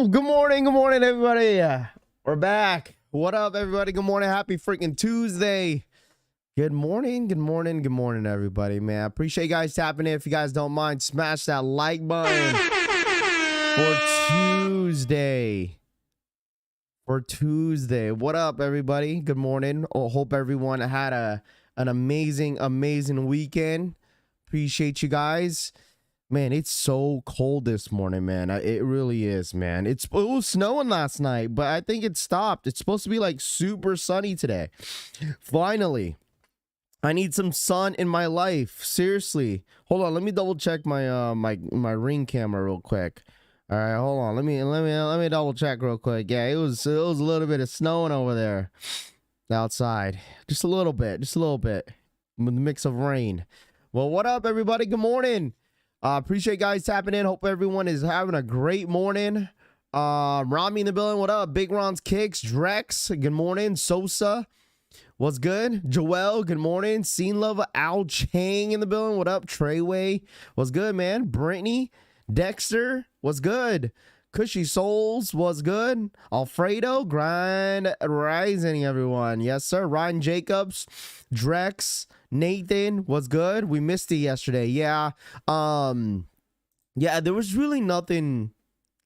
Good morning, everybody. We're back. What up, everybody? Good morning. Happy freaking Tuesday. Good morning, everybody, man. I appreciate you guys tapping in. If you guys don't mind, smash that like button for Tuesday. What up, everybody? Good morning. Hope everyone had an amazing weekend. Appreciate you guys. Man, it's so cold this morning, man. It really is, man. It was snowing last night, but I think it stopped. It's supposed to be like super sunny today. Finally. I need some sun in my life. Seriously. Hold on, let me double check my my ring camera real quick. All right, hold on. Let me double check real quick. Yeah, it was a little bit of snowing over there outside. Just a little bit. With a mix of rain. Well, what up, everybody? Good morning. Appreciate you guys tapping in. Hope everyone is having a great morning. Rami in the building. What up? Big Ron's Kicks. Drex. Good morning. Sosa. What's good? Joel. Good morning. Scene Lover. Al Chang in the building. What up? Treyway. What's good, man? Brittany. Dexter. What's good? Cushy Souls. What's good? Alfredo. Grind Rising, everyone. Yes, sir. Ryan Jacobs. Drex. Nathan, what's good? We missed it yesterday. Yeah. Yeah, there was really nothing.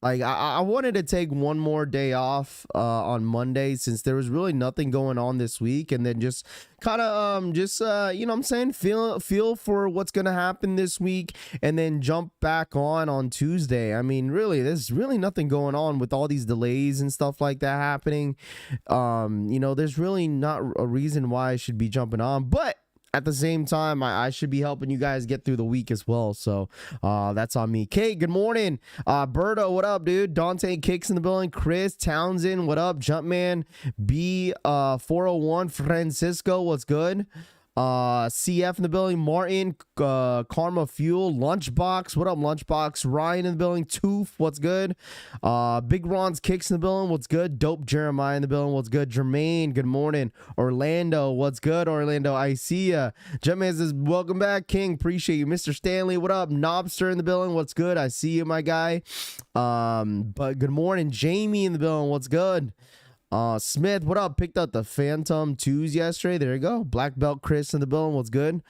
Like, I wanted to take one more day off on Monday since there was really nothing going on this week, and then just kind of you know what I'm saying, feel for what's gonna happen this week, and then jump back on Tuesday. I mean, really, there's really nothing going on with all these delays and stuff like that happening. You know, there's really not a reason why I should be jumping on, but at the same time, I should be helping you guys get through the week as well. So that's on me. Kate, good morning. Berto, what up, dude? Dante Kicks in the building. Chris Townsend, what up? Jumpman B401. Francisco, what's good? CF in the building. Martin, Karma Fuel. Lunchbox, what up, Lunchbox? Ryan in the building. Tooth, what's good? Big Ron's Kicks in the building, what's good? Dope Jeremiah in the building, what's good? Jermaine, good morning. Orlando, what's good? Orlando, I see ya. Jumpman says, welcome back, King. Appreciate you. Mr. Stanley, what up? Knobster in the building, what's good? I see you, my guy. But good morning. Jamie in the building, what's good? Smith, what up? Picked up the Phantom 2s yesterday. There you go. Black Belt Chris in the building. What's good?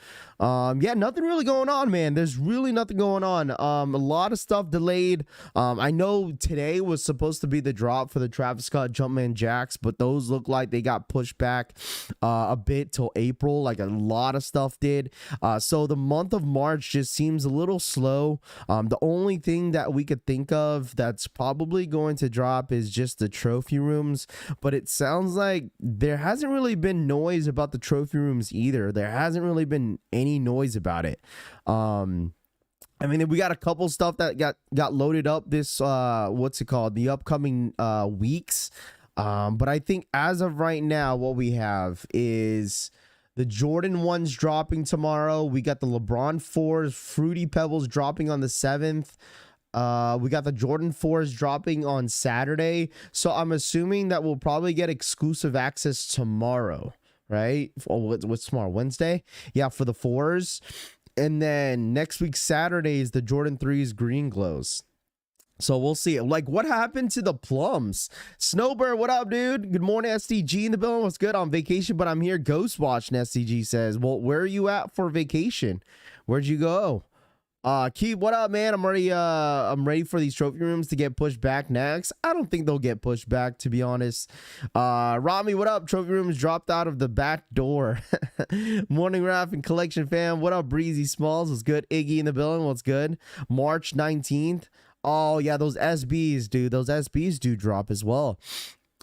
Yeah, nothing really going on, man. There's really nothing going on. A lot of stuff delayed. I know today was supposed to be the drop for the Travis Scott Jumpman Jacks, but those look like they got pushed back a bit till April, like a lot of stuff did. So the month of March just seems a little slow. The only thing that we could think of that's probably going to drop is just the trophy rooms. But it sounds like there hasn't really been noise about the trophy rooms either. There hasn't really been any noise about it. I mean, we got a couple stuff that got loaded up this the upcoming weeks. But I think as of right now, what we have is the Jordan 1s dropping tomorrow. We got the LeBron 4s, Fruity Pebbles dropping on the 7th. We got the Jordan 4s dropping on Saturday. So I'm assuming that we'll probably get exclusive access tomorrow, right? What's tomorrow? Wednesday? Yeah, for the 4s. And then next week, Saturday, is the Jordan 3s green glows. So we'll see. Like, what happened to the plums? Snowbird, what up, dude? Good morning, SDG in the building. What's good? On vacation, but I'm here ghost watching, SDG says. Well, where are you at for vacation? Where'd you go? Keith, what up, man? I'm ready for these trophy rooms to get pushed back next. I don't think they'll get pushed back, to be honest. Rami, what up? Trophy rooms dropped out of the back door. Morning Rap and Collection fam. What up, Breezy Smalls? What's good? Iggy in the building. What's good? March 19th. Oh, yeah, those SBs, dude. Those SBs do drop as well.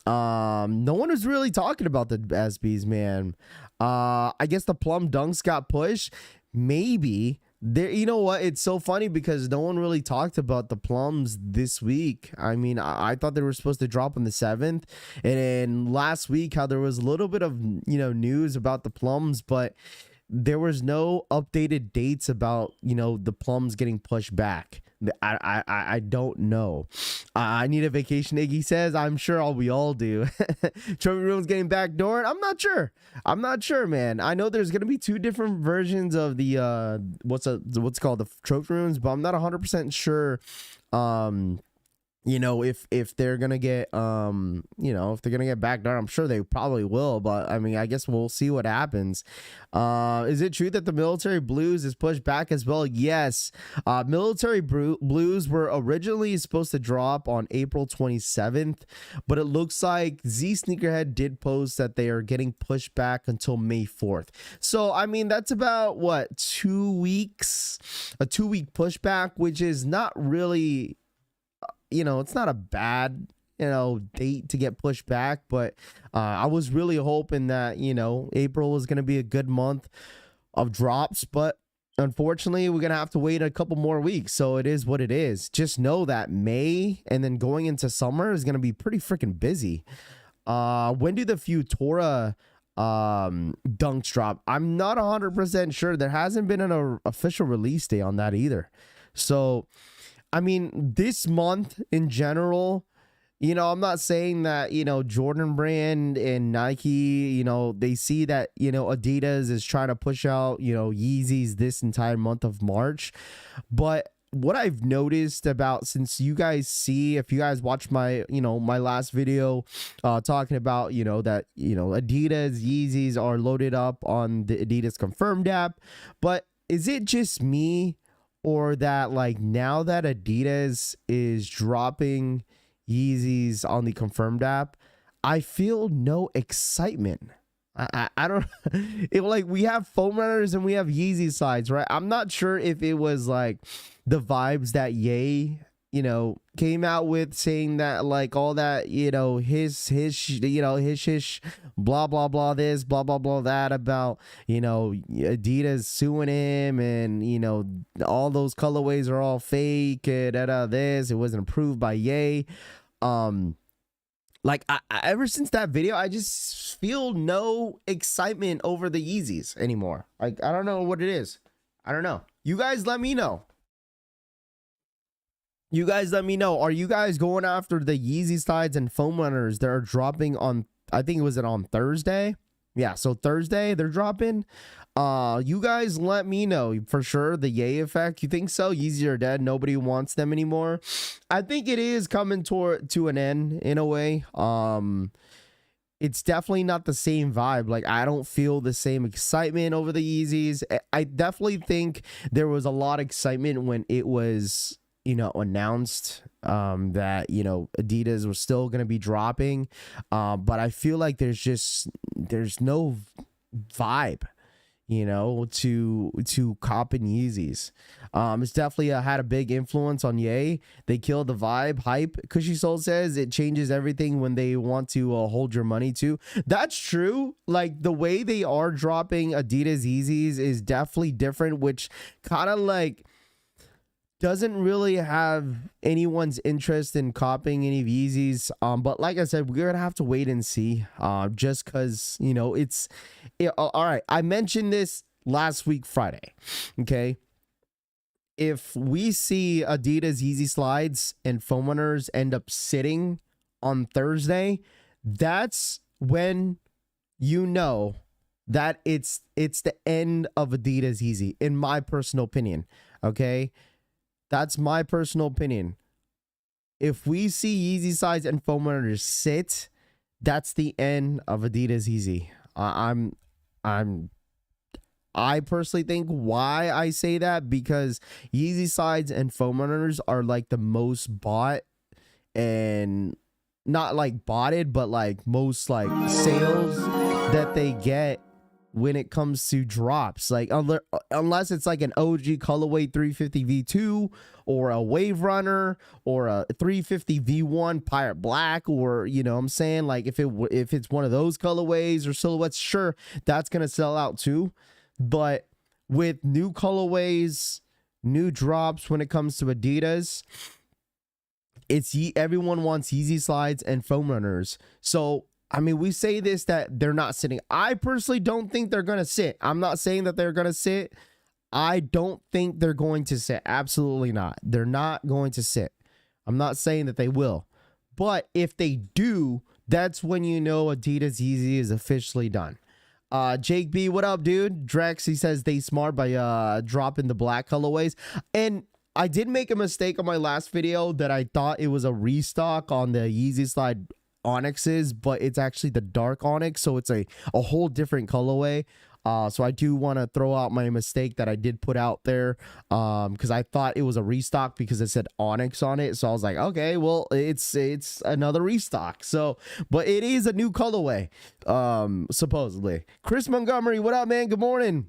No one was really talking about the SBs, man. I guess the Plum Dunks got pushed. Maybe. There, you know what? It's so funny because no one really talked about the plums this week. I mean, I thought they were supposed to drop on the 7th, and then last week how there was a little bit of news about the plums, but there was no updated dates about the plums getting pushed back. I don't know. I need a vacation, Iggy says. I'm sure we all do. Trophy room's getting backdoored. I'm not sure, man. I know there's gonna be two different versions of the what's called the trophy rooms, but I'm not 100% sure if they're gonna get if they're gonna get back down. I'm sure they probably will, but I mean, I guess we'll see what happens. Is it true that the military blues is pushed back as well? Yes. Military blues were originally supposed to drop on April 27th, but it looks like Z Sneakerhead did post that they are getting pushed back until May 4th. So I mean, that's about what, 2 weeks, a 2 week pushback, which is not really, it's not a bad, date to get pushed back, but I was really hoping that, April was going to be a good month of drops, but unfortunately, we're going to have to wait a couple more weeks. So it is what it is. Just know that May and then going into summer is going to be pretty freaking busy. When do the Futura dunks drop? I'm not 100% sure. There hasn't been an official release day on that either. So I mean, this month in general, I'm not saying that, Jordan Brand and Nike, they see that, Adidas is trying to push out, Yeezys this entire month of March. But what I've noticed about, since you guys see, if you guys watch my, my last video talking about, that, Adidas Yeezys are loaded up on the Adidas Confirmed app. But is it just me? Or that, like, now that Adidas is dropping Yeezys on the Confirmed app, I feel no excitement. I don't like, we have foam runners and we have Yeezy slides, right? I'm not sure if it was like the vibes that Ye came out with, saying that, like, all that, his blah blah blah this, blah blah blah that, about Adidas suing him, and all those colorways are all fake, this, it wasn't approved by Ye. Like, I ever since that video, I just feel no excitement over the Yeezys anymore. Like, I don't know what it is. I don't know. You guys let me know. Are you guys going after the Yeezy slides and foam runners that are dropping on, I think it was on Thursday? Yeah, so Thursday they're dropping. You guys let me know for sure. The Ye effect, you think so? Yeezy are dead. Nobody wants them anymore. I think it is coming to an end in a way. It's definitely not the same vibe. Like, I don't feel the same excitement over the Yeezys. I definitely think there was a lot of excitement when it was, announced that, Adidas was still going to be dropping. But I feel like there's no vibe, to copping Yeezys. It's definitely had a big influence on Ye. They killed the vibe. Hype, Cushy Soul says it changes everything when they want to hold your money too. That's true. Like, the way they are dropping Adidas Yeezys is definitely different, which kind of like doesn't really have anyone's interest in copying any of Yeezys. But like I said, we're gonna have to wait and see. Just because all right. I mentioned this last week Friday. Okay, if we see Adidas Yeezy slides and foam runners end up sitting on Thursday, that's when that it's the end of Adidas Yeezy, in my personal opinion. Okay. That's my personal opinion. If we see Yeezy sides and foam runners sit, that's the end of Adidas Yeezy. I personally think why I say that, because Yeezy sides and foam runners are like the most bought, and not like botted, but like most like sales that they get when it comes to drops. Like, unless it's like an OG colorway 350 V2 or a Wave Runner or a 350 V1 Pirate Black, or I'm saying, like, if it's one of those colorways or silhouettes, sure, that's gonna sell out too. But with new colorways, new drops, when it comes to Adidas, everyone wants Yeezy slides and foam runners. So I mean, we say this, that they're not sitting. I personally don't think they're going to sit. I'm not saying that they're going to sit. I don't think they're going to sit. Absolutely not. They're not going to sit. I'm not saying that they will. But if they do, that's when Adidas Yeezy is officially done. Jake B, what up, dude? Drex, he says they smart by dropping the black colorways. And I did make a mistake on my last video that I thought it was a restock on the Yeezy Slide Onyxes, but it's actually the dark onyx, so it's a whole different colorway. So I do want to throw out my mistake that I did put out there, because I thought it was a restock because it said onyx on it. So I was like, okay, well, it's another restock. So, but it is a new colorway, supposedly. Chris Montgomery, what up, man? Good morning.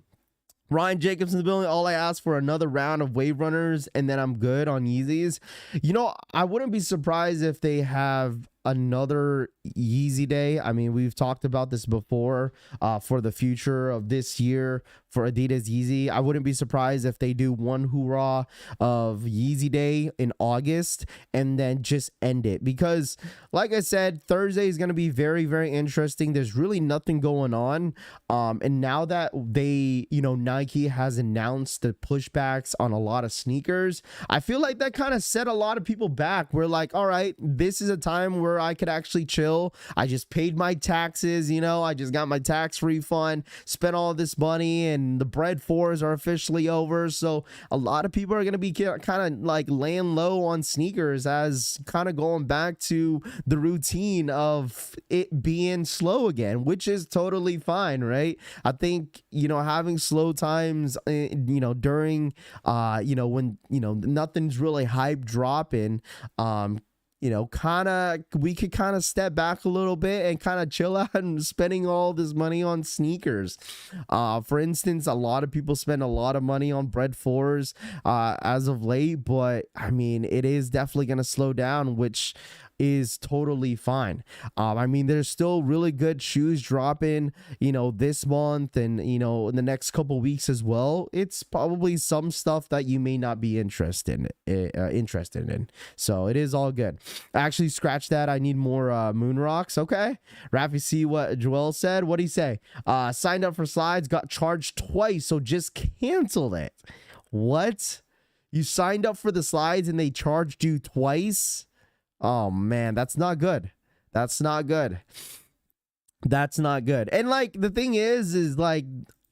Ryan Jacobs in the building. All I ask for another round of Wave Runners, and then I'm good on Yeezys. You know, I wouldn't be surprised if they have another Yeezy day. I mean, we've talked about this before, for the future of this year for Adidas Yeezy. I wouldn't be surprised if they do one hoorah of Yeezy day in August and then just end it, because like I said, Thursday is going to be very, very interesting. There's really nothing going on, and now that they, you know, Nike has announced the pushbacks on a lot of sneakers, I feel like that kind of set a lot of people back. We're like, all right, this is a time where I could actually chill. I just paid my taxes, you know, I just got my tax refund, spent all this money, and the bread fours are officially over. So a lot of people are going to be kind of like laying low on sneakers, as kind of going back to the routine of it being slow again, which is totally fine, right? I think, you know, having slow times, you know, during, you know, when, you know, nothing's really hype dropping, you know, we could kind of step back a little bit and kind of chill out and spending all this money on sneakers. For instance, a lot of people spend a lot of money on bread fours as of late, but I mean, it is definitely going to slow down, which is totally fine. I mean, there's still really good shoes dropping, you know, this month and, you know, in the next couple weeks as well. It's probably some stuff that you may not be interested in. So it is all good. Actually, scratch that. I need more moon rocks. Okay. Rafi, see what Joel said? What'd he say? Signed up for slides, got charged twice, so just canceled it. What? You signed up for the slides and they charged you twice? Oh man, that's not good. That's not good. That's not good. And like the thing is like,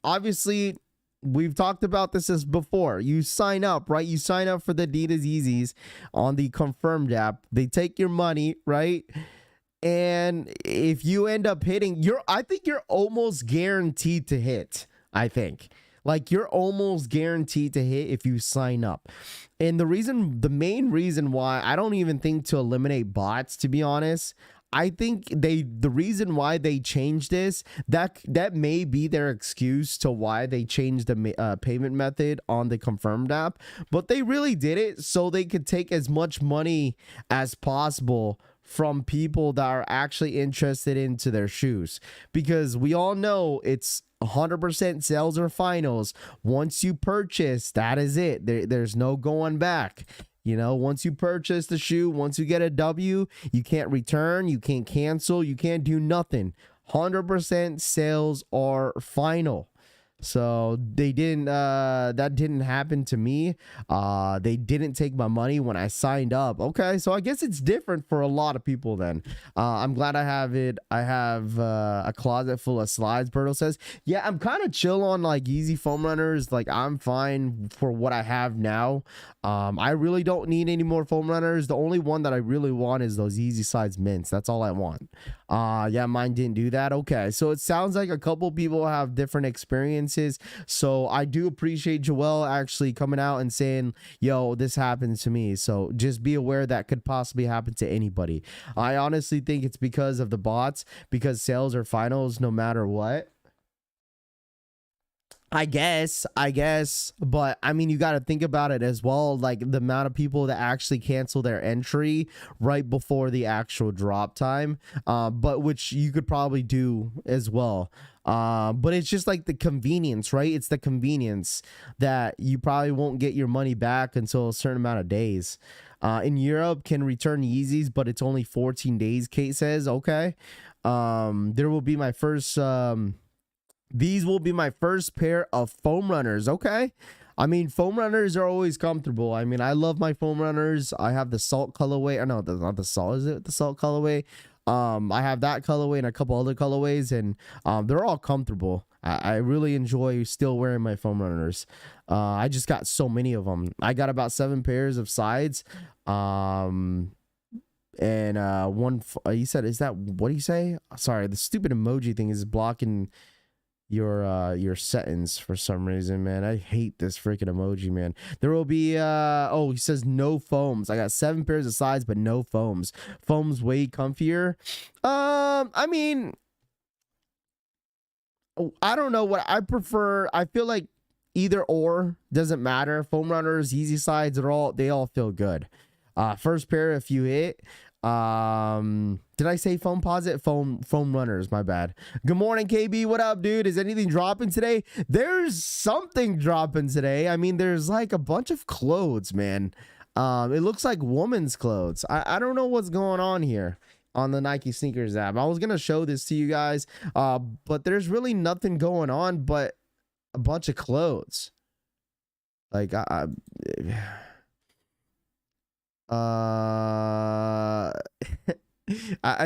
obviously we've talked about this as before. You sign up, right? You sign up for the Adidas Yeezys on the Confirmed app. They take your money, right? And if you end up hitting, I think you're almost guaranteed to hit. I think. Like, you're almost guaranteed to hit if you sign up. And the main reason why, I don't even think to eliminate bots, to be honest. I think the reason why they changed this, that may be their excuse to why they changed the payment method on the Confirmed app. But they really did it so they could take as much money as possible from people that are actually interested into their shoes, because we all know it's 100% sales or finals. Once you purchase, that is it. There's no going back. You know, once you purchase the shoe, once you get a W, you can't return, you can't cancel, you can't do nothing. 100% sales are final. So they didn't, that didn't happen to me. They didn't take my money when I signed up. Okay, so I guess it's different for a lot of people then. I'm glad I have it. I have a closet full of slides, Berto says. Yeah, I'm kind of chill on like Yeezy foam runners. Like, I'm fine for what I have now. I really don't need any more foam runners. The only one that I really want is those Yeezy Slides mints. That's all I want. Yeah, mine didn't do that. Okay, so it sounds like a couple people have different experiences. So I do appreciate Joel actually coming out and saying, yo, this happened to me. So just be aware that could possibly happen to anybody. I honestly think it's because of the bots, because sales are finals no matter what. I guess, but I mean, you got to think about it as well, like the amount of people that actually cancel their entry right before the actual drop time, but which you could probably do as well. But it's just like the convenience, right? It's the convenience that you probably won't get your money back until a certain amount of days. In Europe, can return Yeezys, but it's only 14 days, Kate says. Okay. There will be my first, these will be my first pair of foam runners. Okay. I mean, foam runners are always comfortable. I mean, I love my foam runners. I have the salt colorway. I know that's not the salt. Is it the salt colorway? I have that colorway and a couple other colorways, and they're all comfortable. I really enjoy still wearing my foam runners. I just got so many of them. I got about 7 pairs of sides. And one, you said, is that, what do you say? Sorry, the stupid emoji thing is blocking your sentence for some reason, man. I hate this freaking emoji, man. There will be oh, he says no foams. I got 7 pairs of sides but no foams. Foams way comfier. I mean, I don't know what I prefer. I feel like either or doesn't matter. Foam runners, Yeezy sides, they all feel good. First pair, if you hit. Did I say foam posit? Foam runners, my bad. Good morning, KB. What up, dude? Is anything dropping today? There's something dropping today. I mean, there's like a bunch of clothes, man. It looks like women's clothes. I don't know what's going on here on the Nike Snkrs app. I was gonna show this to you guys, but there's really nothing going on but a bunch of clothes. Like I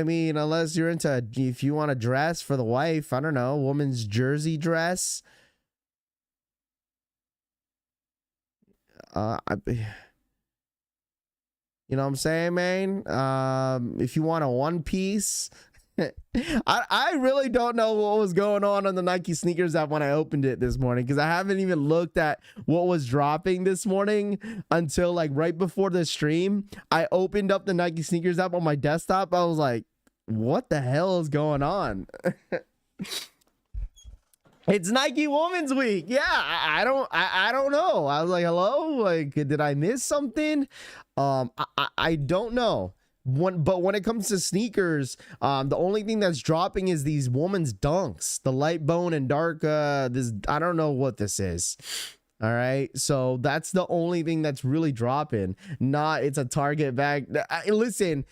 mean, unless you're into, if you want to dress for the wife, I don't know, woman's jersey dress. You know what I'm saying, man? If you want a one piece, I really don't know what was going on the Nike Snkrs app when I opened it this morning, because I haven't even looked at what was dropping this morning until like right before the stream. I opened up the Nike Snkrs app on my desktop. I was like, what the hell is going on? It's Nike Women's Week. Yeah, I don't know. I was like, hello? Like, did I miss something? I don't know. But when it comes to sneakers, the only thing that's dropping is these women's dunks, the light bone and dark. This, I don't know what this is. All right, so that's the only thing that's really dropping. Not it's a Target bag. Listen,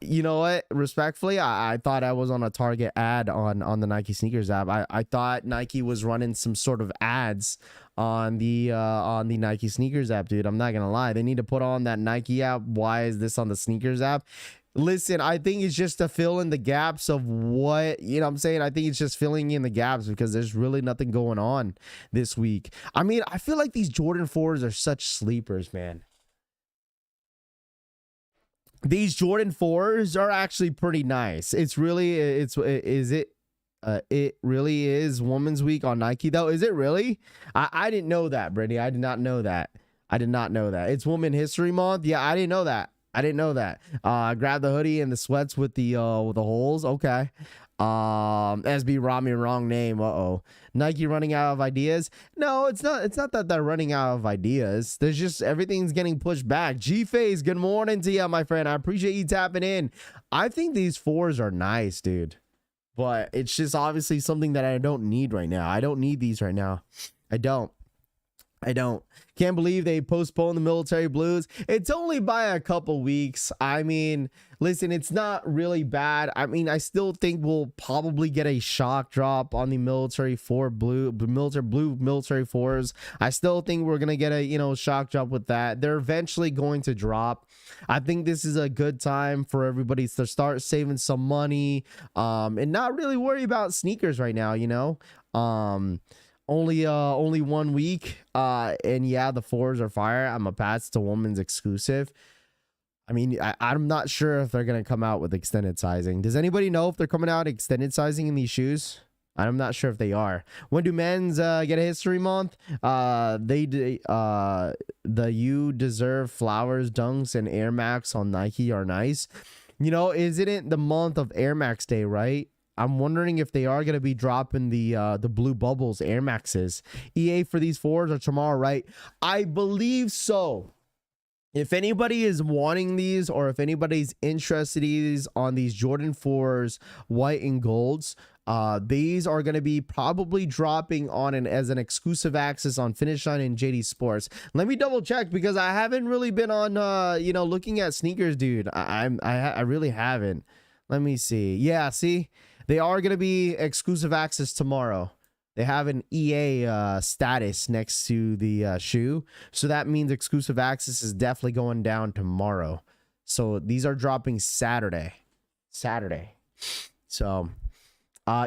you know what? Respectfully, I thought I was on a Target ad on the Nike Snkrs app. I thought Nike was running some sort of ads on the Nike Snkrs app, dude. I'm not gonna lie. They need to put on that Nike app. Why is this on the Snkrs app? Listen, I think it's just to fill in the gaps of what, you know what I'm saying? I think it's just filling in the gaps because there's really nothing going on this week. I mean, I feel like these Jordan 4s are such sleepers, man. These Jordan 4s are actually pretty nice. It really is Women's Week on Nike though. Is it really? I didn't know that, Brittany. I did not know that. It's Women History Month. Yeah, I didn't know that. Grab the hoodie and the sweats with the holes. Okay. SB Rami, wrong name. Nike running out of ideas. No, it's not that they're running out of ideas. There's just everything's getting pushed back. G-Phase, good morning to you, my friend. I appreciate you tapping in. I think these 4s are nice, dude, but it's just obviously something that I don't need right now. I don't need these right now. I don't. Can't believe they postponed the military blues. It's only by a couple weeks. I mean, listen, it's not really bad. I mean, I still think we'll probably get a shock drop on the military 4s. I still think we're gonna get a shock drop with that. They're eventually going to drop. I think this is a good time for everybody to start saving some money, and not really worry about sneakers right now. Only 1 week, and yeah, the 4s are fire. I'm a pass to women's exclusive. I mean, I'm not sure if they're gonna come out with extended sizing. Does anybody know if they're coming out extended sizing in these shoes? I'm not sure if they are. When do men's get a history month? The You Deserve Flowers dunks and Air Max on Nike are nice. Isn't it the month of Air Max Day, right? I'm wondering if they are going to be dropping the Blue Bubbles Air Maxes. EA for these 4s are tomorrow, right? I believe so. If anybody is wanting these, or if anybody's interested on these Jordan 4s, white and golds, these are going to be probably dropping on as an exclusive access on Finish Line and JD Sports. Let me double check, because I haven't really been on, looking at sneakers, dude. I really haven't. Let me see. Yeah, see? They are going to be exclusive access tomorrow. They have an EA status next to the shoe. So that means exclusive access is definitely going down tomorrow. So these are dropping Saturday. So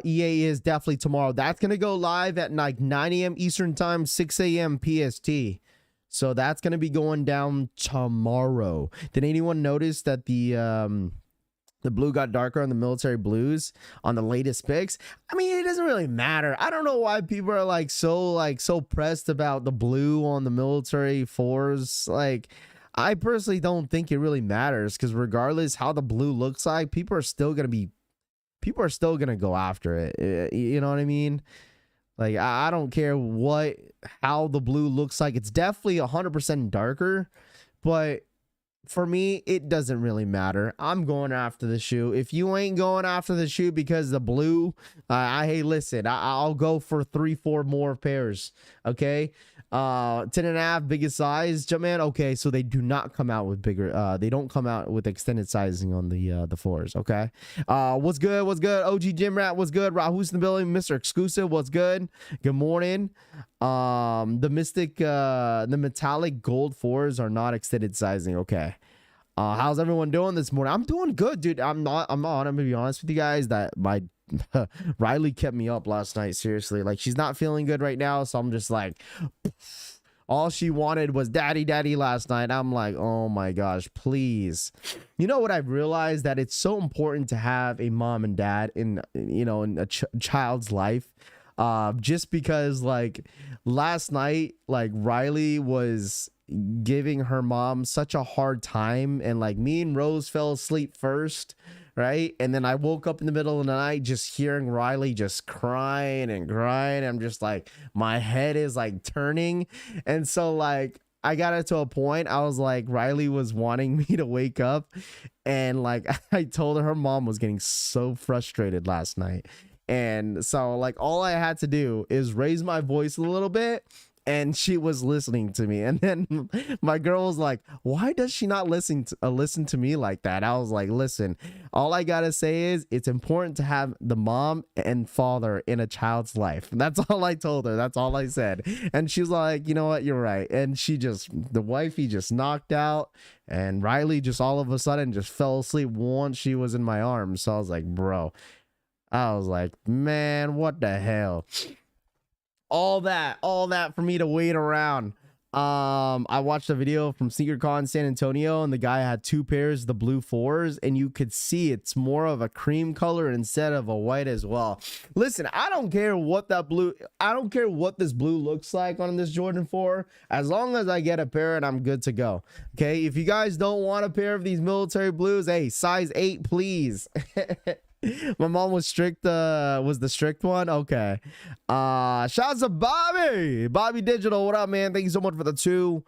EA is definitely tomorrow. That's gonna go live at like 9 a.m. Eastern time, 6 a.m. PST. So that's gonna be going down tomorrow. Did anyone notice that the blue got darker on the military blues on the latest pics? I mean, it doesn't really matter. I don't know why people are so pressed about the blue on the military fours. Like, I personally don't think it really matters, because regardless how the blue looks like, people are still gonna go after it. You know what I mean? Like, I don't care how the blue looks like. It's definitely 100% darker, but for me, it doesn't really matter. I'm going after the shoe. If you ain't going after the shoe because the blue, hey, listen, I'll go for 3-4 more pairs. Okay. 10.5 biggest size, Jumpman. Okay, so they do not come out with bigger. They don't come out with extended sizing on the fours. Okay. What's good? What's good? OG Gym Rat. What's good? Rahul's in the building. Mr. Exclusive. What's good? Good morning. The metallic gold fours are not extended sizing. Okay. How's everyone doing this morning? I'm doing good, dude. I'm gonna be honest with you guys that my Riley kept me up last night. Seriously, like, she's not feeling good right now, so I'm just like, all she wanted was daddy last night. I'm like, oh my gosh, please. You know what I've realized? That it's so important to have a mom and dad in a child's life. Just because, like, last night, like, Riley was giving her mom such a hard time, and like, me and Rose fell asleep first, right? And then I woke up in the middle of the night just hearing Riley just crying and crying. I'm just like, my head is like turning. And so, like, I got it to a point, I was like, Riley was wanting me to wake up, and like, I told her mom was getting so frustrated last night. And so, like, all I had to do is raise my voice a little bit, and she was listening to me. And then my girl was like, why does she not listen to me like that? I was like, listen, all I gotta say is it's important to have the mom and father in a child's life. That's all I told her. That's all I said. And she's like, you know what, you're right. And the wifey just knocked out, and Riley just all of a sudden just fell asleep once she was in my arms. So I was like, bro, I was like, man, what the hell? All that for me to wait around. I watched a video from Snkrs San Antonio, and the guy had 2 pairs of the blue 4s, and you could see it's more of a cream color instead of a white as well. Listen, I don't care what this blue looks like on this Jordan 4, as long as I get a pair and I'm good to go. Okay, if you guys don't want a pair of these military blues, hey, size 8 please. My mom was strict, was the strict one. Okay. Shouts to Bobby Digital. What up, man? Thank you so much for the 2.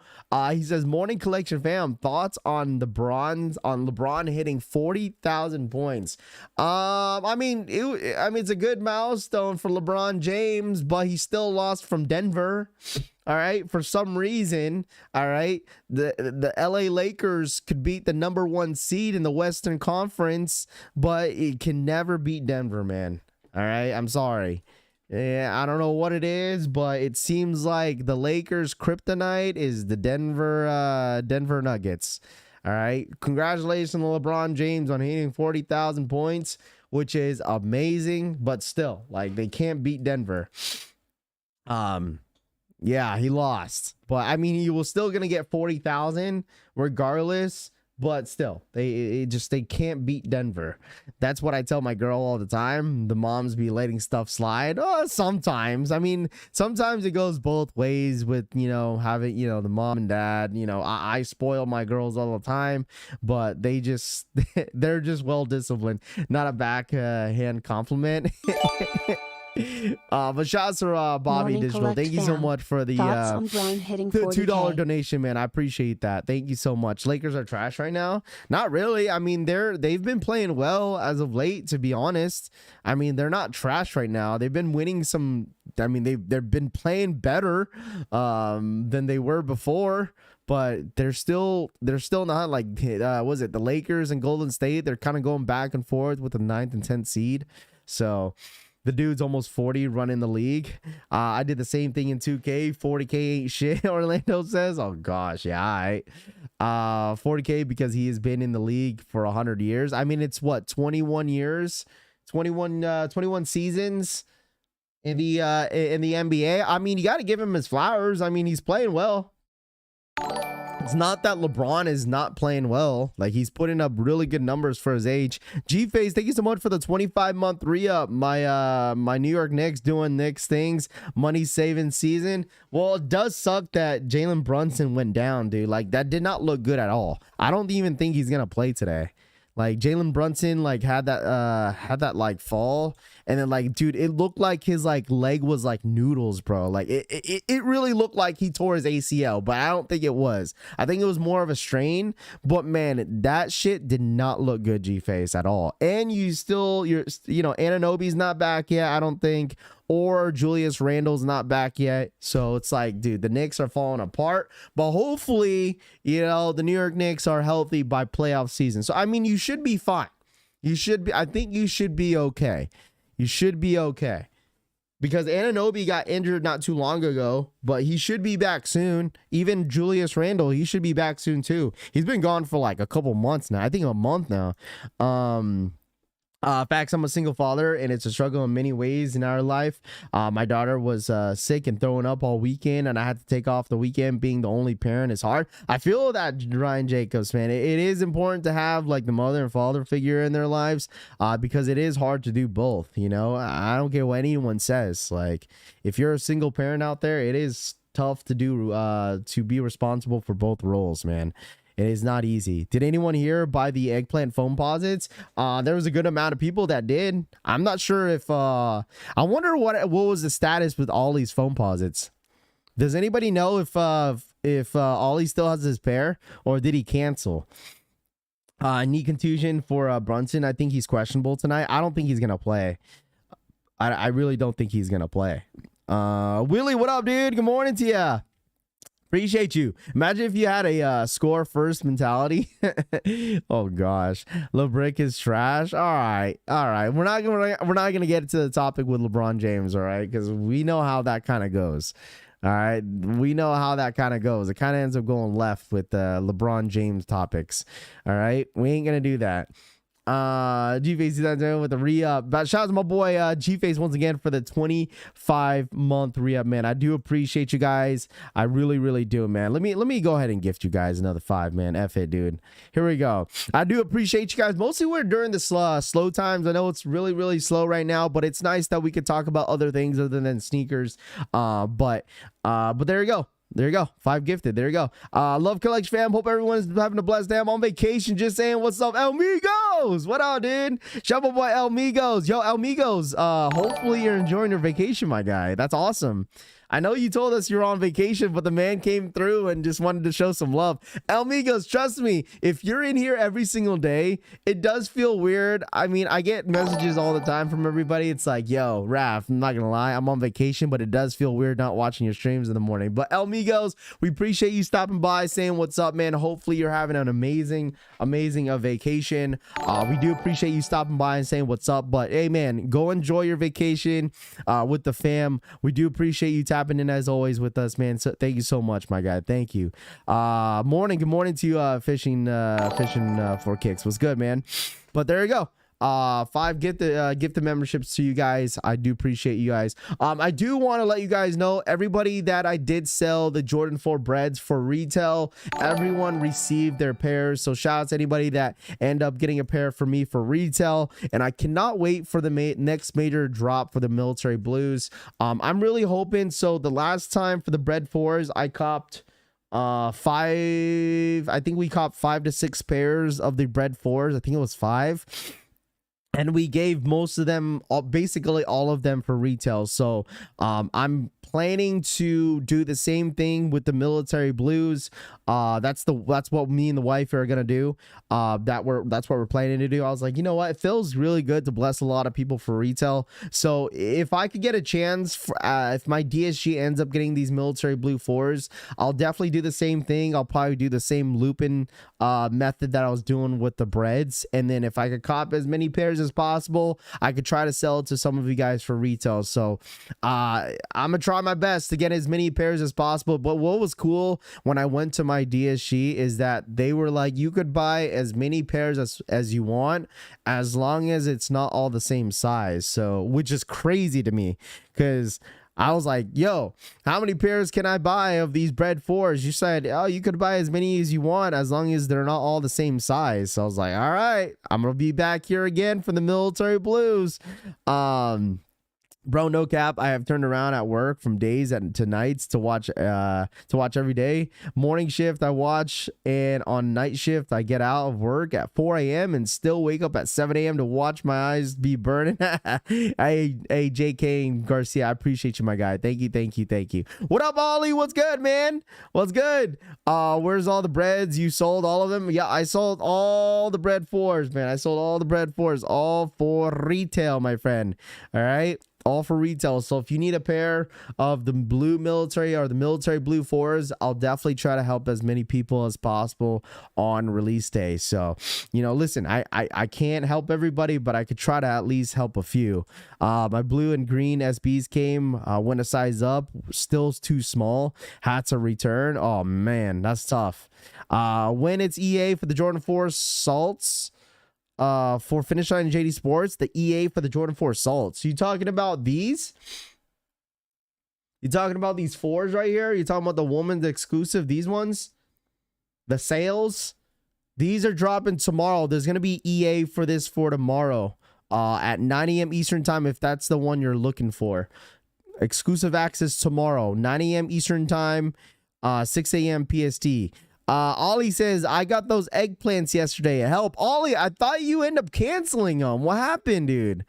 He says, morning collection fam, thoughts on LeBron hitting 40,000 points. I mean, it's a good milestone for LeBron James, but he still lost from Denver. All right, for some reason, all right, the LA Lakers could beat the #1 seed in the Western Conference, but it can never beat Denver, man. All right, I'm sorry. Yeah, I don't know what it is, but it seems like the Lakers' kryptonite is the Denver Nuggets. All right, congratulations to LeBron James on hitting 40,000 points, which is amazing, but still, like, they can't beat Denver. Yeah, he lost, but I mean, he was still gonna get 40,000 regardless. But still, they can't beat Denver. That's what I tell my girl all the time. The moms be letting stuff slide. Oh, sometimes. I mean, sometimes it goes both ways with, having, the mom and dad. I spoil my girls all the time, but they're just well disciplined. Not a backhand compliment. But shouts to Bobby Morning Digital. Collect Thank you so fam. much for the $2 donation, man. I appreciate that. Thank you so much. Lakers are trash right now. Not really. I mean, they've been playing well as of late, to be honest. I mean, they're not trash right now. They've been winning some. I mean, they've been playing better than they were before. But they're still not like was it the Lakers and Golden State? They're kind of going back and forth with the 9th and 10th seed. So the dude's almost 40 running the league. I did the same thing in 2K. 40K ain't shit, Orlando says. Oh, gosh. Yeah, all right. 40K because he has been in the league for 100 years. I mean, it's what, 21 years? 21 seasons in the NBA. I mean, you got to give him his flowers. I mean, he's playing well. It's not that LeBron is not playing well. Like, he's putting up really good numbers for his age. G-Face, thank you so much for the 25-month re-up. My New York Knicks doing Knicks things. Money saving season. Well, it does suck that Jalen Brunson went down, dude. Like, that did not look good at all. I don't even think he's gonna play today. Like, Jalen Brunson like had that like fall, and then like, dude, it looked like his like leg was like noodles, bro. Like it really looked like he tore his ACL, but I don't think it was. I think it was more of a strain. But man, that shit did not look good, G-Face, at all. And you're Anunoby's not back yet, I don't think. Or Julius Randle's not back yet. So it's like, dude, the Knicks are falling apart. But hopefully, the New York Knicks are healthy by playoff season. So, I mean, you should be fine. I think you should be okay. You should be okay. Because Anunoby got injured not too long ago, but he should be back soon. Even Julius Randle, he should be back soon too. He's been gone for like a couple months now. I think a month now. Facts, I'm a single father, and it's a struggle in many ways in our life. My daughter was sick and throwing up all weekend, and I had to take off the weekend. Being the only parent is hard. I feel that, Ryan Jacobs, man. It is important to have like the mother and father figure in their lives, because it is hard to do both. I don't care what anyone says. Like, if you're a single parent out there, it is tough to do to be responsible for both roles, man. It is not easy. Did anyone here buy the eggplant foam posits? There was a good amount of people that did. I'm not sure if I wonder what was the status with Ollie's foam posits. Does anybody know if Ollie still has his pair, or did he cancel? Knee contusion for Brunson. I think he's questionable tonight. I don't think he's gonna play. I really don't think he's gonna play. Willie, what up, dude? Good morning to ya. Appreciate you. Imagine if you had a score first mentality. Oh gosh, LeBrick is trash. All right. We're not gonna get to the topic with LeBron James. All right, because we know how that kind of goes. All right, we know how that kind of goes. It kind of ends up going left with LeBron James topics. All right, we ain't gonna do that. G-Face with the re-up. Shout out to my boy G-Face once again for the 25-month re-up, man. I do appreciate you guys. I really do, man. Let me go ahead and gift you guys another 5, man. F it, dude. Here we go. I do appreciate you guys. Mostly we're during the slow times. I know it's really slow right now, but it's nice that we could talk about other things other than sneakers. But there you go. There you go. 5 gifted. There you go. Love Collection fam. Hope everyone's having a blessed day. I'm on vacation. Just saying what's up, El Migos. What up, dude? Shout out my boy El Migos. Yo, El Migos. Hopefully you're enjoying your vacation, my guy. That's awesome. I know you told us you're on vacation, but the man came through and just wanted to show some love. El Migos, trust me, if you're in here every single day, it does feel weird. I mean, I get messages all the time from everybody. It's like, yo, Raph, I'm not going to lie, I'm on vacation, but it does feel weird not watching your streams in the morning. But El Migos, we appreciate you stopping by, saying what's up, man. Hopefully you're having an amazing vacation. We do appreciate you stopping by and saying what's up. But hey, man, go enjoy your vacation with the fam. We do appreciate you tapping in as always with us, man. So thank you so much, my guy. Thank you. Good morning to you, fishing for kicks. What's good, man? But there you go. 5 gift the memberships to you guys. I do appreciate you guys. I do want to let you guys know, everybody that I did sell the Jordan 4 breads for retail, everyone received their pairs. So shout out to anybody that end up getting a pair for me for retail. And I cannot wait for the next major drop for the military blues. I'm really hoping. So the last time for the bread 4s, I copped 5. I think we copped 5 to 6 pairs of the bread 4s. I think it was 5. And we gave most of them, basically all of them, for retail. So I'm planning to do the same thing with the military blues. That's what me and the wife are gonna do. That's what we're planning to do. I was like, you know what? It feels really good to bless a lot of people for retail. So if I could get a chance, if my DSG ends up getting these military blue 4s, I'll definitely do the same thing. I'll probably do the same looping method that I was doing with the breads. And then if I could cop as many pairs as possible, I could try to sell it to some of you guys for retail. So I'm gonna try my best to get as many pairs as possible. But what was cool when I went to my my DSG is that they were like, you could buy as many pairs as you want, as long as it's not all the same size. So, which is crazy to me, because I was like, yo, how many pairs can I buy of these Bread 4s? You said, oh, you could buy as many as you want as long as they're not all the same size. So I was like, all right, I'm going to be back here again for the military blues. Bro, no cap. I have turned around at work from days to nights to watch every day. Morning shift I watch, and on night shift I get out of work at 4 a.m. and still wake up at 7 a.m. to watch my eyes be burning. Hey, JK Garcia, I appreciate you, my guy. Thank you. What up, Ollie? What's good, man? What's good? Where's all the breads? You sold all of them? Yeah, I sold all the Bread 4s, man. I sold all the Bread 4s, all for retail, my friend. All right. All for retail. So if you need a pair of the blue military or the military blue 4s, I'll definitely try to help as many people as possible on release day. So, you know, listen, I can't help everybody, but I could try to at least help a few. My blue and green SBs came, went a size up, still too small, had to return. Oh man, that's tough. When it's EA for the Jordan 4 salts, for Finish Line and JD Sports, the EA for the Jordan 4 salts. You talking about these? You talking about these 4s right here? You talking about the woman's exclusive, these ones? The sales? These are dropping tomorrow. There's going to be EA for this for tomorrow at 9 a.m. Eastern time, if that's the one you're looking for. Exclusive access tomorrow, 9 a.m. Eastern time, 6 a.m. PST. Ollie says, I got those eggplants yesterday. Help. Ollie, I thought you end up canceling them. What happened, dude?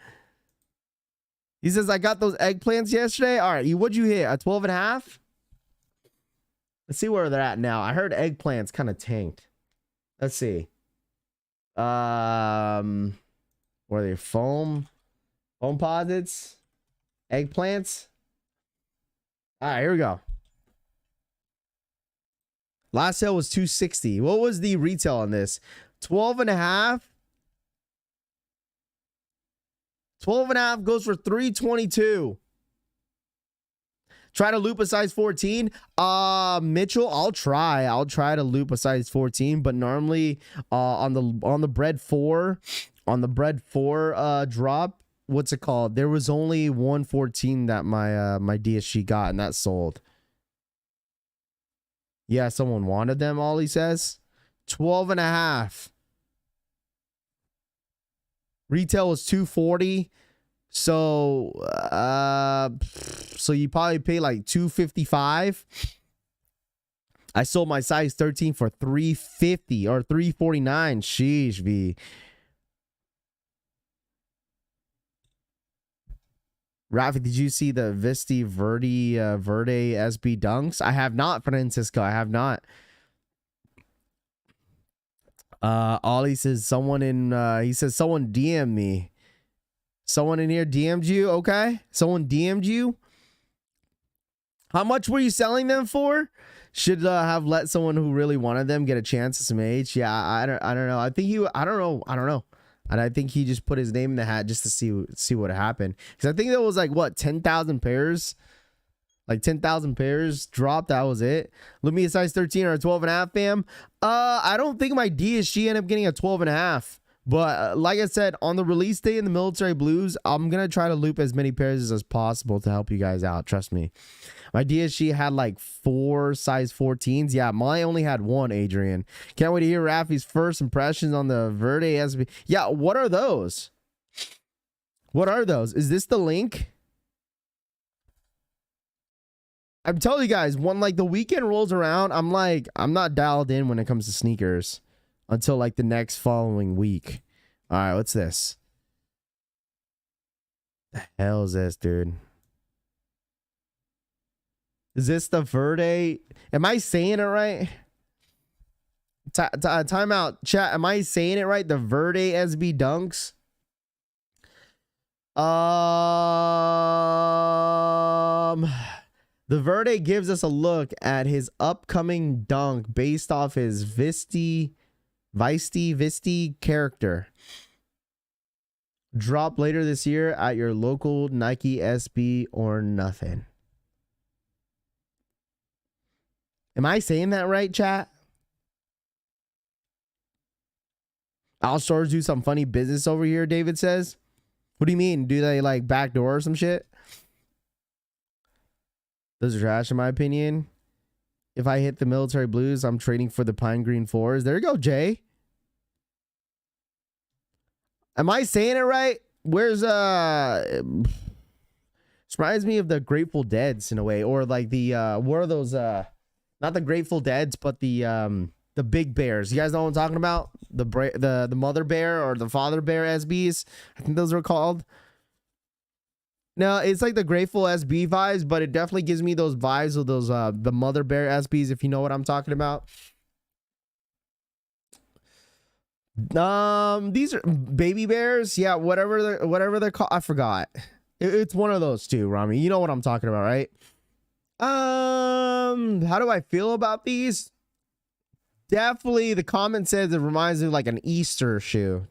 He says, I got those eggplants yesterday. All right, what'd you hit? A 12.5? Let's see where they're at now. I heard eggplants kind of tanked. Let's see. Were they foam posits? Eggplants? All right, here we go. Last sale was $260. What was the retail on this? 12.5. 12.5 goes for $322. Try to loop a size 14. Mitchell, I'll try to loop a size 14, but normally on the Bread 4 drop, what's it called? There was only 114 that my DSG got, and that sold. Yeah, someone wanted them, Ollie says. 12.5. Retail was $240. So you probably pay like $255. I sold my size 13 for $350 or $349. Sheesh, V. Rafi, did you see the Verde SB dunks? I have not, Francisco. I have not. Ollie says someone DM'd me. Someone in here DM'd you? Okay. Someone DM'd you? How much were you selling them for? Should have let someone who really wanted them get a chance at some age. Yeah, I don't know. I don't know. And I think he just put his name in the hat just to see what happened. Because I think there was like, what, 10,000 pairs? Like 10,000 pairs dropped. That was it. Look me a size 13 or a 12.5, fam. I don't think my DSG ended up getting a 12.5. But like I said, on the release day in the military blues, I'm going to try to loop as many pairs as possible to help you guys out. Trust me. My DSG had like 4 size 14s. Yeah, mine only had 1, Adrian. Can't wait to hear Rafi's first impressions on the Verde SB. Yeah, what are those? What are those? Is this the link? I'm telling you guys, when like the weekend rolls around, I'm not dialed in when it comes to sneakers until like the next following week. All right, what's this? The hell is this, dude? Is this the Verde? Am I saying it right? Time out, chat. Am I saying it right? The Verde SB dunks. The Verde gives us a look at his upcoming dunk based off his Visti character. Drop later this year at your local Nike SB or nothing. Am I saying that right, chat? All stores do some funny business over here, David says. What do you mean? Do they like backdoor or some shit? Those are trash in my opinion. If I hit the military blues, I'm trading for the pine green fours. There you go, Jay. Am I saying it right? Where's this reminds me of the Grateful Deads in a way, or like the what are those not the Grateful Deads, but the big bears. You guys know what I'm talking about? The mother bear or the father bear SBs. I think those are called. No, it's like the Grateful SB vibes, but it definitely gives me those vibes of those the mother bear SBs, if you know what I'm talking about. These are baby bears, yeah, whatever they're called. I forgot. It's one of those two, Rami. You know what I'm talking about, right? How do I feel about these? Definitely, the comment says it reminds me of like an Easter shoe.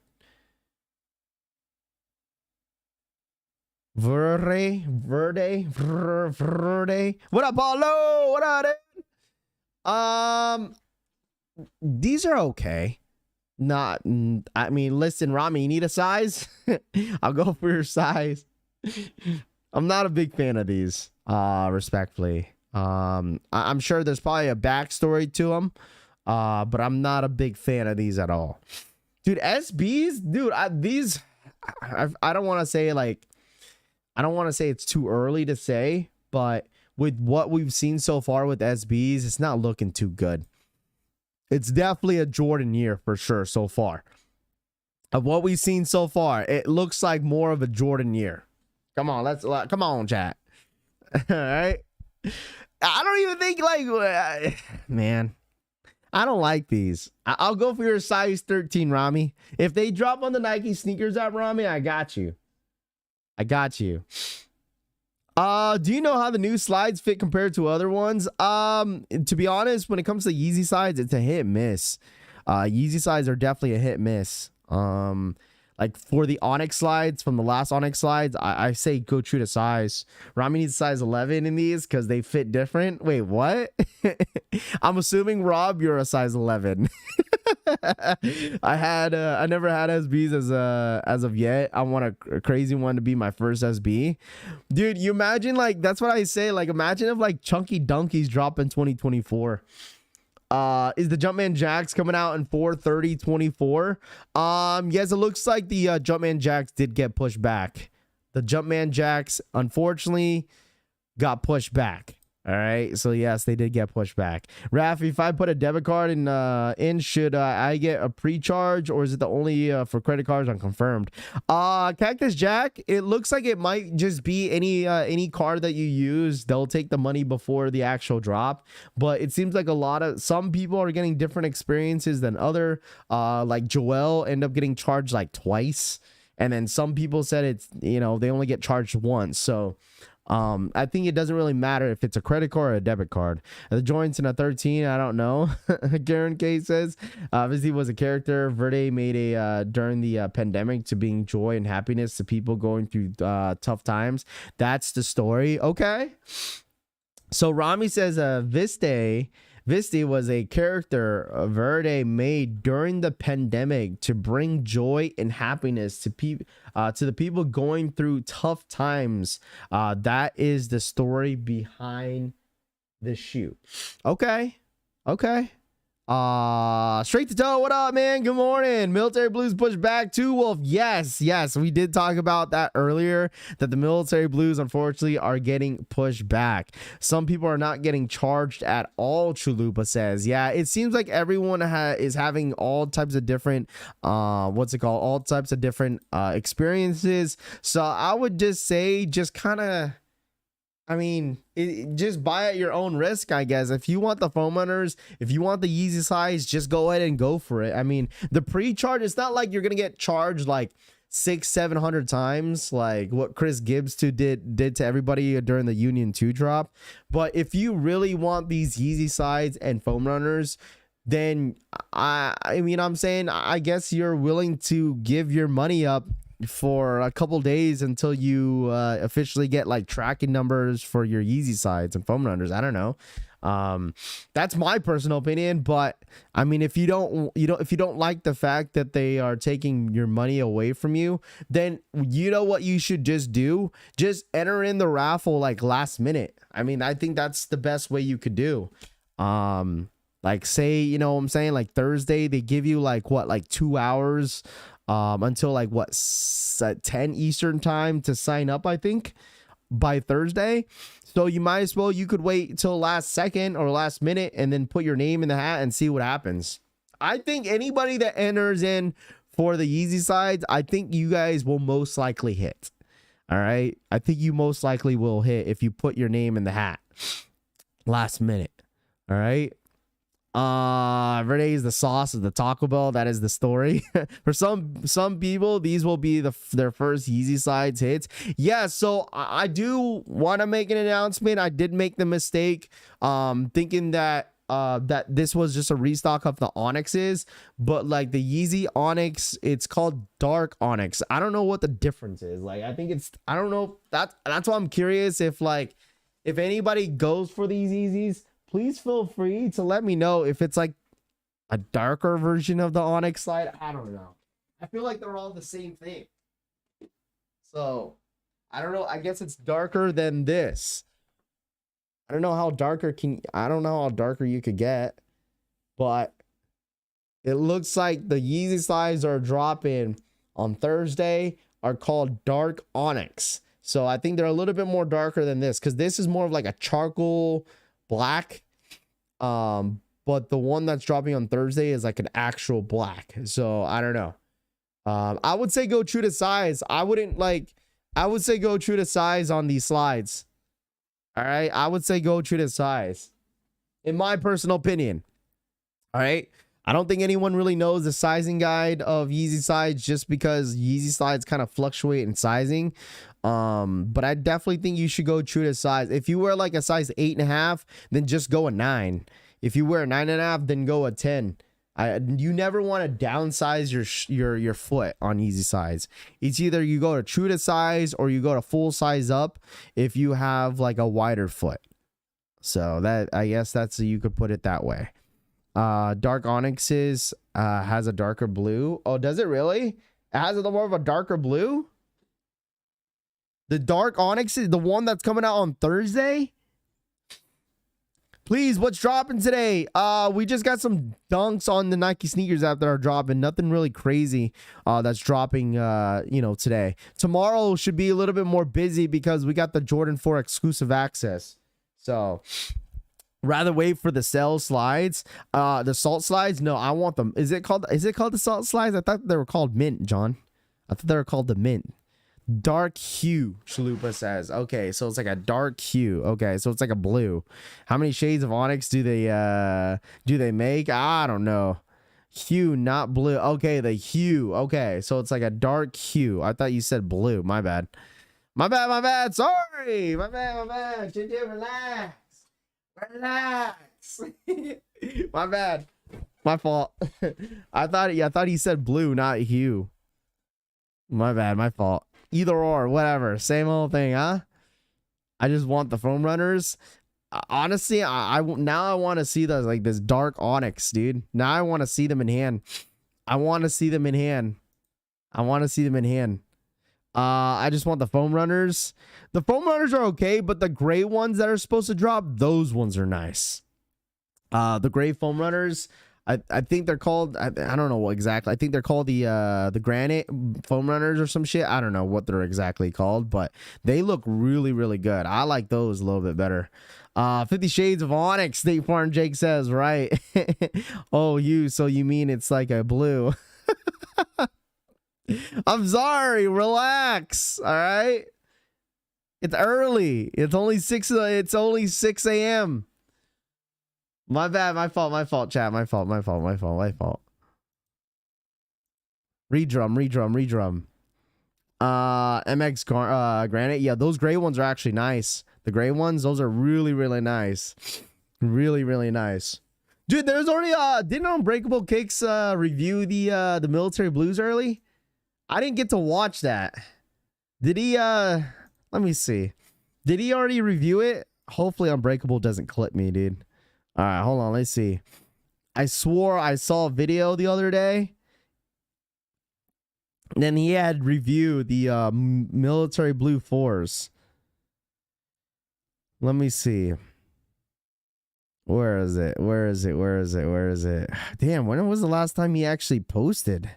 Verde. What up, Paulo? What up, dude? These are okay. Not, I mean, listen, Rami, you need a size? I'll go for your size. I'm not a big fan of these, respectfully. I'm sure there's probably a backstory to them, but I'm not a big fan of these at all. Dude, SBs, dude, I don't want to say like, I don't want to say it's too early to say, but with what we've seen so far with SBs, it's not looking too good. It's definitely a Jordan year for sure so far. Of what we've seen so far, it looks like more of a Jordan year. Come on, come on, chat. All right. I don't even think like, man, I don't like these. I'll go for your size 13, Rami. If they drop on the Nike sneakers app, Rami, I got you. Do you know how the new slides fit compared to other ones? To be honest, when it comes to Yeezy slides, it's a hit and miss. Yeezy slides are definitely a hit and miss. Like for the Onyx slides, from the last Onyx slides, I say go true to size. Rami needs size 11 in these because they fit different. Wait, what? I'm assuming, Rob, you're a size 11. I never had SBs as of yet. I want a crazy one to be my first SB. Dude, you imagine, like, that's what I say. Like, imagine if like Chunky Dunkies drop in 2024. Is the Jumpman Jacks coming out in 4/30/24? Yes, it looks like the Jumpman Jacks did get pushed back. The Jumpman Jacks unfortunately got pushed back. All right, so yes, they did get pushed back. Raf, if I put a debit card in, should I get a pre-charge, or is it the only for credit cards unconfirmed? Cactus Jack, it looks like it might just be any card that you use. They'll take the money before the actual drop, but it seems like some people are getting different experiences than other. Like Joel end up getting charged like twice, and then some people said it's, you know, they only get charged once. So I think it doesn't really matter if it's a credit card or a debit card. The joints in a 13, I don't know. Karen K says, obviously was a character. Verde made a during the pandemic to bring joy and happiness to people going through tough times. That's the story. Okay. So Rami says, Viste was a character Verde made during the pandemic to bring joy and happiness to the people going through tough times. That is the story behind the shoe. Okay. Straight to toe, what up, man? Good morning. Military blues pushed back too, Wolf. Yes, we did talk about that earlier, that the military blues unfortunately are getting pushed back. Some people are not getting charged at all, Chulupa says. Yeah, it seems like everyone is having all types of different all types of different experiences. So I would just say, just kind of, I mean, just buy at your own risk, I guess. If you want the foam runners, if you want the Yeezy size, just go ahead and go for it. I mean, the pre-charge, it's not like you're gonna get charged like 600-700 times like what Chris Gibbs did to everybody during the Union 2 drop. But if you really want these Yeezy sides and foam runners, then I mean, I'm saying, I guess you're willing to give your money up for a couple days until you officially get like tracking numbers for your Yeezy sides and foam runners. I don't know. That's my personal opinion, but I mean, if you don't like the fact that they are taking your money away from you, then you know what you should just do? Just enter in the raffle like last minute. I mean, I think that's the best way you could do. Like say, you know what I'm saying, like Thursday, they give you like what, like 2 hours until like what, 10 Eastern time to sign up, I think, by Thursday. So you might as well, you could wait till last second or last minute and then put your name in the hat and see what happens. I think anybody that enters in for the Yeezy sides, I think you guys will most likely hit. All right. I think you most likely will hit if you put your name in the hat last minute. All right. Every day is the sauce of the Taco Bell. That is the story. For some people, these will be their first Yeezy sides hits. Yeah, so I do want to make an announcement. I did make the mistake thinking that that this was just a restock of the Onyxes, but like the Yeezy Onyx, it's called Dark Onyx. I don't know what the difference is. Like, I think it's, I don't know. That's why I'm curious if anybody goes for these Yeezys, please feel free to let me know if it's like a darker version of the Onyx slide. I don't know. I feel like they're all the same thing. So, I don't know. I guess it's darker than this. I don't know how darker you could get, but it looks like the Yeezy slides are dropping on Thursday are called Dark Onyx. So, I think they're a little bit more darker than this because this is more of like a charcoal black. But the one that's dropping on Thursday is like an actual black. So I don't know. I would say go true to size. I would say go true to size on these slides. All right. I would say go true to size, in my personal opinion. All right. I don't think anyone really knows the sizing guide of Yeezy slides just because Yeezy slides kind of fluctuate in sizing. But I definitely think you should go true to size. If you wear like a size 8.5, then just go a 9. If you wear a 9.5, then go a 10. You never want to downsize your foot on Yeezy size. It's either you go to true to size or you go to full size up if you have like a wider foot. So that, I guess that's, you could put it that way. Dark Onyxes has a darker blue. Oh, does it really? It has a little more of a darker blue? The Dark Onyx is the one that's coming out on Thursday? Please, what's dropping today? We just got some dunks on the Nike sneakers app that are dropping. Nothing really crazy that's dropping, today. Tomorrow should be a little bit more busy because we got the Jordan 4 exclusive access. So, rather wait for the Cell slides. The Salt slides? No, I want them. Is it called the Salt slides? I thought they were called Mint, John. I thought they were called the Mint. Dark hue, Chalupa says. Okay, so it's like a dark hue. Okay, so it's like a blue. How many shades of Onyx do they make? I don't know. Hue, not blue. Okay, the hue. Okay, so it's like a dark hue. I thought you said blue. My bad. My bad. Sorry. My bad. Just relax. My bad. My fault. I thought he said blue, not hue. My bad. My fault. Either or, whatever. Same old thing, huh? I just want the foam runners. Honestly, I now want to see this dark Onyx, dude. Now I want to see them in hand. I just want the foam runners. The foam runners are okay, but the gray ones that are supposed to drop, those ones are nice. The gray foam runners, I think they're called, I don't know what exactly. I think they're called the granite foam runners or some shit. I don't know what they're exactly called, but they look really, really good. I like those a little bit better. 50 Shades of Onyx, State Farm Jake says, right? Oh, so you mean it's like a blue. I'm sorry, relax. All right. It's early. It's only 6 a.m. My bad, my fault, chat. My fault. Redrum. MX Granite. Yeah, those gray ones are actually nice. The gray ones, those are really, really nice. Really, really nice. Dude, there's already didn't Unbreakable Kicks review the military blues early? I didn't get to watch that. Did he let me see. Did he already review it? Hopefully Unbreakable doesn't clip me, dude. All right, hold on. Let's see. I swore I saw a video the other day. Then he had reviewed the military blue 4s. Let me see. Where is it? Where is it? Where is it? Where is it? Damn, when was the last time he actually posted?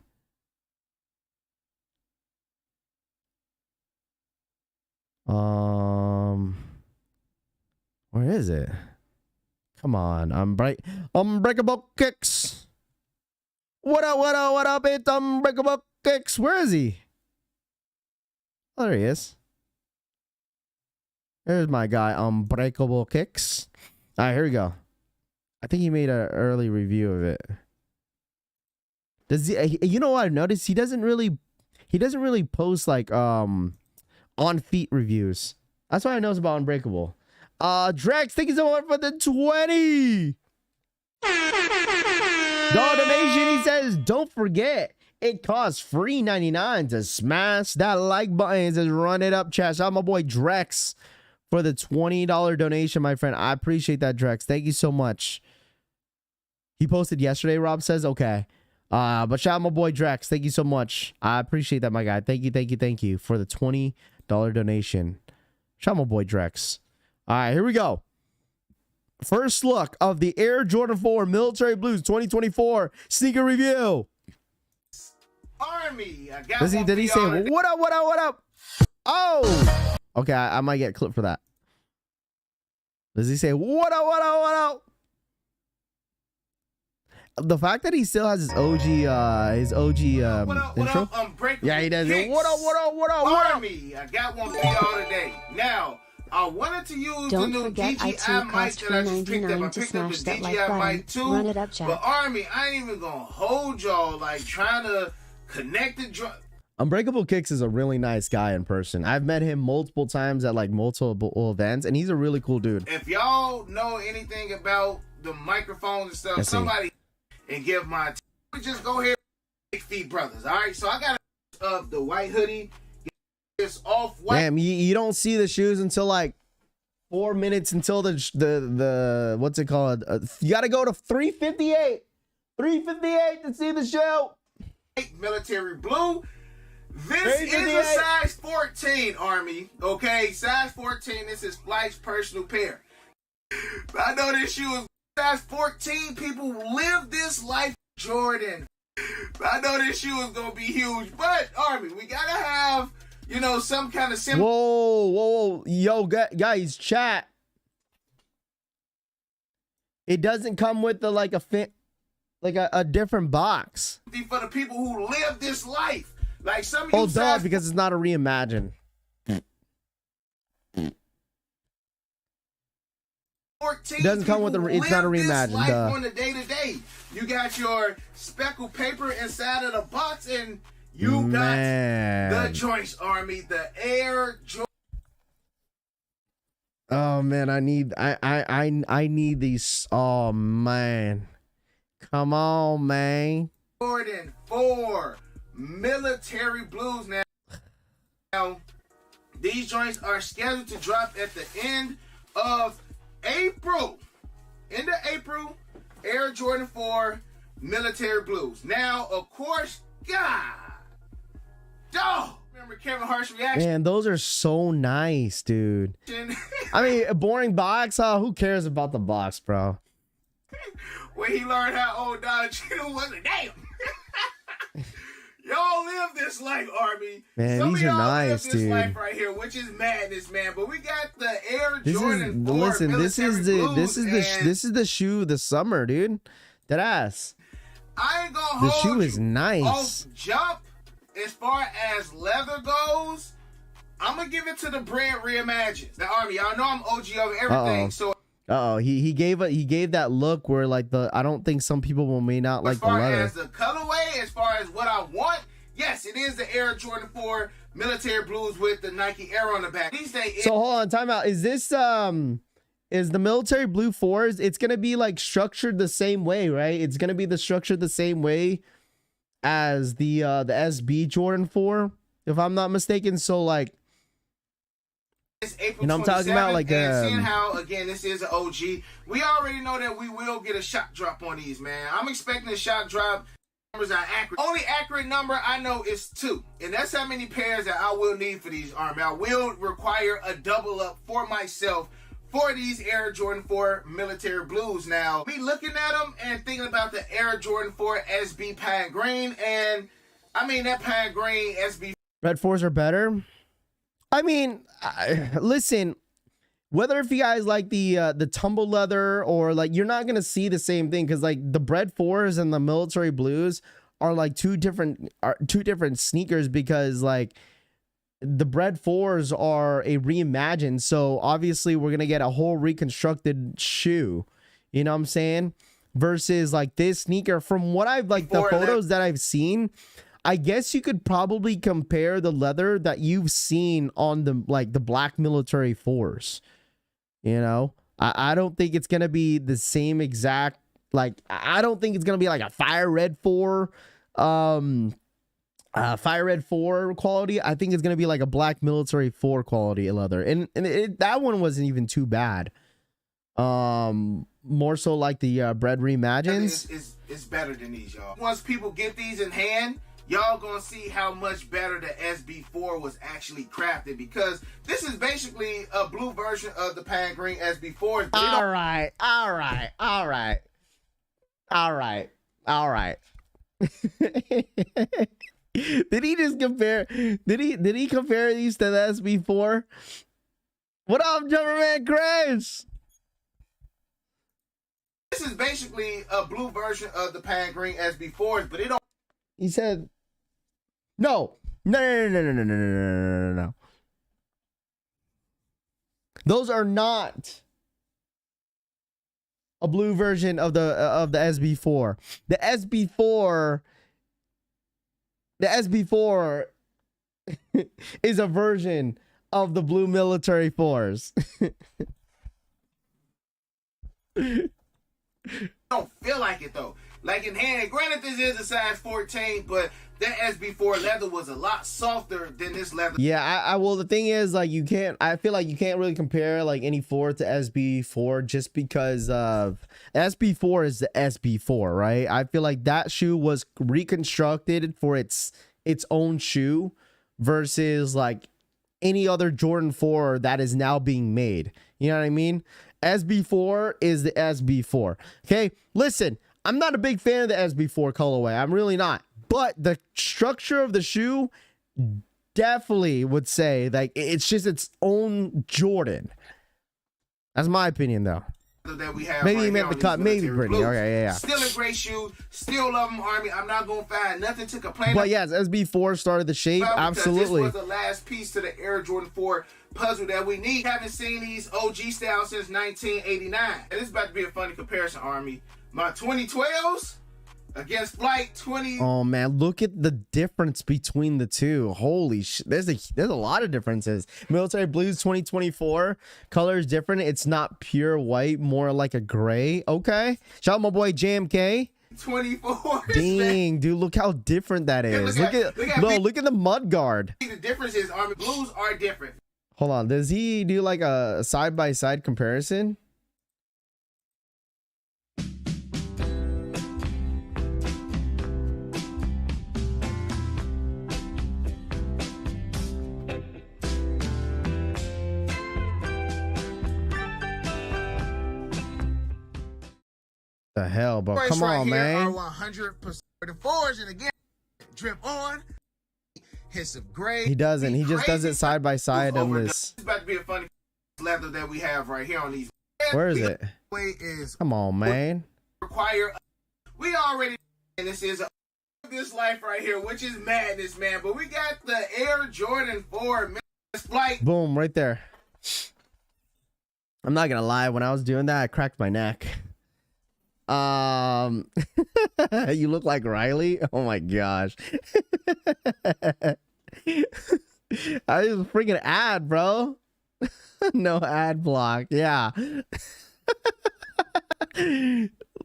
Where is it? Come on, Unbreakable Kicks. What up, what up, what up, it's Unbreakable Kicks. Where is he? Oh, there he is. There's my guy, Unbreakable Kicks. All right, here we go. I think he made an early review of it. Does he? You know what I've noticed? He doesn't really post like on feet reviews. That's what I know about Unbreakable. Drex, thank you so much for the 20. Donation, he says, don't forget, it costs free 99 to smash that like button. It says, run it up, chat. Shout out my boy Drex for the $20 donation, my friend. I appreciate that, Drex. Thank you so much. He posted yesterday, Rob says. Okay. But shout out my boy Drex. Thank you so much. I appreciate that, my guy. Thank you, thank you, thank you for the $20 donation. Shout out my boy Drex. All right, here we go. First look of the Air Jordan 4 Military Blues 2024 sneaker review. Army, I got did he say, what up, what up, what up? Oh! Okay, I might get a clip for that. Does he say, what up, what up, what up? The fact that he still has his OG intro. Yeah, he does it. What up, what up, what up, what up? Army, I got one for y'all today. Now, I wanted to use the new DJI mic that I just picked up. I picked up the DJI mic too. Run it up, chat. But Army, I ain't even gonna hold y'all like trying to connect the Unbreakable Kicks is a really nice guy in person. I've met him multiple times at like multiple events, and he's a really cool dude. If y'all know anything about the microphones and stuff, somebody and give my just go ahead, Big Feet Brothers. All right, so I got the white hoodie. It's off white. Damn, you don't see the shoes until like 4 minutes until the what's it called? You got to go to 358 to see the show. Military blue. This is a size 14, Army. Okay, size 14. This is Flight's personal pair. I know this shoe is size 14. People live this life, Jordan. I know this shoe is gonna be huge, but Army, we gotta have, you know, some kind of symbol. Whoa, yo, guys, chat. It doesn't come with the like a different box for the people who live this life. Like some of you because it's not a reimagine. 14 it doesn't come with it's not a reimagine. On the day to day, you got your speckled paper inside of the box, and you got the joints, Army, the Air Jordan. Oh man, I need these. Oh man, come on, man. Jordan 4 Military Blues. Now, these joints are scheduled to drop at the end of April. End of April, Air Jordan 4 Military Blues. Now, of course, remember Kevin Hart's reaction? Man, those are so nice, dude. I mean, a boring box. Who cares about the box, bro? When he learned how old Don Cheadle was, damn. Y'all live this life, Army. Man, these are nice, live this dude. Life right here, which is madness, man. But we got the Air Jordan 4 listen, this is the shoe of the summer, dude. That ass. I ain't gonna hold the shoe is nice. Off jump, as far as leather goes, I'm gonna give it to the brand Reimagined. Now, Army, y'all know I'm OG over everything. So he gave that look where like I don't think some people may not like the leather. As far as the colorway, as far as what I want, yes, it is the Air Jordan 4 Military Blues with the Nike Air on the back. These days, so hold on, time out. Is this is the Military Blue 4s? It's gonna be like structured the same way, right? It's gonna be structured the same way as the SB Jordan 4, if I'm not mistaken. So like, It's April And I'm talking about like and seeing how again this is an OG, we already know that we will get a shot drop on these, man. I'm expecting a shot drop. Numbers are accurate. Only accurate number I know is 2, and that's how many pairs that I will need for these, Army. I will require a double up for myself for these Air Jordan 4 military blues. Now, me looking at them and thinking about the Air Jordan 4 SB Pine Green, and I mean that Pine Green SB Red 4s are better. I mean, listen, whether if you guys like the tumble leather or like, you're not gonna see the same thing, because like the Bread 4s and the military blues are like two different sneakers, because like the Bread 4s are a reimagined, so obviously we're gonna get a whole reconstructed shoe, you know what I'm saying, versus like this sneaker. From what I've like the photos that I've seen, I guess you could probably compare the leather that you've seen on the like the black military 4s. You know, I don't think it's gonna be the same exact, like I don't think it's gonna be like a fire red 4 quality. I think it's gonna be like a black military 4 quality leather, and that one wasn't even too bad. More so like the Bread Reimagines is better than these, y'all. Once people get these in hand, y'all gonna see how much better the SB4 was actually crafted, because this is basically a blue version of the Pine Green SB4. All right. Did he just compare? Did he compare these to the SB4? What up, Jumpman Chris? This is basically a blue version of the Pine Green SB4s, but it don't. He said, no. Those are not a blue version of the SB4. The SB4 is a version of the blue military 4s. Don't feel like it though. Like in hand, granted this is a size 14, but that SB4 leather was a lot softer than this leather. Yeah, I well, the thing is, like, I feel like you can't really compare like any 4 to SB4, just because of SB4 is the SB4, right? I feel like that shoe was reconstructed for its own shoe versus like any other Jordan 4 that is now being made. You know what I mean? SB4 is the SB4. Okay, listen, I'm not a big fan of the SB4 colorway. I'm really not. But the structure of the shoe definitely would say like it's just its own Jordan. That's my opinion, though. That we have maybe right he meant the cut, maybe Brittany. Okay, yeah. Still a great shoe. Still love them, Army. I'm not gonna find nothing to complain about. But yes, SB4 started the shape. Absolutely. This was the last piece to the Air Jordan 4 puzzle that we need. Haven't seen these OG styles since 1989. And this is about to be a funny comparison, Army. My 2012s against Flight 20. Oh man, look at the difference between the two. Holy shit, there's a lot of differences. Military Blues 2024 color is different. It's not pure white, more like a gray. Okay, shout out my boy JMK. 24. Dang, dude, look how different that is. Look at the mud guard. The difference is Army blues are different. Hold on, does he do like a side-by-side comparison? The hell, bro? Come on, man. 100% the 4s, and again, drip on. Hit some gray. He doesn't. He just does it side by side on this. This is about to be a funny leather that we have right here on these. Where is it? Come on, man. We already, and this is this life right here, which is madness, man. But we got the Air Jordan 4 Flight. Boom, right there. I'm not gonna lie. When I was doing that, I cracked my neck. You look like Riley. Oh my gosh. I was freaking ad, bro. No ad block. Yeah.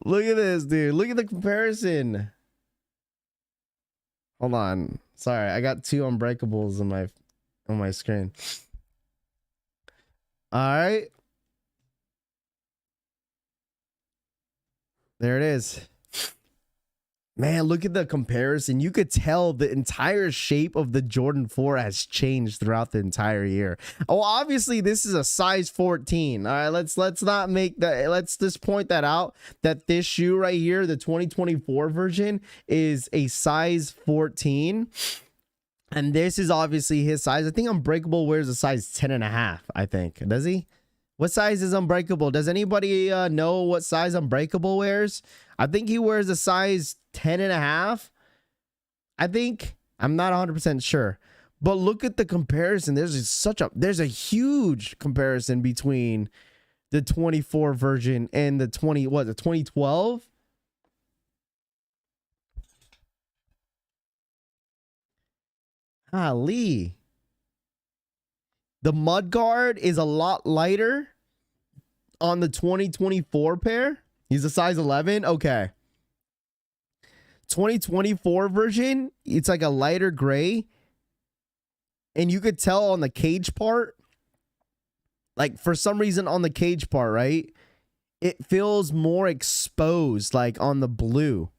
Look at this, dude. Look at the comparison. Hold on. Sorry, I got two unbreakables on my screen. All right. There it is. Man, look at the comparison. You could tell the entire shape of the Jordan 4 has changed throughout the entire year. Oh, obviously this is a size 14. All right, let's not make that. Let's just point that out, that this shoe right here, the 2024 version, is a size 14. And this is obviously his size. I think Unbreakable wears a size 10.5, I think. Does he? What size is Unbreakable? Does anybody know what size Unbreakable wears? I think he wears a size 10.5. I think. I'm not 100% sure. But look at the comparison. There's a huge comparison between the 24 version and the 2012? Lee. The mudguard is a lot lighter on the 2024 pair. He's a size 11. Okay. 2024 version, it's like a lighter gray. And you could tell on the cage part, like for some reason on the cage part, right? It feels more exposed, like on the blue.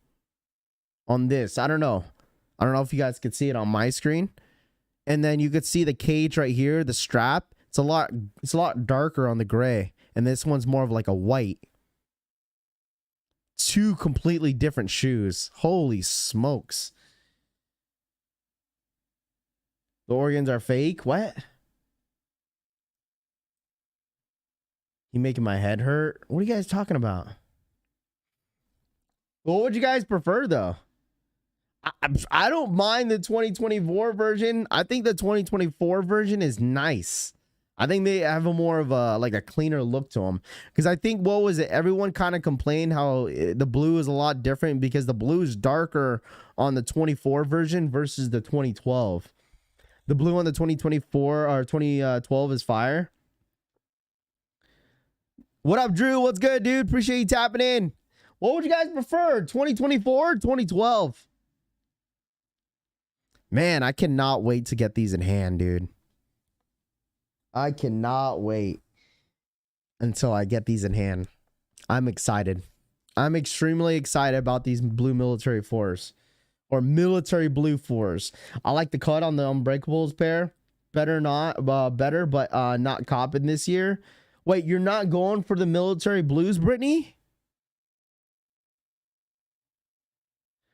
On this. I don't know. I don't know if you guys could see it on my screen. And then you could see the cage right here, the strap. It's a lot darker on the gray. And this one's more of like a white. Two completely different shoes. Holy smokes. The organs are fake. What? You making my head hurt? What are you guys talking about? What would you guys prefer though? I don't mind the 2024 version. I think the 2024 version is nice. I think they have a more of a like a cleaner look to them. Because I think, what was it? Everyone kind of complained how the blue is a lot different because the blue is darker on the 24 version versus the 2012. The blue on the 2024 or 2012 is fire. What up, Drew? What's good, dude? Appreciate you tapping in. What would you guys prefer? 2024 or 2012? Man, I cannot wait to get these in hand, dude. I cannot wait until I get these in hand. I'm excited. I'm extremely excited about these blue military 4s. Or military blue 4s. I like the cut on the Unbreakables pair. Better, but not copping this year. Wait, you're not going for the military blues, Brittany?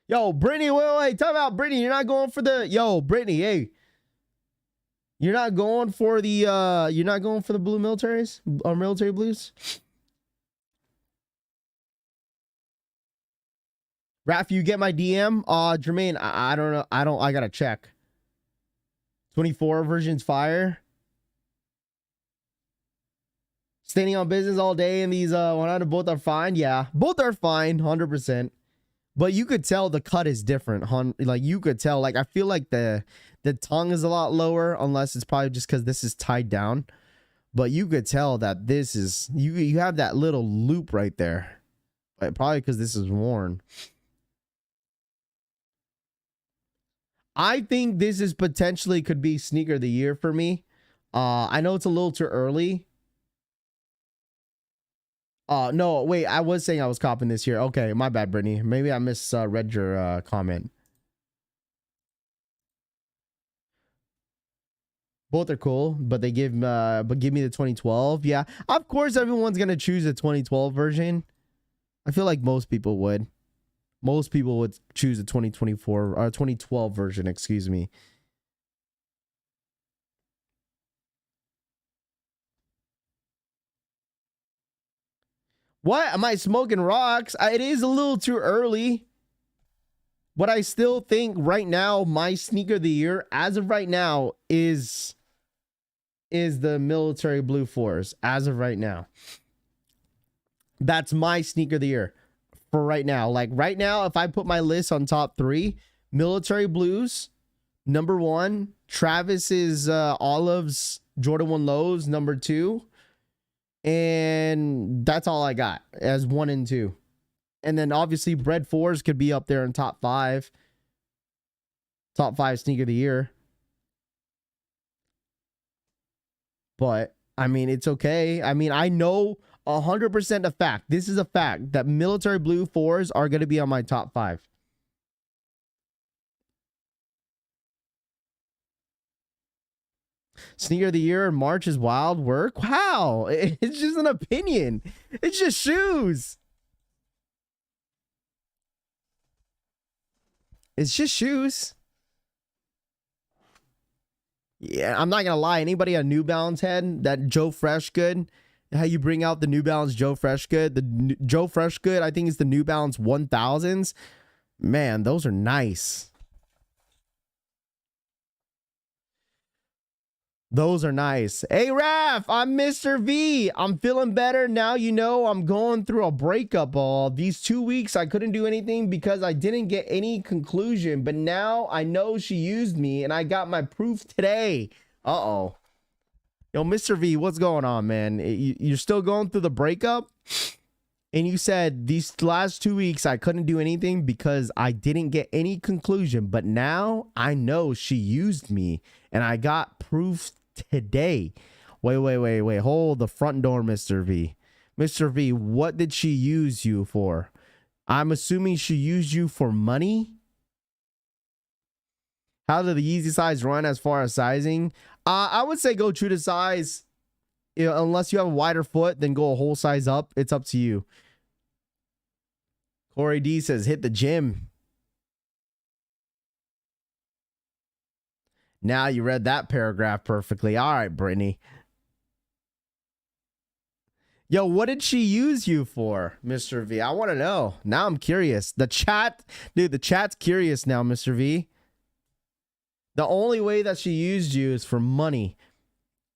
Yo, Brittany, wait, talk about Brittany. You're not going for the, yo, Brittany, hey. You're not going for the blue militaries or military blues? Raph, you get my DM? Jermaine, I don't know. I gotta check. 24 version's fire. Standing on business all day and these 100 both are fine. Yeah, both are fine, 100%. But you could tell the cut is different. Like you could tell, like I feel like the tongue is a lot lower, unless it's probably just because this is tied down. But you could tell that this is, you have that little loop right there. But probably because this is worn. I think this is potentially could be sneaker of the year for me. I know it's a little too early. No, wait, I was saying I was copping this year. Okay, my bad, Brittany. Maybe I misread your comment. Both are cool, but they give me the 2012. Yeah, of course everyone's gonna choose the 2012 version. I feel like most people would. Most people would choose the 2024 or 2012 version, excuse me. What? Am I smoking rocks? It is a little too early. But I still think right now, my sneaker of the year, as of right now, is the military blue 4s. As of right now. That's my sneaker of the year. For right now. Like right now, if I put my list on top 3, military blues, number 1. Travis's Olives Jordan 1 lows, number 2. And that's all I got as 1 and 2. And then obviously Bread 4s could be up there in top 5. Top 5 sneaker of the year. But I mean, it's okay. I mean, I know 100% a fact. This is a fact that military blue 4s are going to be on my top 5. Sneaker of the year in March is wild work. Wow. It's just an opinion. It's just shoes. It's just shoes. Yeah, I'm not going to lie. Anybody on New Balance head, that Joe Freshgood, how you bring out the New Balance Joe Freshgood, Joe Freshgood, I think it's the New Balance 1000s. Man, those are nice. Those are nice. Hey, Raph, I'm Mr. V. I'm feeling better. Now you know I'm going through a breakup. All these 2 weeks, I couldn't do anything because I didn't get any conclusion. But now I know she used me and I got my proof today. Uh-oh. Yo, Mr. V, what's going on, man? You're still going through the breakup? And you said these last 2 weeks, I couldn't do anything because I didn't get any conclusion. But now I know she used me and I got proof today. Wait. Hold the front door, Mr. V. Mr. V, what did she use you for? I'm assuming she used you for money. How did the Yeezy size run as far as sizing? I would say go true to size. You know, unless you have a wider foot, then go a whole size up. It's up to you. Corey D says hit the gym. Now you read that paragraph perfectly. All right, Brittany. Yo, what did she use you for, Mr. V? I want to know. Now I'm curious. The chat, dude, the chat's curious now, Mr. V. The only way that she used you is for money.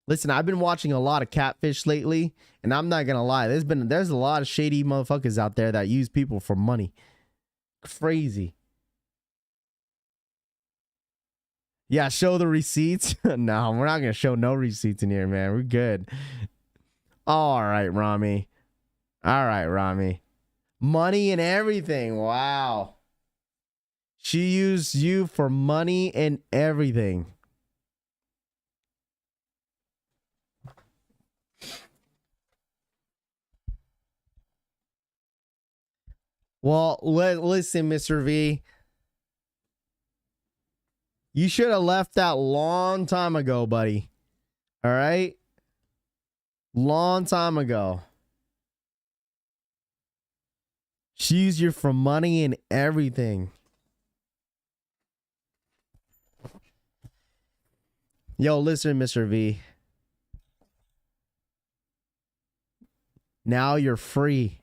Listen, I've been watching a lot of Catfish lately, and I'm not gonna lie. There's a lot of shady motherfuckers out there that use people for money. Crazy. Yeah, show the receipts. No, we're not gonna show no receipts in here, man. We're good. All right, Rami. All right, Rami. Money and everything. Wow. She used you for money and everything. Well, listen, Mr. V. You should have left that long time ago, buddy. All right? Long time ago. She used you for money and everything. Yo, listen, Mr. V. Now you're free.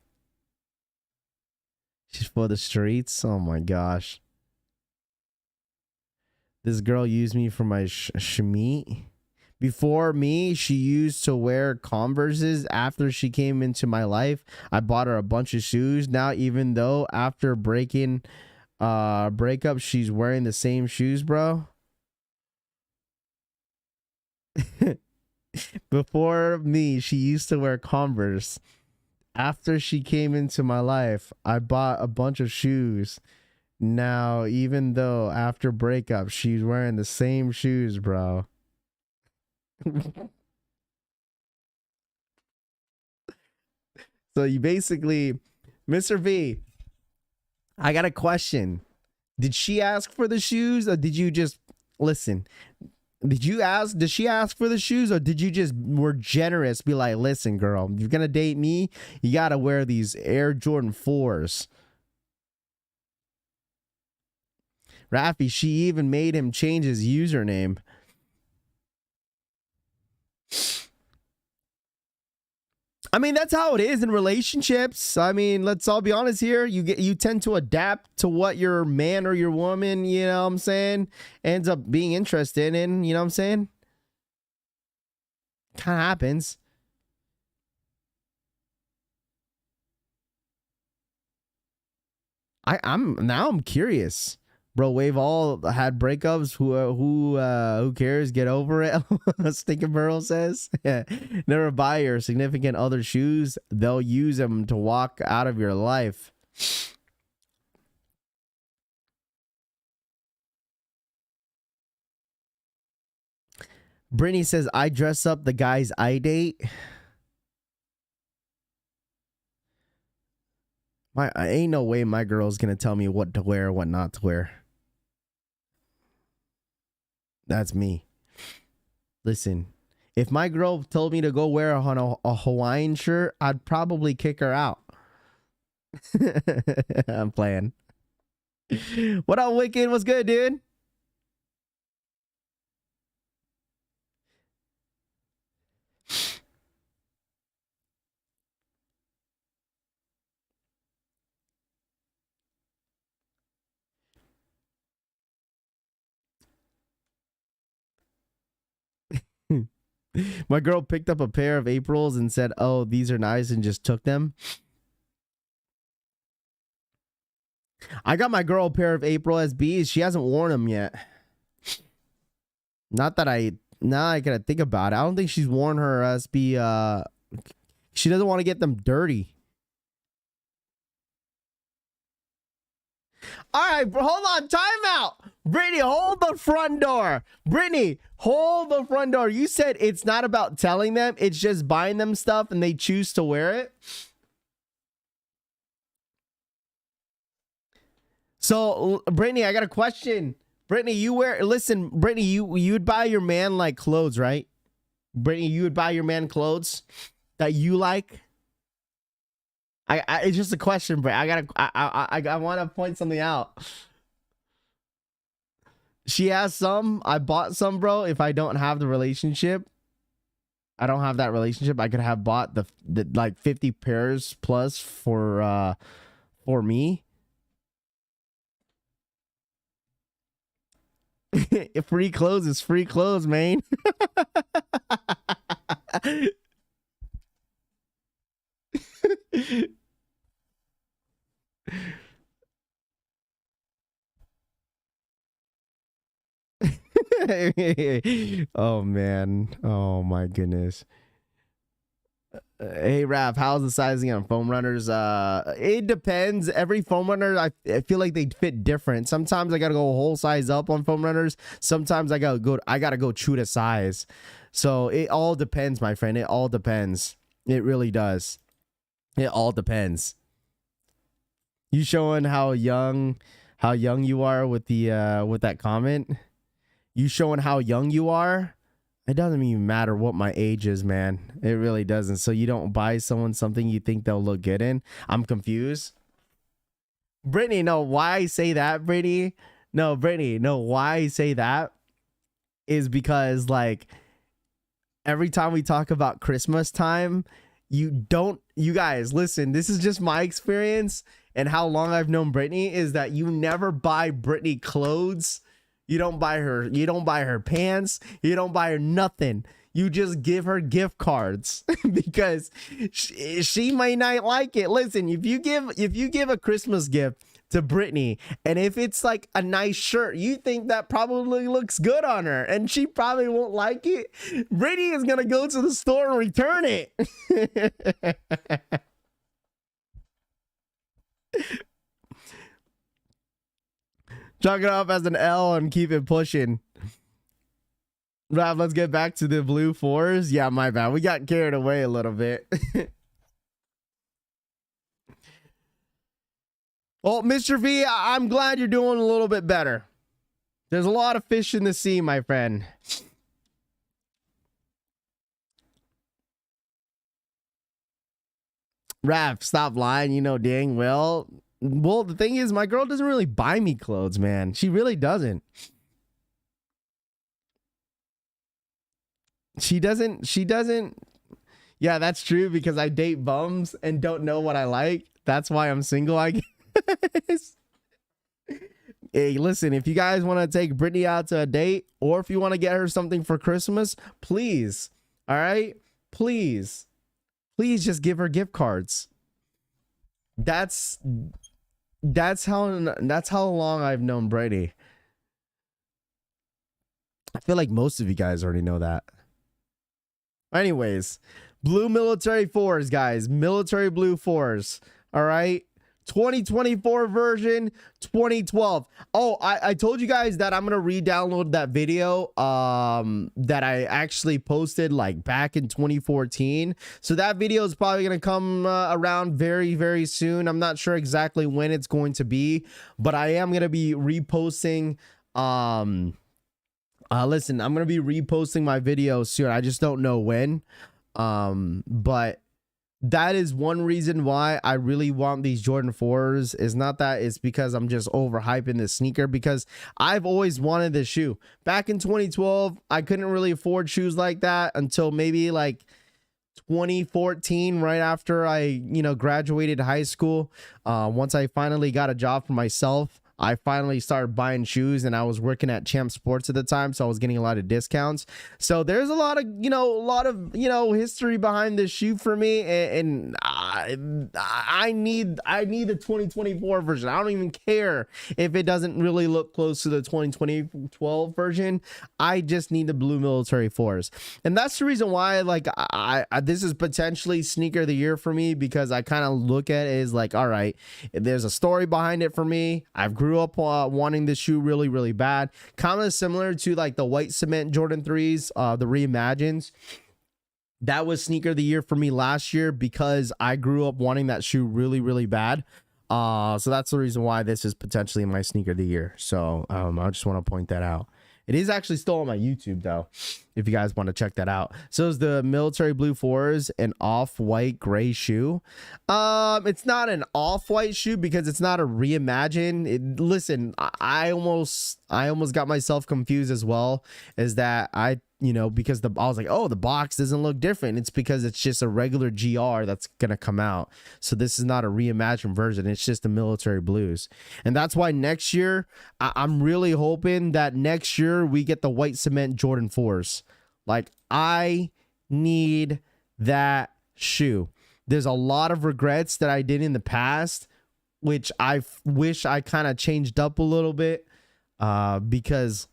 She's for the streets. Oh my gosh. This girl used me for my shmeat. Before me, she used to wear Converses. After she came into my life, I bought her a bunch of shoes. Now, even though after breakup, she's wearing the same shoes, bro. Before me, she used to wear Converse. After she came into my life, I bought a bunch of shoes. Now, even though after breakup, she's wearing the same shoes, bro. So you basically, Mr. V, I got a question. Did she ask for the shoes or did you just listen? Did she ask for the shoes or did you just were generous? Be like, listen, girl, you're going to date me. You got to wear these Air Jordan 4s. Rafi, she even made him change his username. I mean, that's how it is in relationships. I mean, let's all be honest here. You tend to adapt to what your man or your woman, you know what I'm saying, ends up being interested in, you know what I'm saying? Kind of happens. I'm curious. Bro, we've all had breakups. Who cares? Get over it. Stinking Burl says. Never buy your significant other shoes. They'll use them to walk out of your life. Brittany says, I dress up the guys I date. I ain't no way my girl's gonna tell me what to wear, what not to wear. That's me. Listen, if my girl told me to go wear a Hawaiian shirt, I'd probably kick her out. I'm playing. What up, Wicked? What's good, dude? My girl picked up a pair of Aprils and said, oh, these are nice, and just took them. I got my girl a pair of April SBs. She hasn't worn them yet. Not that now I gotta think about it. I don't think she's worn her SB. She doesn't want to get them dirty. All right, hold on. Time out. Brittany, hold the front door. Brittany, hold the front door. You said it's not about telling them. It's just buying them stuff and they choose to wear it. So, Brittany, I got a question. Brittany, Brittany, you would buy your man like clothes, right? Brittany, you would buy your man clothes that you like? It's just a question, but I want to point something out. She has some. I bought some, bro. If I don't have the relationship, I don't have that relationship. I could have bought the like 50 pairs plus for me. Free clothes is free clothes, man. Oh man, oh my goodness. Hey Raph, how's the sizing on foam runners? It depends. Every foam runner, I feel like they fit different. Sometimes I gotta go a whole size up on foam runners. Sometimes I gotta go true to size. So it all depends, my friend. It all depends. It really does. It all depends. You showing how young you are with the with that comment? You showing how young you are? It doesn't even matter what my age is, man. It really doesn't. So you don't buy someone something you think they'll look good in? I'm confused. Brittany, no, why I say that, Brittany? No, Brittany, no, why I say that is because, like, every time we talk about Christmas time, you guys, listen, this is just my experience and how long I've known Brittany is that you never buy Brittany clothes. You don't buy her pants. You don't buy her nothing. You just give her gift cards because she might not like it. Listen, if you give a Christmas gift to Brittany and if it's like a nice shirt, you think that probably looks good on her and she probably won't like it. Brittany is going to go to the store and return it. Chalk it up as an L and keep it pushing. Rob, let's get back to the blue fours. Yeah, my bad. We got carried away a little bit. Well, Mr. V, I'm glad you're doing a little bit better. There's a lot of fish in the sea, my friend. Raph, stop lying. You know dang well. Well, the thing is, my girl doesn't really buy me clothes, man. She really doesn't. She doesn't. Yeah, that's true because I date bums and don't know what I like. That's why I'm single, I guess. Hey, listen, if you guys want to take Brittany out to a date or if you want to get her something for Christmas, please. All right? Please just give her gift cards. That's how long I've known Brady. I feel like most of you guys already know that. Anyways, blue military fours, guys. Military blue fours. All right. 2024 version, 2012. Oh, I told you guys that I'm gonna re-download that video that I actually posted like back in 2014. So that video is probably gonna come around very, very soon. I'm not sure exactly when it's going to be, but I am gonna be reposting. Listen, I'm gonna be reposting my video soon. I just don't know when. But that is one reason why I really want these Jordan 4s. Is not that it's because I'm just overhyping this sneaker, because I've always wanted this shoe. Back in 2012, I couldn't really afford shoes like that until maybe like 2014, right after I, graduated high school. Once I finally got a job for myself, I finally started buying shoes, and I was working at Champ Sports at the time, so I was getting a lot of discounts. So there's a lot of history behind this shoe for me, and I need the 2024 version. I don't even care if it doesn't really look close to the 2012 version. I just need the blue military 4s, and that's the reason why I this is potentially sneaker of the year for me, because I kind of look at it as like, all right, there's a story behind it for me. I've grew up wanting this shoe really, really bad. Kind of similar to like the white cement Jordan 3s, the reimagines. That was sneaker of the year for me last year, because I grew up wanting that shoe really, really bad. So that's the reason why this is potentially my sneaker of the year. So I just want to point that out. It is actually still on my YouTube though, if you guys want to check that out. So is the military blue 4s an off-white gray shoe. It's not an off-white shoe because it's not a reimagine. Listen, I almost got myself confused as well, is that because I was like, oh, the box doesn't look different. It's because it's just a regular GR that's gonna come out. So this is not a reimagined version. It's just the military blues. And that's why next year, I'm really hoping that next year we get the white cement Jordan 4s. Like, I need that shoe. There's a lot of regrets that I did in the past, which I wish I kind of changed up a little bit, because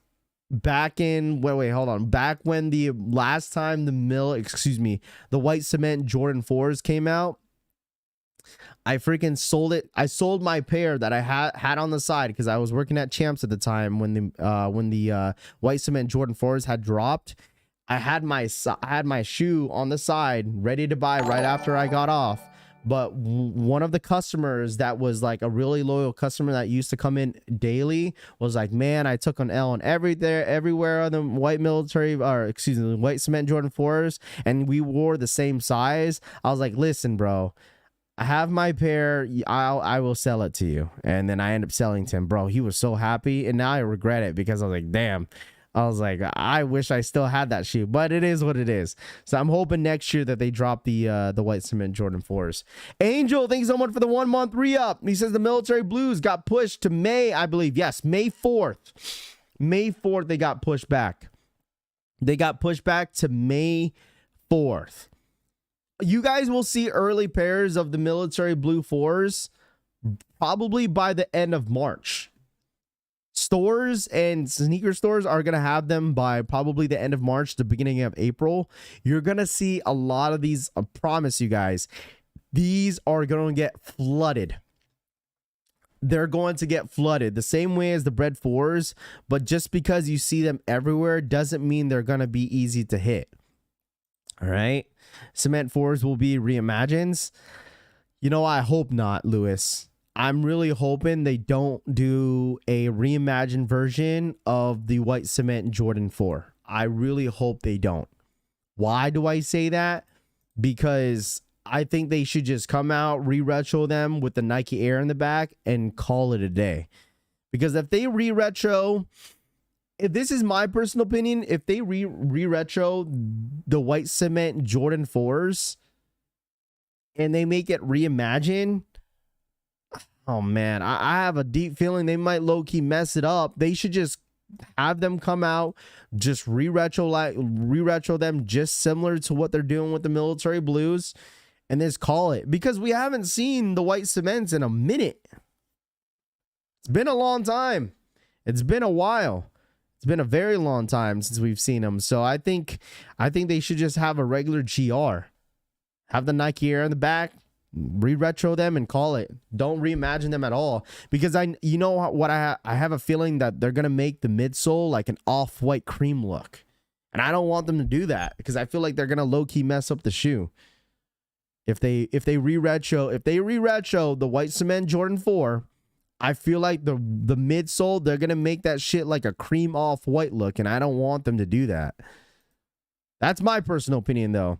back when the last time the white cement Jordan 4s came out, I freaking sold it. I sold my pair that I had on the side, because I was working at Champs at the time when the white cement Jordan 4s had dropped. I had my shoe on the side ready to buy right after I got off. But one of the customers that was like a really loyal customer that used to come in daily was like, man, I took an L on everywhere on the white cement Jordan 4s, and we wore the same size. I was like, listen, bro, I have my pair. I will sell it to you. And then I end up selling to him, bro. He was so happy, and now I regret it, because I was like, damn. I was like, I wish I still had that shoe, but it is what it is. So I'm hoping next year that they drop the white cement Jordan 4s. Angel, thanks so much for the 1 month re-up. He says the military blues got pushed to May, I believe. Yes, May 4th. May 4th, they got pushed back. They got pushed back to May 4th. You guys will see early pairs of the military blue 4s probably by the end of March. Stores and sneaker stores are going to have them by probably the end of March, the beginning of April. You're going to see a lot of these. I promise you guys, these are going to get flooded. They're going to get flooded the same way as the bread 4s. But just because you see them everywhere doesn't mean they're going to be easy to hit. All right. Cement 4s will be reimagines. I hope not, Lewis. I'm really hoping they don't do a reimagined version of the white cement Jordan 4. I really hope they don't. Why do I say that? Because I think they should just come out, re-retro them with the Nike Air in the back, and call it a day. Because if they re-retro, if this is my personal opinion, if they re-retro the white cement Jordan 4s and they make it reimagined, oh man, I have a deep feeling they might low-key mess it up. They should just have them come out, just re-retro them just similar to what they're doing with the military blues, and just call it. Because we haven't seen the white cements in a minute. It's been a long time. It's been a while. It's been a very long time since we've seen them. So I think they should just have a regular GR. Have the Nike Air in the back. Re-retro them and call it. Don't reimagine them at all, because you know what, I have a feeling that they're gonna make the midsole like an off-white cream look, and I don't want them to do that because I feel like they're gonna low-key mess up the shoe. If they re-retro the white cement Jordan 4, I feel like the midsole, they're gonna make that shit like a cream off-white look, and I don't want them to do that. That's my personal opinion, though.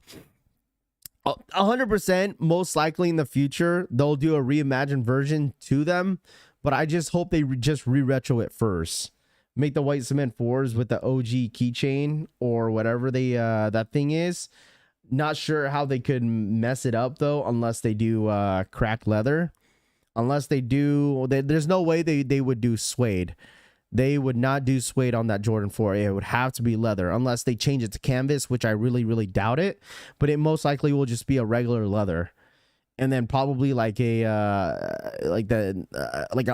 100% most likely in the future they'll do a reimagined version to them, but I just hope they just re-retro it first. Make the white cement 4s with the OG keychain or whatever they that thing is. Not sure how they could mess it up though, unless they do cracked leather. Unless they do, there's no way they would do suede. They would not do suede on that Jordan 4. It would have to be leather, unless they change it to canvas, which I really, really doubt it. But it most likely will just be a regular leather, and then probably like a like an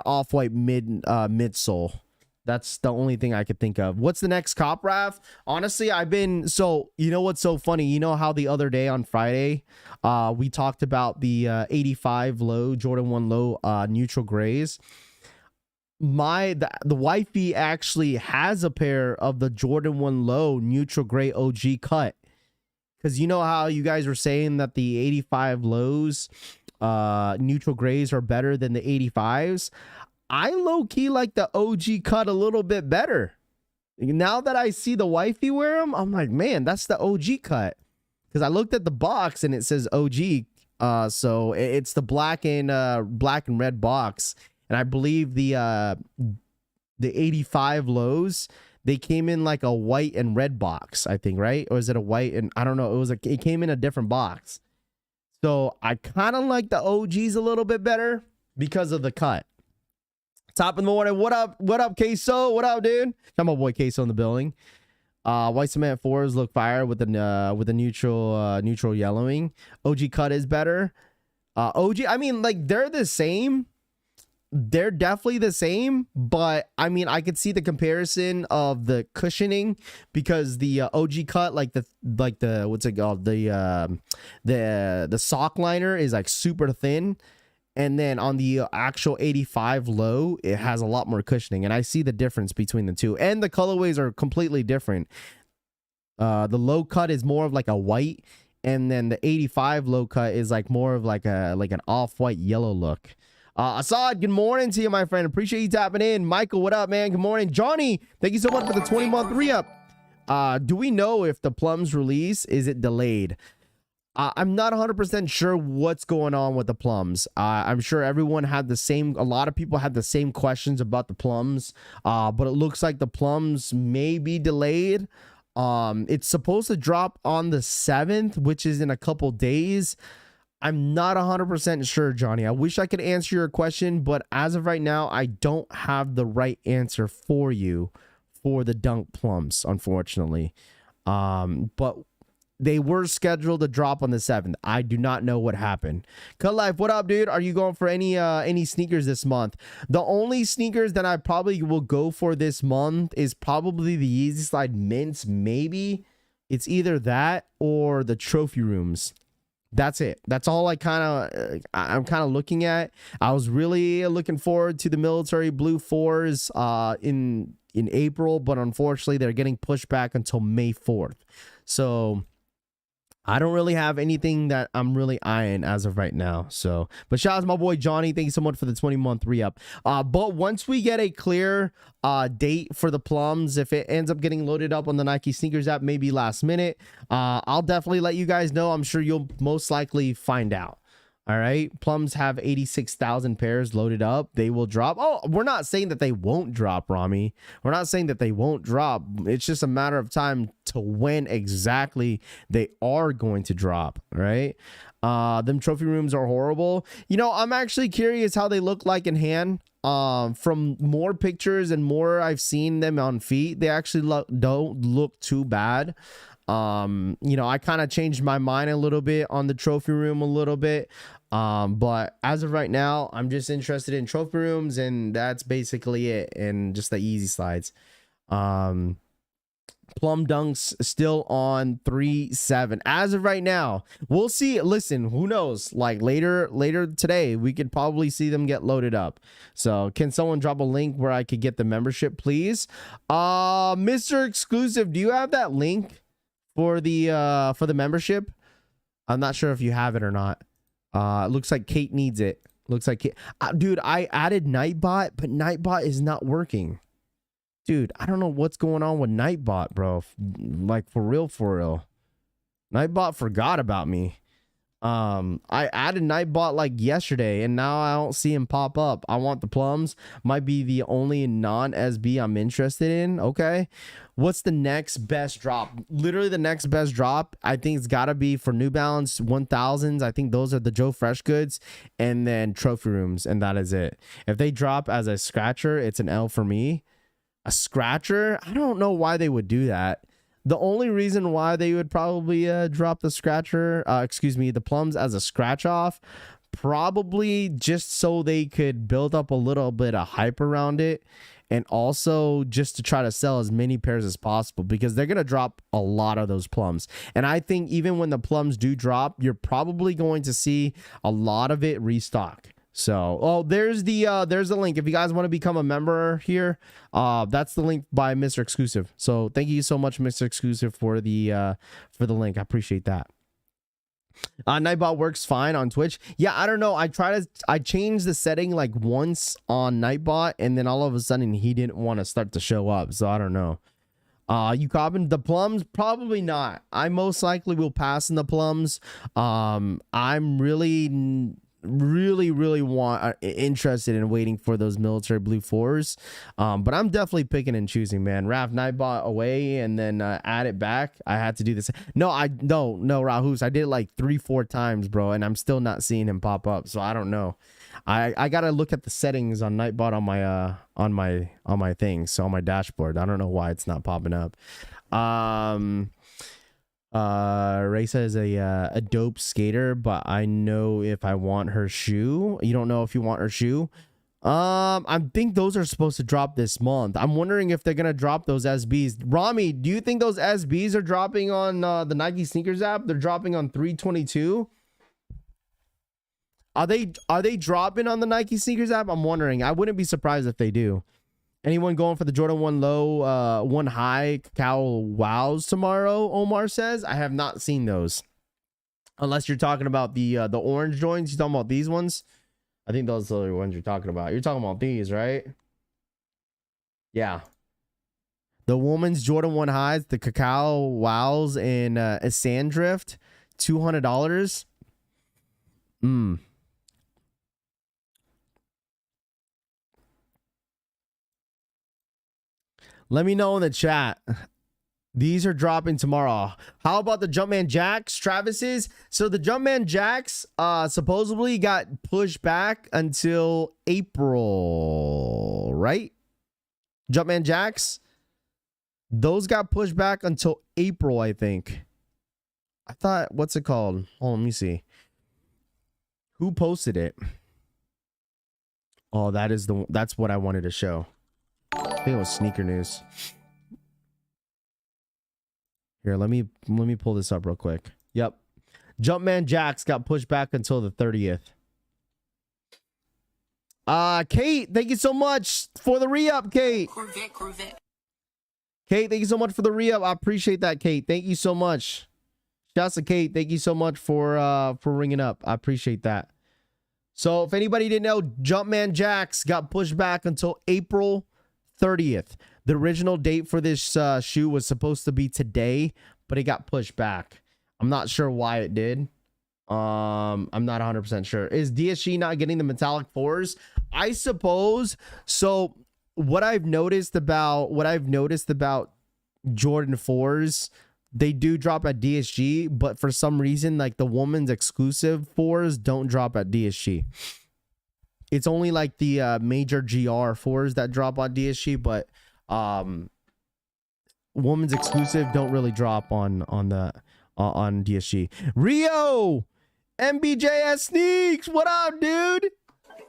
off-white midsole. That's the only thing I could think of. What's the next cop, Raph? Honestly, you know what's so funny? You know how the other day on Friday, we talked about the 85 low Jordan 1 low neutral grays. The wifey actually has a pair of the Jordan 1 low neutral gray OG cut, because you know how you guys were saying that the 85 lows neutral grays are better than the 85s. I low-key like the OG cut a little bit better. Now that I see the wifey wear them, I'm like, man, that's the OG cut, because I looked at the box and it says OG, so it's the black and red box. And I believe the 85 lows, they came in like a white and red box, I think, right? Or is it a white and I don't know. It came in a different box. So I kind of like the OGs a little bit better because of the cut. Top of the morning. What up? What up, Queso? What up, dude? I'm my boy Queso in the building. White cement 4s look fire with the neutral yellowing. OG cut is better. OG, I mean, like, they're the same. They're definitely the same, but I mean, I could see the comparison of the cushioning, because the OG cut, like the what's it called, the sock liner is like super thin, and then on the actual 85 low, it has a lot more cushioning, and I see the difference between the two, and the colorways are completely different. The low cut is more of like a white, and then the 85 low cut is like more of like an off-white yellow look. Assad, good morning to you, my friend. Appreciate you tapping in. Michael, what up, man? Good morning. Johnny, thank you so much for the 20-month re-up. Do we know if the Plums release, is it delayed? I'm not 100% sure what's going on with the Plums. I'm sure a lot of people had the same questions about the Plums, but it looks like the Plums may be delayed. It's supposed to drop on the 7th, which is in a couple days. I'm not 100% sure, Johnny. I wish I could answer your question, but as of right now, I don't have the right answer for you for the Dunk Plums, unfortunately. But they were scheduled to drop on the 7th. I do not know what happened. Cut Life, what up, dude? Are you going for any sneakers this month? The only sneakers that I probably will go for this month is probably the Yeezy Slide Mints, maybe. It's either that or the Trophy Rooms. That's it. That's all I'm kind of looking at. I was really looking forward to the military blue 4s in April, but unfortunately they're getting pushed back until May 4th. So I don't really have anything that I'm really eyeing as of right now. So, but shout out to my boy Johnny. Thank you so much for the 20-month re-up. But once we get a clear date for the Plums, if it ends up getting loaded up on the Nike sneakers app, maybe last minute, I'll definitely let you guys know. I'm sure you'll most likely find out. All right. Plums have 86,000 pairs loaded up. They will drop. Oh, we're not saying that they won't drop, Rami. We're not saying that they won't drop. It's just a matter of time to when exactly they are going to drop. Right. Them Trophy Rooms are horrible. You know, I'm actually curious how they look like in hand. From more pictures and more I've seen them on feet, they actually don't look too bad. You know, I kind of changed my mind a little bit on the Trophy Room a little bit. But as of right now, I'm just interested in Trophy Rooms, and that's basically it. And just the Yeezy Slides. Plum Dunks still on 3.7 as of right now. We'll see. Listen, who knows? Like later today, we could probably see them get loaded up. So can someone drop a link where I could get the membership, please? Mr. Exclusive, do you have that link for the membership? I'm not sure if you have it or not. It looks like Kate needs it. Looks like Kate. Dude, I added Nightbot, but Nightbot is not working. Dude, I don't know what's going on with Nightbot, bro. Like, for real. Nightbot forgot about me. I added Nightbot like yesterday, and now I don't see him pop up. I want the plums. Might be the only non-SB I'm interested in. Okay. What's the next best drop? Literally the next best drop, I think it's got to be for New Balance 1000s. I think those are the Joe Fresh goods, and then Trophy Rooms, and that is it. If they drop as a scratcher, it's an L for me. A scratcher? I don't know why they would do that. The only reason why they would probably drop the scratcher, the plums as a scratch off, probably just so they could build up a little bit of hype around it, and also just to try to sell as many pairs as possible, because they're going to drop a lot of those plums. And I think even when the plums do drop, you're probably going to see a lot of it restock. So, there's the link. If you guys want to become a member here, that's the link by Mr. Exclusive. So thank you so much, Mr. Exclusive, for the link. I appreciate that. Nightbot works fine on Twitch. Yeah, I don't know. I changed the setting like once on Nightbot, and then all of a sudden he didn't want to start to show up. So I don't know. You copping the plums? Probably not. I most likely will pass in the plums. I'm really interested in waiting for those military blue 4s, but I'm definitely picking and choosing, man. Raf Nightbot away and then add it back. I had to do this. No, Rahus, I did it like 3-4 times, bro, and I'm still not seeing him pop up. So I don't know. I gotta look at the settings on Nightbot on my thing, so on my dashboard. I don't know why it's not popping up. Raisa is a dope skater, but I know if I want her shoe. You don't know if you want her shoe? I think those are supposed to drop this month. I'm wondering if they're gonna drop those SBs. Rami, do you think those SBs are dropping on the Nike Snkrs app? They're dropping on 3/22. Are they dropping on the Nike Snkrs app? I'm wondering. I wouldn't be surprised if they do. Anyone going for the Jordan 1 low, 1 high cacao wows tomorrow? Omar says. I have not seen those. Unless you're talking about the orange joints. You talking about these ones? I think those are the ones you're talking about. You're talking about these, right? Yeah. The woman's Jordan 1 highs, the cacao wows, and a sand drift, $200. Let me know in the chat. These are dropping tomorrow. How about the Jumpman Jacks, Travis's? So the Jumpman Jacks supposedly got pushed back until April, right? Jumpman Jacks? Those got pushed back until April, I think. I thought, what's it called? Oh, let me see. Who posted it? Oh, that's what I wanted to show. I think it was Sneaker News. Here, let me pull this up real quick. Yep. Jumpman Jacks got pushed back until the 30th. Kate, thank you so much for the re-up, Kate. Corvette. Kate, thank you so much for the re-up. I appreciate that, Kate. Thank you so much. Shouts to Kate. Thank you so much for ringing up. I appreciate that. So if anybody didn't know, Jumpman Jacks got pushed back until April 30th. The original date for this shoe was supposed to be today, but it got pushed back. I'm not sure why it did. I'm not 100% sure. Is DSG not getting the metallic 4s? I suppose. So what I've noticed about Jordan 4s, they do drop at DSG, but for some reason, like the woman's exclusive 4s don't drop at DSG. It's only like the major GR 4s that drop on DSG, but woman's exclusive don't really drop on DSG. Rio MBJS Sneaks, what up, dude?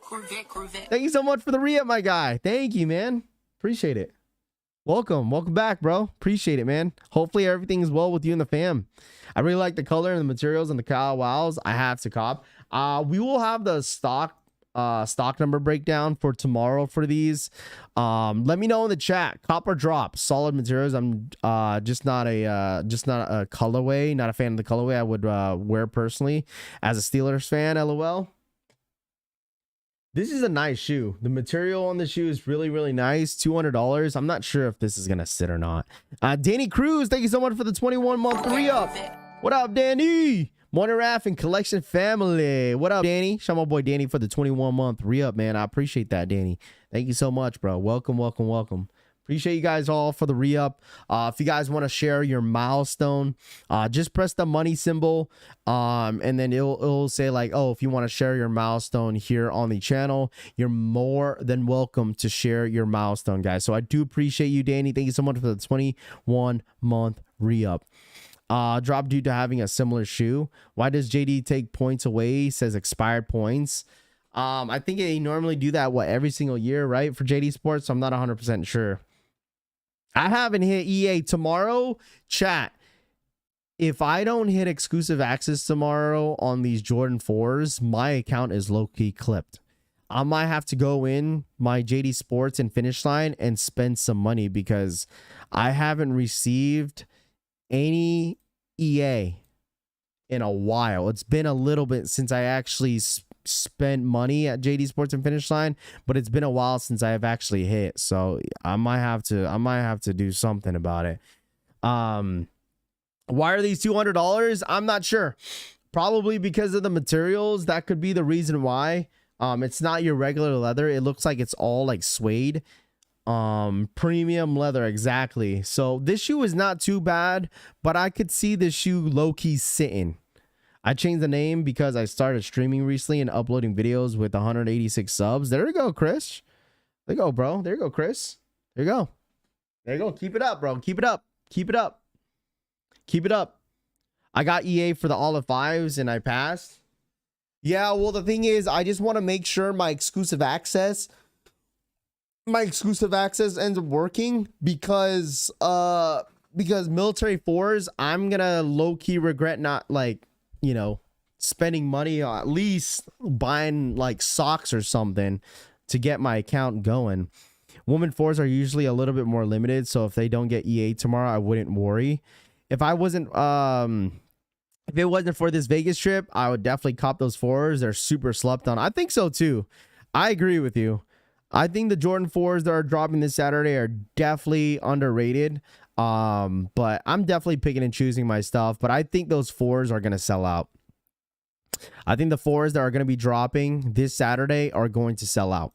Corvette. Thank you so much for the re-up, my guy. Thank you, man. Appreciate it. Welcome back, bro. Appreciate it, man. Hopefully everything is well with you and the fam. I really like the color and the materials and the cow wows. I have to cop. We will have the stock number breakdown for tomorrow for these. Let me know in the chat. Cop or drop. Solid materials. I'm just not a colorway. Not a fan of the colorway I would wear personally as a Steelers fan. LOL. This is a nice shoe. The material on the shoe is really, really nice. $200. I'm not sure if this is going to sit or not. Danny Cruz, thank you so much for the 21-month re-up. What up, Danny? Morning Raff and Collection family. What up, Danny? Shout out my boy Danny for the 21-month re-up, man. I appreciate that, Danny. Thank you so much, bro. Welcome. Appreciate you guys all for the re-up. If you guys want to share your milestone, just press the money symbol, and then it'll say like, oh, if you want to share your milestone here on the channel, you're more than welcome to share your milestone, guys. So I do appreciate you, Danny. Thank you so much for the 21-month re-up. Drop due to having a similar shoe. Why does JD take points away? He says expired points. I think they normally do that every single year, right, for JD Sports. So I'm not 100% sure. I haven't hit EA tomorrow. Chat, if I don't hit exclusive access tomorrow on these Jordan 4s, my account is low-key clipped. I might have to go in my JD Sports and Finish Line and spend some money because I haven't received any EA in a while. It's been a little bit since I actually spent money at JD Sports and Finish Line, but it's been a while since I have actually hit. So I might have to do something about it. Why are these $200? I'm not sure. Probably because of the materials. That could be the reason why. It's not your regular leather. It looks like it's all like suede. Premium leather, exactly. So this shoe is not too bad, but I could see this shoe low-key sitting. I changed the name because I started streaming recently and uploading videos with 186 subs. There you go, Chris. There you go, bro. There you go, Chris. There you go. There you go. Keep it up, bro. Keep it up. Keep it up. Keep it up. I got EA for the Olive 5s and I passed. Yeah, well, the thing is, I just want to make sure my exclusive access ends up working because military 4s, I'm gonna low-key regret not, like, you know, spending money on at least buying like socks or something to get my account going. Woman 4s are usually a little bit more limited, so if they don't get EA tomorrow, I wouldn't worry. If it wasn't for this Vegas trip, I would definitely cop those 4s. They're super slept on. I think so too. I agree with you. I think the Jordan 4s that are dropping this Saturday are definitely underrated. But I'm definitely picking and choosing my stuff, but I think those 4s are going to sell out. I think the 4s that are going to be dropping this Saturday are going to sell out,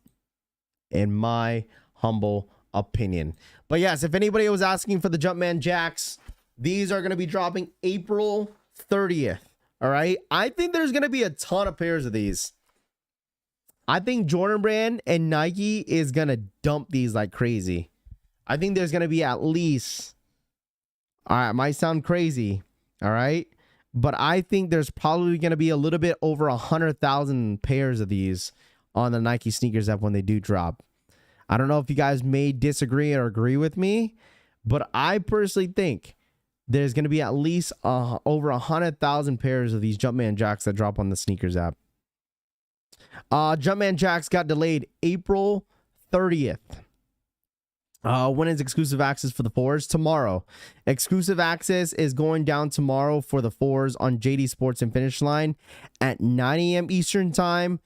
in my humble opinion. But yes, if anybody was asking for the Jumpman Jacks, these are going to be dropping April 30th. All right. I think there's going to be a ton of pairs of these. I think Jordan Brand and Nike is going to dump these like crazy. I think there's going to be at least, all right, might sound crazy, all right, but I think there's probably going to be a little bit over 100,000 pairs of these on the Nike sneakers app when they do drop. I don't know if you guys may disagree or agree with me, but I personally think there's going to be at least over 100,000 pairs of these Jumpman Jacks that drop on the sneakers app. Jumpman Jacks got delayed April 30th. When is exclusive access for the 4s? Tomorrow. Exclusive access is going down tomorrow for the 4s on JD Sports and Finish Line at 9 a.m. Eastern Time,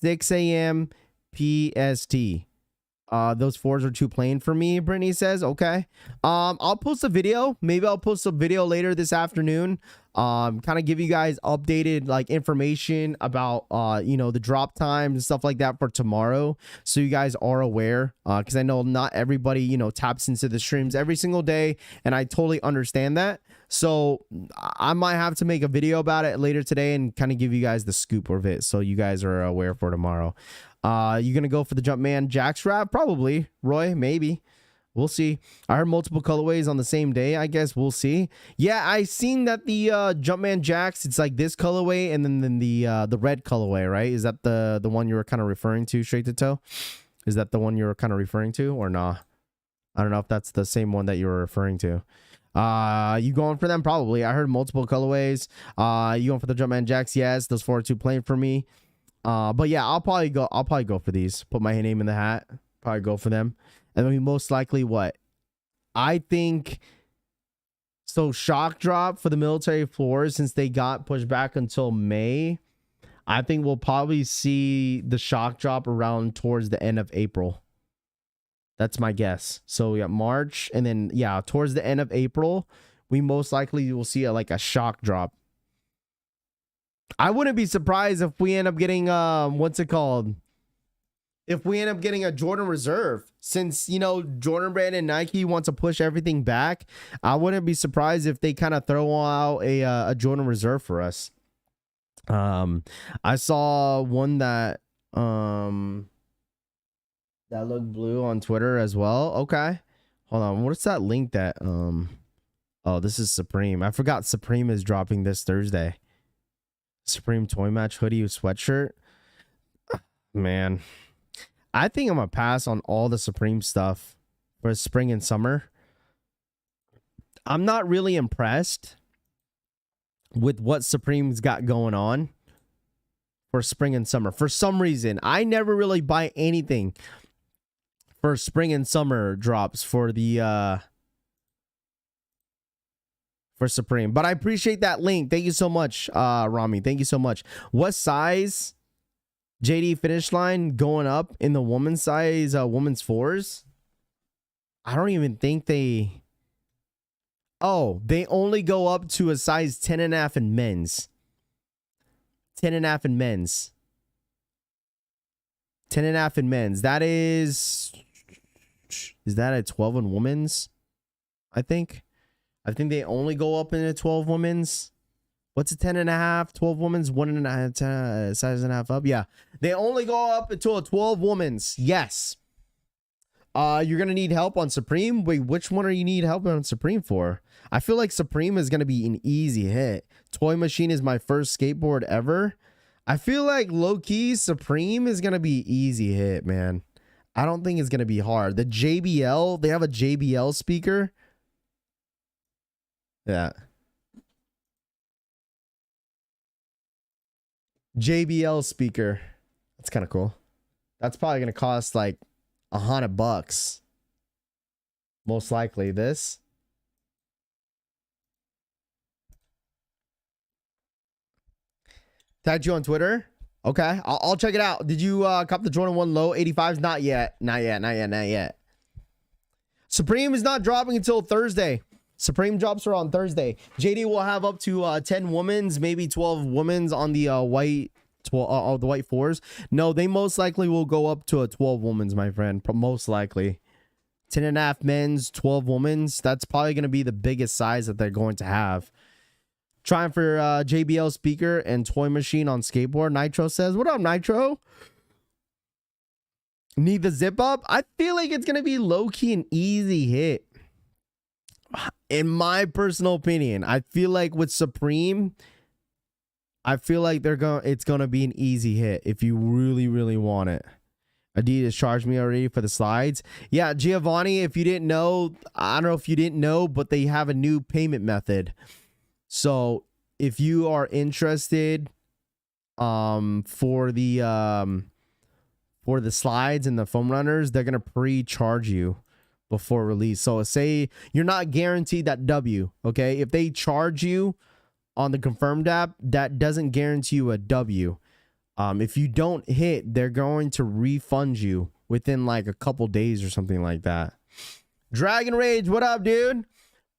6 a.m. PST. Those 4s are too plain for me, Brittany says. Okay. I'll post a video. Maybe I'll post a video later this afternoon. Kind of give you guys updated like information about you know, the drop times and stuff like that for tomorrow, so you guys are aware, because I know not everybody, you know, taps into the streams every single day, and I totally understand that. So I might have to make a video about it later today and kind of give you guys the scoop of it, so you guys are aware for tomorrow. You gonna go for the Jumpman Jacks wrap? Probably. Roy, maybe. We'll see. I heard multiple colorways on the same day. I guess we'll see. Yeah, I seen that the Jumpman Jacks, it's like this colorway and then the red colorway, right? Is that the one you were kind of referring to, straight to toe? Is that the one you were kind of referring to or nah? I don't know if that's the same one that you were referring to. You going for them? Probably. I heard multiple colorways. You going for the Jumpman Jacks? Yes, those 4 are too plain for me. But yeah, I'll probably go for these. Put my name in the hat. Probably go for them. And then most likely what? I think so. Shock drop for the military floors, since they got pushed back until May. I think we'll probably see the shock drop around towards the end of April. That's my guess. So yeah, March, and then yeah, towards the end of April, we most likely will see like a shock drop. I wouldn't be surprised if we end up getting what's it called? If we end up getting a Jordan Reserve, since you know Jordan Brand and Nike want to push everything back, I wouldn't be surprised if they kind of throw out a Jordan Reserve for us. I saw one that looked blue on Twitter as well. Okay, hold on. What's that link that oh, this is Supreme. I forgot Supreme is dropping this Thursday. Supreme toy match hoodie sweatshirt. Man, I think I'm gonna pass on all the Supreme stuff for spring and summer. I'm not really impressed with what Supreme's got going on for spring and summer. For some reason, I never really buy anything for spring and summer drops for the for Supreme. But I appreciate that link. Thank you so much, Rami. Thank you so much. What size JD finish line going up in the woman's size, woman's 4s? I don't even think they... Oh, they only go up to a size 10.5 in men's. 10.5 in men's. 10.5 in men's. That is... Is that a 12 in women's? I think they only go up in a 12 women's. What's a 10.5? 12 women's, 1.5 size and a half up. Yeah, they only go up until a 12 women's. Yes. You're gonna need help on Supreme. Wait, which one are you need help on Supreme for? I feel like Supreme is gonna be an easy hit. Toy Machine is my first skateboard ever. I feel like low key Supreme is gonna be easy hit, man. I don't think it's gonna be hard. The JBL, they have a JBL speaker. Yeah. JBL speaker. That's kind of cool. That's probably going to cost like $100. Most likely this. Tagged you on Twitter. Okay. I'll check it out. Did you cop the Jordan 1 low 85s? Not yet. Not yet. Supreme is not dropping until Thursday. Supreme drops are on Thursday. JD will have up to 10 women's, maybe 12 women's on the white, the white 4s. No, they most likely will go up to a 12 women's, my friend. Most likely. 10.5 men's, 12 women's. That's probably going to be the biggest size that they're going to have. Trying for JBL speaker and Toy Machine on skateboard. Nitro says, what up, Nitro? Need the zip up? I feel like it's going to be low-key an easy hit. In my personal opinion, I feel like with Supreme, I feel like it's gonna be an easy hit if you really want it. Adidas charged me already for the slides. Yeah, Giovanni, if you didn't know, I don't know if you didn't know, but they have a new payment method. So if you are interested for the slides and the foam runners, they're gonna pre-charge you before release. So say you're not guaranteed that W, okay? If they charge you on the confirmed app, that doesn't guarantee you a W. If you don't hit, they're going to refund you within like a couple days or something like that. Dragon Rage, what up, dude?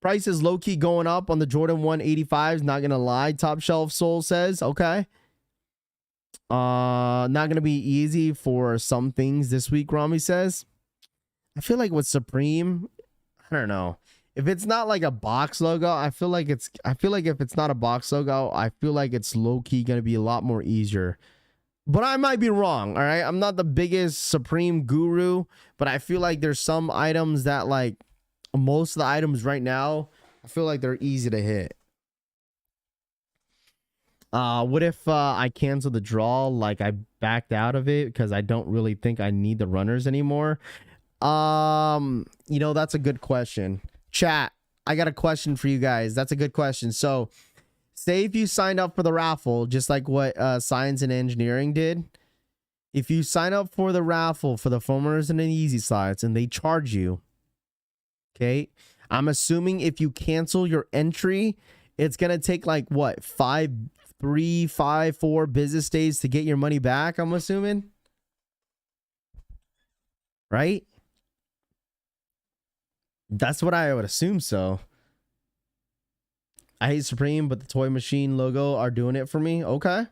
Price is low-key going up on the Jordan 185s, not gonna lie. Top Shelf Soul says, okay. Not gonna be easy for some things this week, Rami says. I feel like with Supreme, I don't know. If it's not like a box logo, I feel like if it's not a box logo, I feel like it's low-key going to be a lot more easier. But I might be wrong, all right? I'm not the biggest Supreme guru, but I feel like there's some items that, like, most of the items right now, I feel like they're easy to hit. What if I cancel the draw, like I backed out of it because I don't really think I need the runners anymore? You know, that's a good question. Chat, I got a question for you guys. That's a good question. So, say if you signed up for the raffle, just like what science and engineering did. If you sign up for the raffle for the foam runners and the Yeezy slides and they charge you, okay, I'm assuming if you cancel your entry, it's gonna take like what, 4 business days to get your money back, I'm assuming. Right? That's what I would assume. So I hate Supreme, but the Toy Machine logo are doing it for me. Okay.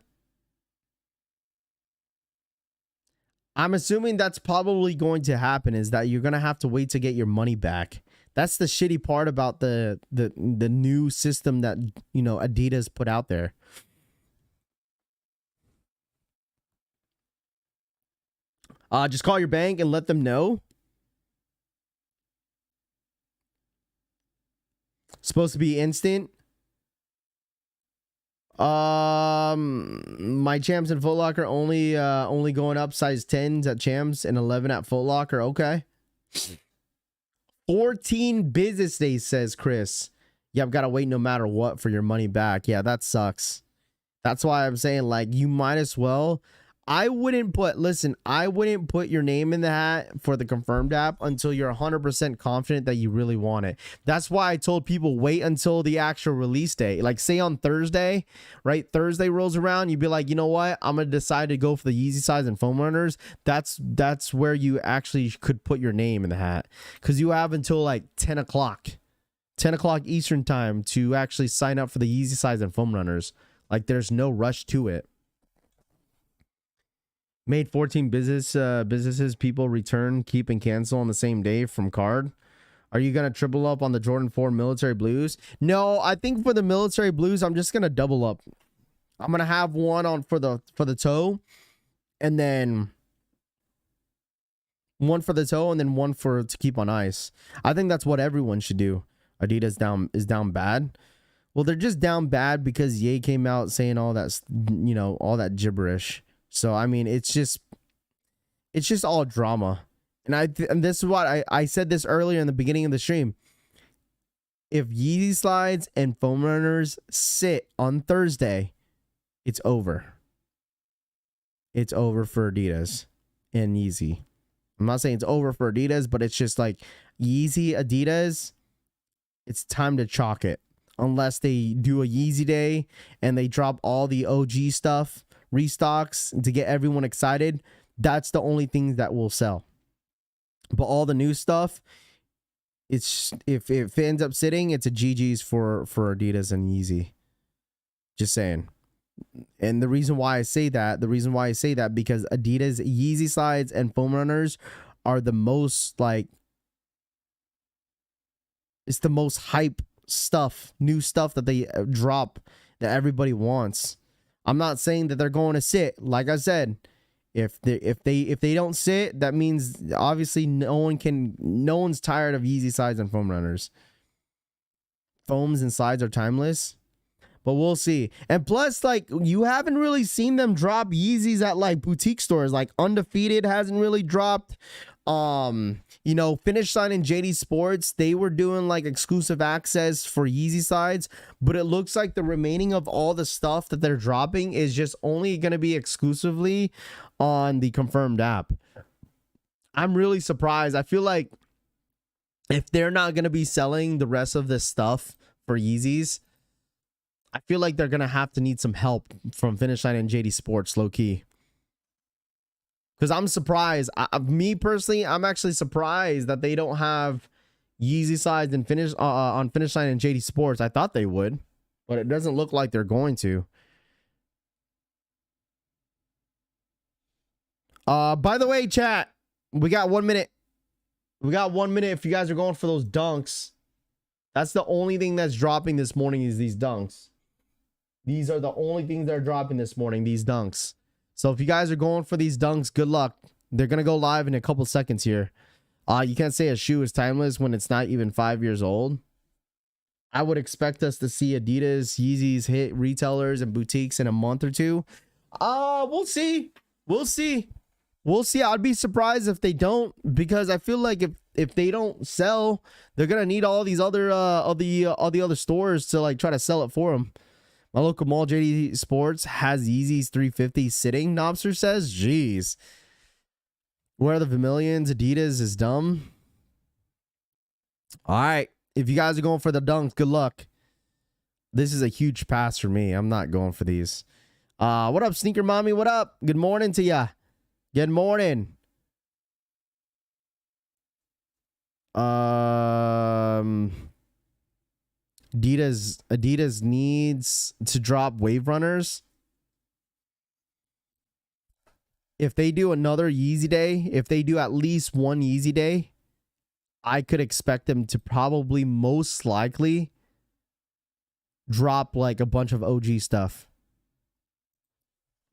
I'm assuming that's probably going to happen, is that you're going to have to wait to get your money back. That's the shitty part about the new system that, you know, Adidas put out there. Just call your bank and let them know. Supposed to be instant. My Champs and Foot Locker only going up size 10s at Champs and 11 at Foot Locker. Okay. 14 business days, says Chris. Yeah, I've got to wait no matter what for your money back. Yeah, that sucks. That's why I'm saying, like, you might as well. I wouldn't put your name in the hat for the confirmed app until you're 100% confident that you really want it. That's why I told people wait until the actual release date. Like, say on Thursday, right? Thursday rolls around, you'd be like, you know what? I'm going to decide to go for the Yeezy size and foam runners. That's where you actually could put your name in the hat, because you have until like 10 o'clock Eastern time to actually sign up for the Yeezy size and foam runners. Like, there's no rush to it. Made 14 businesses people return, keep, and cancel on the same day from card. Are you going to triple up on the Jordan 4 military blues? No, I think for the military blues, I'm just going to double up. I'm going to have one on for the toe, and then one for the toe, and then one to keep on ice. I think that's what everyone should do. Adidas is down bad. Well, they're just down bad because Ye came out saying all that, you know, all that gibberish. So, I mean, it's just all drama. And this is what I said this earlier in the beginning of the stream. If Yeezy slides and foam runners sit on Thursday, it's over. It's over for Adidas and Yeezy. I'm not saying it's over for Adidas, but it's just like Yeezy, Adidas, it's time to chalk it. Unless they do a Yeezy day and they drop all the OG stuff, restocks to get everyone excited, that's the only thing that will sell. But all the new stuff, it's if it ends up sitting, it's a GG's for Adidas and Yeezy. Just saying. And the reason why I say that because Adidas Yeezy slides and foam runners are the most, like, it's the most hype stuff, new stuff that they drop that everybody wants. I'm not saying that they're going to sit. Like I said, if they don't sit, that means obviously no one's tired of Yeezy slides and foam runners. Foams and slides are timeless, but we'll see. And plus, like, you haven't really seen them drop Yeezys at like boutique stores. Like Undefeated hasn't really dropped. You know, Finish Line and JD Sports, they were doing like exclusive access for Yeezy sides, but it looks like the remaining of all the stuff that they're dropping is just only going to be exclusively on the confirmed app. I'm really surprised. I feel like if they're not going to be selling the rest of this stuff for Yeezys, I feel like they're going to have to need some help from Finish Line and JD Sports, low key. Because I'm surprised. Me personally, I'm actually surprised that they don't have Yeezy sides and on Finish Line and JD Sports. I thought they would, but it doesn't look like they're going to. By the way, chat, we got 1 minute. We got 1 minute if you guys are going for those dunks. That's the only thing that's dropping this morning is these dunks. These are the only things that are dropping this morning, these dunks. So if you guys are going for these dunks, good luck. They're going to go live in a couple seconds here. You can't say a shoe is timeless when it's not even 5 years old. I would expect us to see Adidas, Yeezys hit retailers and boutiques in a month or two. We'll see. We'll see. We'll see. I'd be surprised if they don't, because I feel like if they don't sell, they're gonna need all these other all the other stores to like try to sell it for them. My local mall, JD Sports, has Yeezys 350 sitting. Knobster says, "Jeez, where are the Vermilions? Adidas is dumb." All right, if you guys are going for the dunks, good luck. This is a huge pass for me. I'm not going for these. What up, Sneaker Mommy? What up? Good morning to ya. Good morning. Adidas needs to drop Wave Runners. If they do another Yeezy day, if they do at least one Yeezy day, I could expect them to probably most likely drop like a bunch of OG stuff.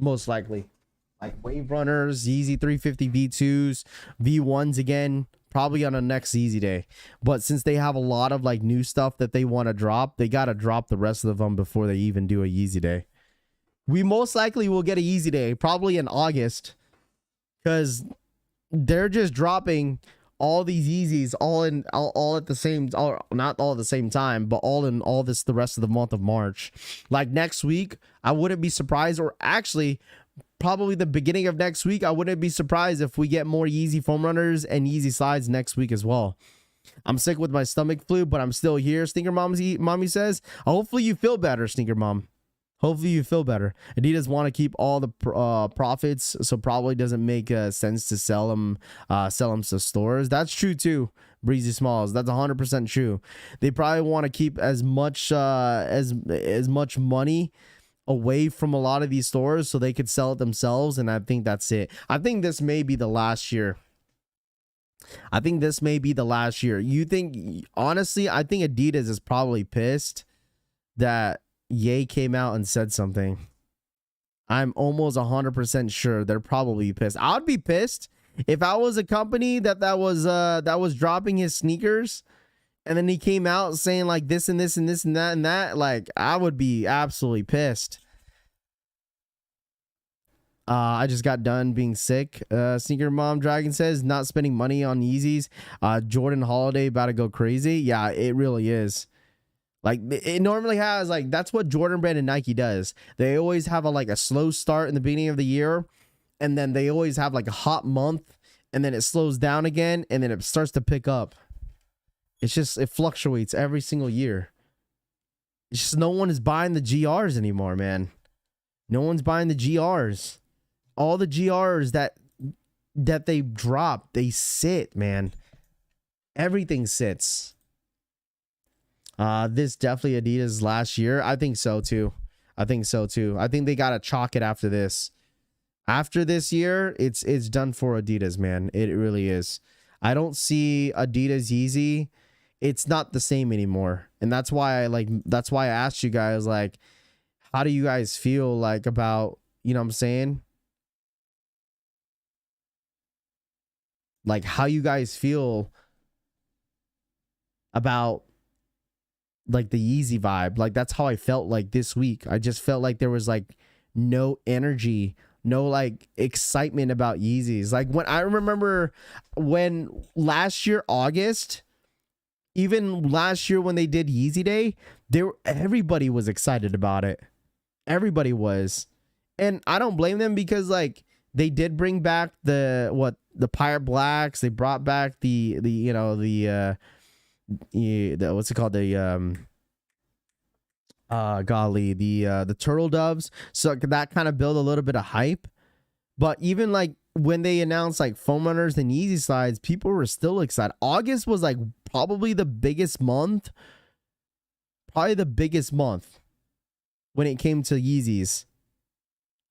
Most likely. Like Wave Runners, Yeezy 350 V2s, V1s again, probably on the next Yeezy day. But since they have a lot of like new stuff that they want to drop, they got to drop the rest of them before they even do a Yeezy day. We most likely will get a Yeezy day, probably in August, because they're just dropping all these Yeezys all at the same, not all at the same time, but all in all this the rest of the month of March. Like next week, I wouldn't be surprised, or actually probably the beginning of next week, I wouldn't be surprised if we get more Yeezy foam runners and Yeezy slides next week as well. I'm sick with my stomach flu, but I'm still here. Sneaker Mommy says, hopefully you feel better, Sneaker Mom. Hopefully you feel better. Adidas want to keep all the profits, so probably doesn't make sense to sell them to stores. That's true too, Breezy Smalls. That's 100% true. They probably want to keep as much much money away from a lot of these stores so they could sell it themselves, and I think that's it. I think this may be the last year. You think, honestly, I think Adidas is probably pissed that Ye came out and said something. I'm almost 100% sure they're probably pissed. I'd be pissed if I was a company that was dropping his sneakers, and then he came out saying like this and this and this and that and that. Like, I would be absolutely pissed. I just got done being sick. Sneaker Mom Dragon says, not spending money on Yeezys. Jordan Holiday about to go crazy. Yeah, it really is. Like, it normally has, like, that's what Jordan Brand and Nike does. They always have a slow start in the beginning of the year, and then they always have like a hot month, and then it slows down again, and then it starts to pick up. It's just, it fluctuates every single year. It's just no one is buying the GRs anymore, man. No one's buying the GRs. All the GRs that they drop, they sit, man. Everything sits. This definitely Adidas last year. I think so too. I think they gotta chalk it after this. After this year, it's done for Adidas, man. It really is. I don't see Adidas Yeezy. It's not the same anymore. And that's why I asked you guys, like, how do you guys feel like about, you know what I'm saying? Like, how you guys feel about like the Yeezy vibe. Like, that's how I felt like this week. I just felt like there was like no energy, no like excitement about Yeezys. Like, when I remember when last year, August, even last year when they did Yeezy Day, everybody was excited about it. Everybody was. And I don't blame them, because like they did bring back the Pirate Blacks. They brought back the what's it called, the Turtle Doves, so that kind of build a little bit of hype. But even like when they announced like foam runners and Yeezy slides, people were still excited. August was like probably the biggest month when it came to Yeezys.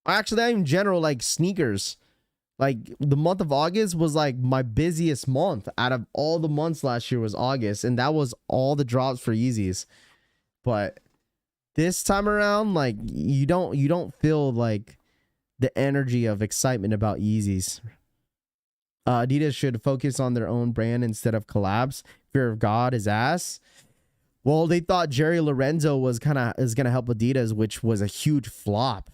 Actually, in general, like sneakers. Like, the month of August was like my busiest month out of all the months last year was August. And that was all the drops for Yeezys. But this time around, like, you don't feel like the energy of excitement about Yeezys. Adidas should focus on their own brand instead of collabs. Fear of God is ass. Well, they thought Jerry Lorenzo is gonna help Adidas, which was a huge flop.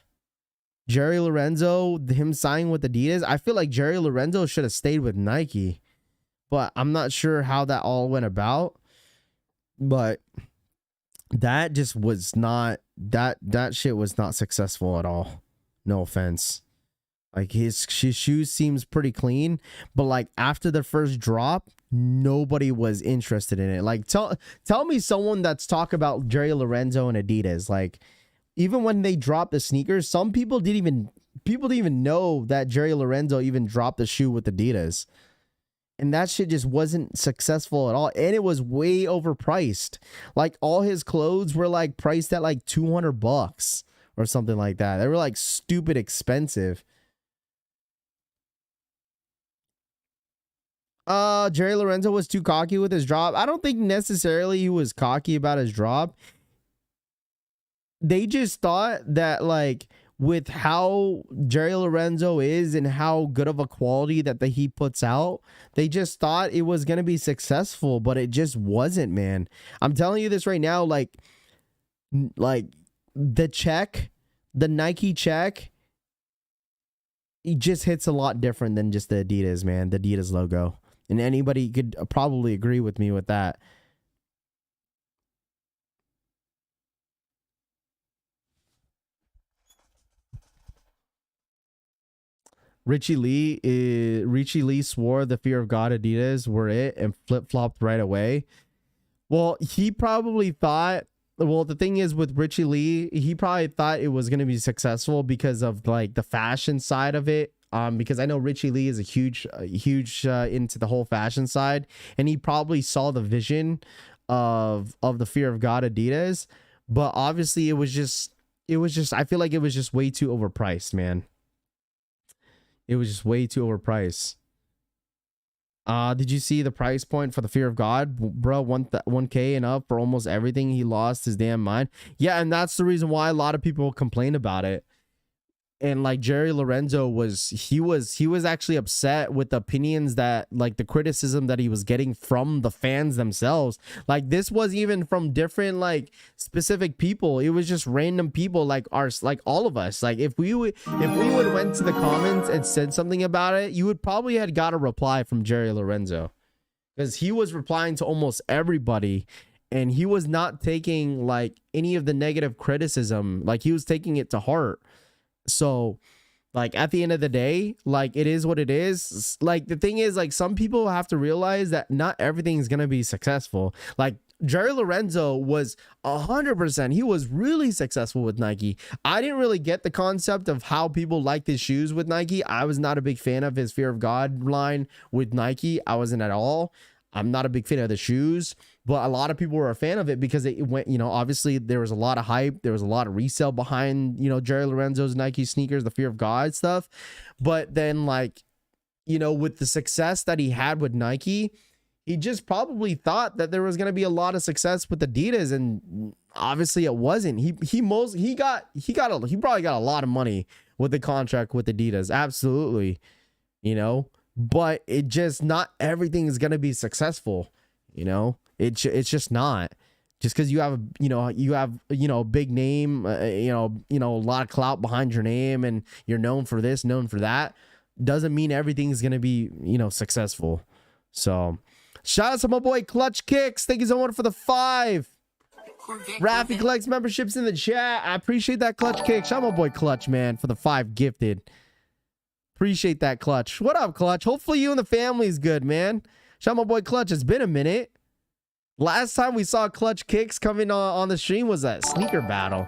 Jerry Lorenzo, him signing with Adidas, I feel like Jerry Lorenzo should have stayed with Nike, but I'm not sure how that all went about. But that just was not, that shit was not successful at all. No offense. Like his shoes seems pretty clean, but like after the first drop, nobody was interested in it. Like tell me someone that's talk about Jerry Lorenzo and Adidas. Like even when they dropped the sneakers, some people didn't even know that Jerry Lorenzo even dropped the shoe with Adidas. And that shit just wasn't successful at all. And it was way overpriced. Like all his clothes were like priced at like $200 or something like that. They were like stupid expensive. Jerry Lorenzo was too cocky with his drop. I don't think necessarily he was cocky about his drop. They just thought that like with how Jerry Lorenzo is and how good of a quality that he puts out, they just thought it was going to be successful, but it just wasn't, man. I'm telling you this right now, like the check, the Nike check, it just hits a lot different than just the Adidas, man, the Adidas logo. And anybody could probably agree with me with that. Richie Lee swore the Fear of God Adidas were it and flip-flopped right away. Well, he probably thought, well, the thing is with Richie Lee, he probably thought it was going to be successful because of like the fashion side of it. Because I know Richie Lee is a huge into the whole fashion side, and he probably saw the vision of the Fear of God Adidas, but obviously it was just I feel like it was just way too overpriced, man. It was just way too overpriced. Did you see the price point for the Fear of God, bro? 1K and up for almost everything. He lost his damn mind. Yeah, and that's the reason why a lot of people complain about it. And like Jerry Lorenzo was actually upset with the opinions that like the criticism that he was getting from the fans themselves. Like this was even from different like specific people. It was just random people like all of us. Like if we would went to the comments and said something about it, you would probably had got a reply from Jerry Lorenzo, because he was replying to almost everybody. And he was not taking like any of the negative criticism. Like he was taking it to heart. So like at the end of the day, like it is what it is. Like the thing is, like some people have to realize that not everything is going to be successful. Like Jerry Lorenzo was 100%. He was really successful with Nike. I didn't really get the concept of how people liked his shoes with Nike. I was not a big fan of his Fear of God line with Nike. I wasn't at all. I'm not a big fan of the shoes, but a lot of people were a fan of it because it went, you know, obviously there was a lot of hype. There was a lot of resale behind, you know, Jerry Lorenzo's Nike sneakers, the Fear of God stuff. But then like, you know, with the success that he had with Nike, he just probably thought that there was going to be a lot of success with Adidas. And obviously it wasn't. He probably got a lot of money with the contract with Adidas. Absolutely. You know, but it just not everything is going to be successful. You know, it's just not. Just because you have a big name, a lot of clout behind your name, and you're known for this, known for that, doesn't mean everything's gonna be, you know, successful. So, shout out to my boy Clutch Kicks. Thank you so much for the 5. Rafi collects memberships in the chat. I appreciate that, Clutch Kicks. Shout out my boy Clutch, man, for the 5 gifted. Appreciate that, Clutch. What up, Clutch? Hopefully you and the family's good, man. Shout out my boy Clutch. It's been a minute. Last time we saw Clutch Kicks coming on the stream was that sneaker battle.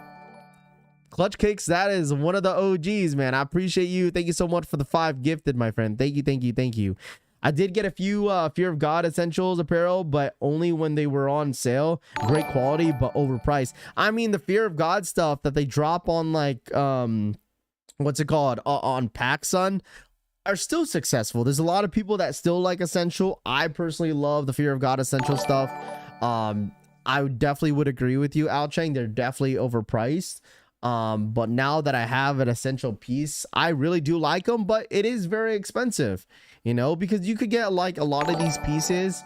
Clutch Kicks, that is one of the OGs, man. I appreciate you. Thank you so much for the 5 gifted, my friend. Thank you. I did get a few Fear of God Essentials apparel, but only when they were on sale. Great quality, but overpriced. I mean, the Fear of God stuff that they drop on like what's it called, on PacSun, are still successful. There's a lot of people that still like Essential. I personally love the Fear of God Essential stuff. I definitely would agree with you, Al Chang. They're definitely overpriced. But now that I have an Essential piece, I really do like them, but it is very expensive, you know, because you could get like a lot of these pieces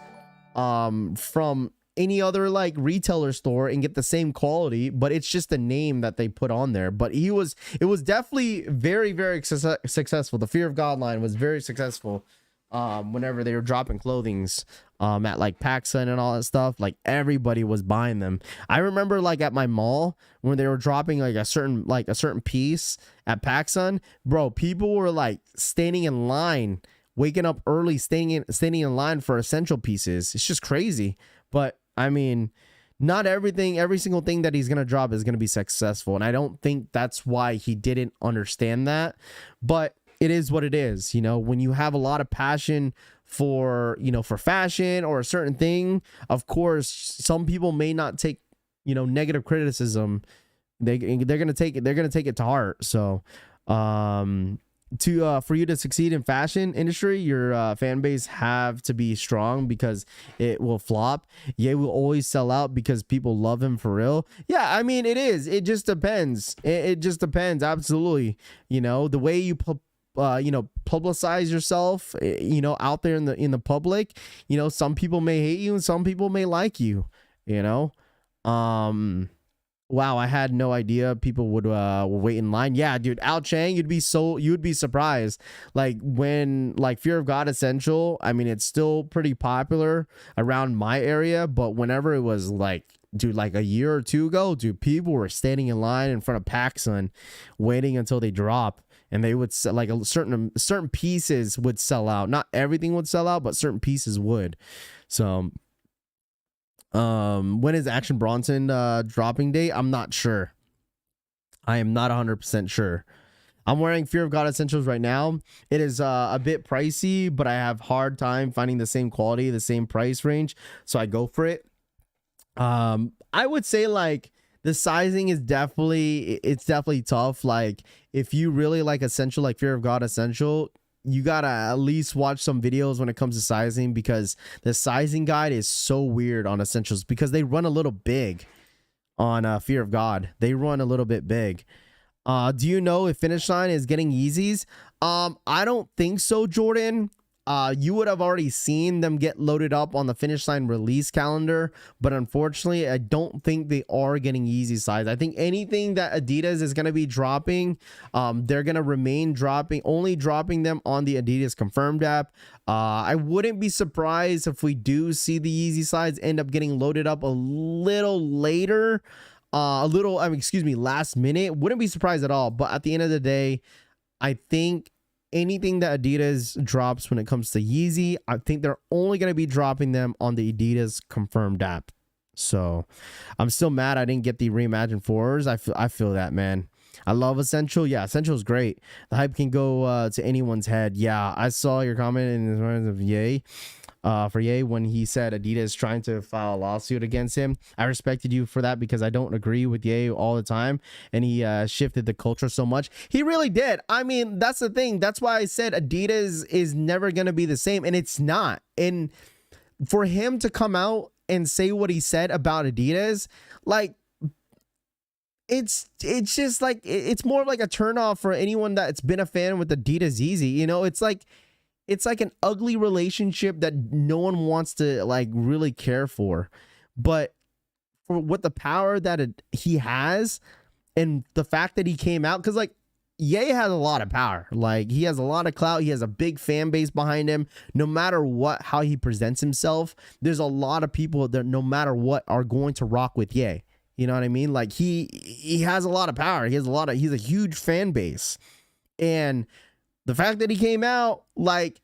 from any other like retailer store and get the same quality, but it's just the name that they put on there. But it was definitely very successful. The Fear of God line was very successful. Whenever they were dropping clothings at like PacSun and all that stuff, like everybody was buying them. I remember like at my mall when they were dropping like a certain piece at PacSun, bro, people were like standing in line, waking up early, standing in line for essential pieces. It's just crazy. But I mean, not every single thing that he's gonna drop is gonna be successful, and I don't think that's why he didn't understand that. But it is what it is, you know. When you have a lot of passion for, you know, for fashion or a certain thing, of course, some people may not take, you know, negative criticism. They're gonna take it to heart. So, for you to succeed in fashion industry, your fan base have to be strong because it will flop. Ye will always sell out because people love him for real. Yeah, I mean, it just depends. It just depends. Absolutely. You know, the way you publicize yourself, you know, out there in the public, you know, some people may hate you and some people may like you, you know. Wow, I had no idea people would wait in line. Yeah, dude, Al Chang, you'd be surprised. Like when like Fear of God Essential, I mean, it's still pretty popular around my area, but whenever it was like, dude, like a year or two ago, dude, people were standing in line in front of PacSun waiting until they drop, and they would sell, like certain pieces would sell out. Not everything would sell out, but certain pieces would. So when is Action Bronson dropping date? I'm not sure. I am not 100% sure. I'm wearing Fear of God Essentials right now. It is a bit pricey, but I have hard time finding the same quality, the same price range, so I go for it. I would say like the sizing is definitely tough. Like if you really like Essential, like Fear of God Essential, you gotta at least watch some videos when it comes to sizing, because the sizing guide is so weird on Essentials because they run a little big on Fear of God. They run a little bit big. Do you know if Finish Line is getting Yeezys? I don't think so, Jordan. You would have already seen them get loaded up on the Finish Line release calendar, but unfortunately, I don't think they are getting Yeezy size. I think anything that Adidas is going to be dropping, they're going to remain only dropping them on the Adidas Confirmed app. I wouldn't be surprised if we do see the Yeezy size end up getting loaded up a little later, last minute. Wouldn't be surprised at all. But at the end of the day, I think anything that Adidas drops when it comes to Yeezy, I think they're only going to be dropping them on the Adidas Confirmed app. So I'm still mad I didn't get the reimagined 4s. I feel that, man. I love Essential. Yeah, Essential is great. The hype can go to anyone's head. Yeah, I saw your comment in the minds of Ye. For Ye when he said Adidas trying to file a lawsuit against him. I respected you for that because I don't agree with Ye all the time, and he shifted the culture so much. He really did. I mean, that's the thing. That's why I said Adidas is never going to be the same, and it's not. And for him to come out and say what he said about Adidas, like, it's just like, it's more of like a turnoff for anyone that's been a fan with Adidas Yeezy. You know, it's like an ugly relationship that no one wants to like really care for. But for what the power that he has and the fact that he came out, because like Ye has a lot of power. Like he has a lot of clout. He has a big fan base behind him. No matter how he presents himself, there's a lot of people that no matter what are going to rock with Ye. You know what I mean? Like he has a lot of power. He's a huge fan base. And the fact that he came out, like,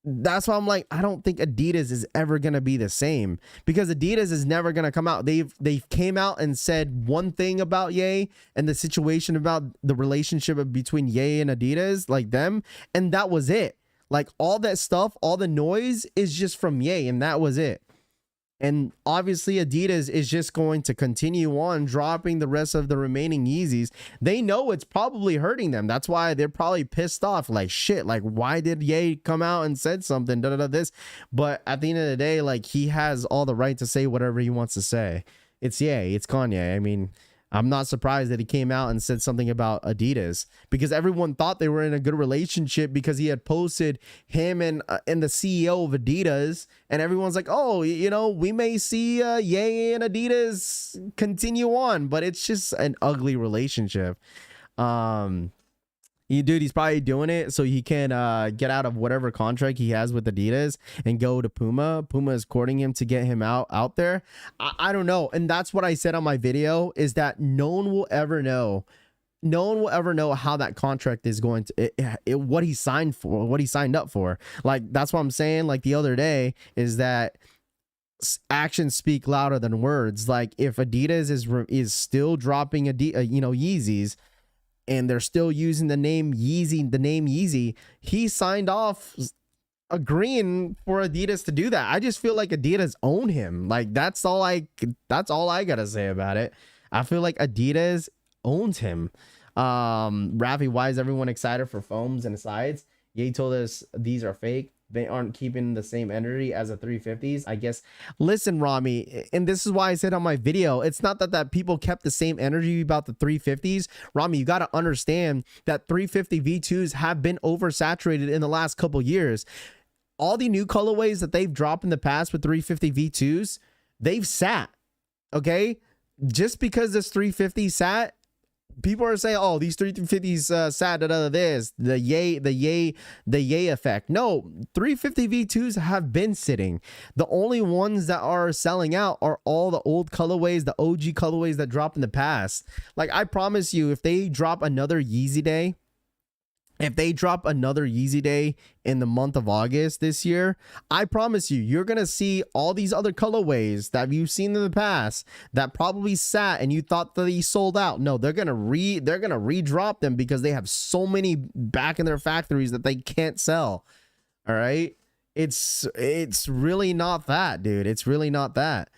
that's why I'm like, I don't think Adidas is ever going to be the same, because Adidas is never going to come out. They came out and said one thing about Ye and the situation about the relationship between Ye and Adidas, like them, and that was it. Like all that stuff, all the noise is just from Ye, and that was it. And obviously Adidas is just going to continue on dropping the rest of the remaining Yeezys. They know it's probably hurting them. That's why they're probably pissed off. Like, shit, like, why did Ye come out and said something? This. But at the end of the day, like, he has all the right to say whatever he wants to say. It's Ye. It's Kanye. I mean, I'm not surprised that he came out and said something about Adidas, because everyone thought they were in a good relationship because he had posted him and the CEO of Adidas, and everyone's like, oh, you know, we may see Ye and Adidas continue on, but it's just an ugly relationship. Dude, he's probably doing it so he can get out of whatever contract he has with Adidas and go to Puma. Puma is courting him to get him out there. I don't know. And that's what I said on my video, is that no one will ever know. No one will ever know how that contract is going to, what he signed for, what he signed up for. Like, that's what I'm saying. Like the other day, is that actions speak louder than words. Like, if Adidas is still dropping Yeezys, and they're still using the name Yeezy, he signed off agreeing for Adidas to do that. I just feel like Adidas own him. Like, that's all I gotta say about it. I feel like Adidas owns him. Rafi, why is everyone excited for foams and sides? Ye told us these are fake. They aren't keeping the same energy as the 350s, I guess. Listen, Rami, and this is why I said on my video, it's not that people kept the same energy about the 350s. Rami, you got to understand that 350 V2s have been oversaturated in the last couple years. All the new colorways that they've dropped in the past with 350 V2s, they've sat, okay? Just because this 350 sat, people are saying, oh, these 350s sat this, the yay effect. No, 350 V2s have been sitting. The only ones that are selling out are all the old colorways, the OG colorways that dropped in the past. Like, I promise you, if they drop another Yeezy Day, in the month of August this year, I promise you, you're going to see all these other colorways that you've seen in the past that probably sat and you thought that they sold out. No, they're going to redrop them because they have so many back in their factories that they can't sell. All right. It's really not that, dude. It's really not that.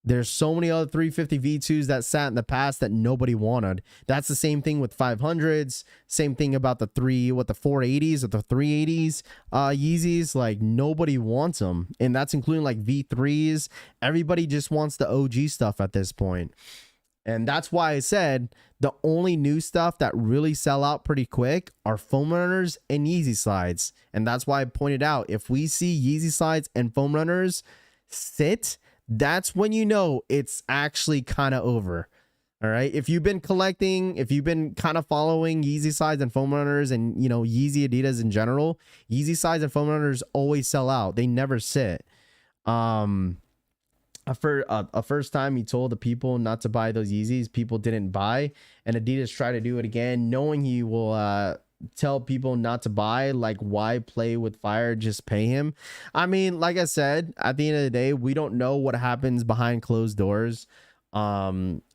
There's so many other 350 V2s that sat in the past that nobody wanted. That's the same thing with 500s. Same thing about the 480s or the 380s Yeezys. Like, nobody wants them. And that's including like V3s. Everybody just wants the OG stuff at this point. And that's why I said the only new stuff that really sell out pretty quick are foam runners and Yeezy slides. And that's why I pointed out, if we see Yeezy slides and foam runners sit, that's when you know it's actually kind of over. All right. If you've been collecting, if you've been kind of following Yeezy sides and foam runners and, you know, Yeezy Adidas in general, Yeezy sides and foam runners always sell out. They never sit. For a first time he told the people not to buy those Yeezys, people didn't buy, and Adidas tried to do it again, knowing he will tell people not to buy. Like, why play with fire? Just pay him. I mean, like I said, at the end of the day, we don't know what happens behind closed doors. I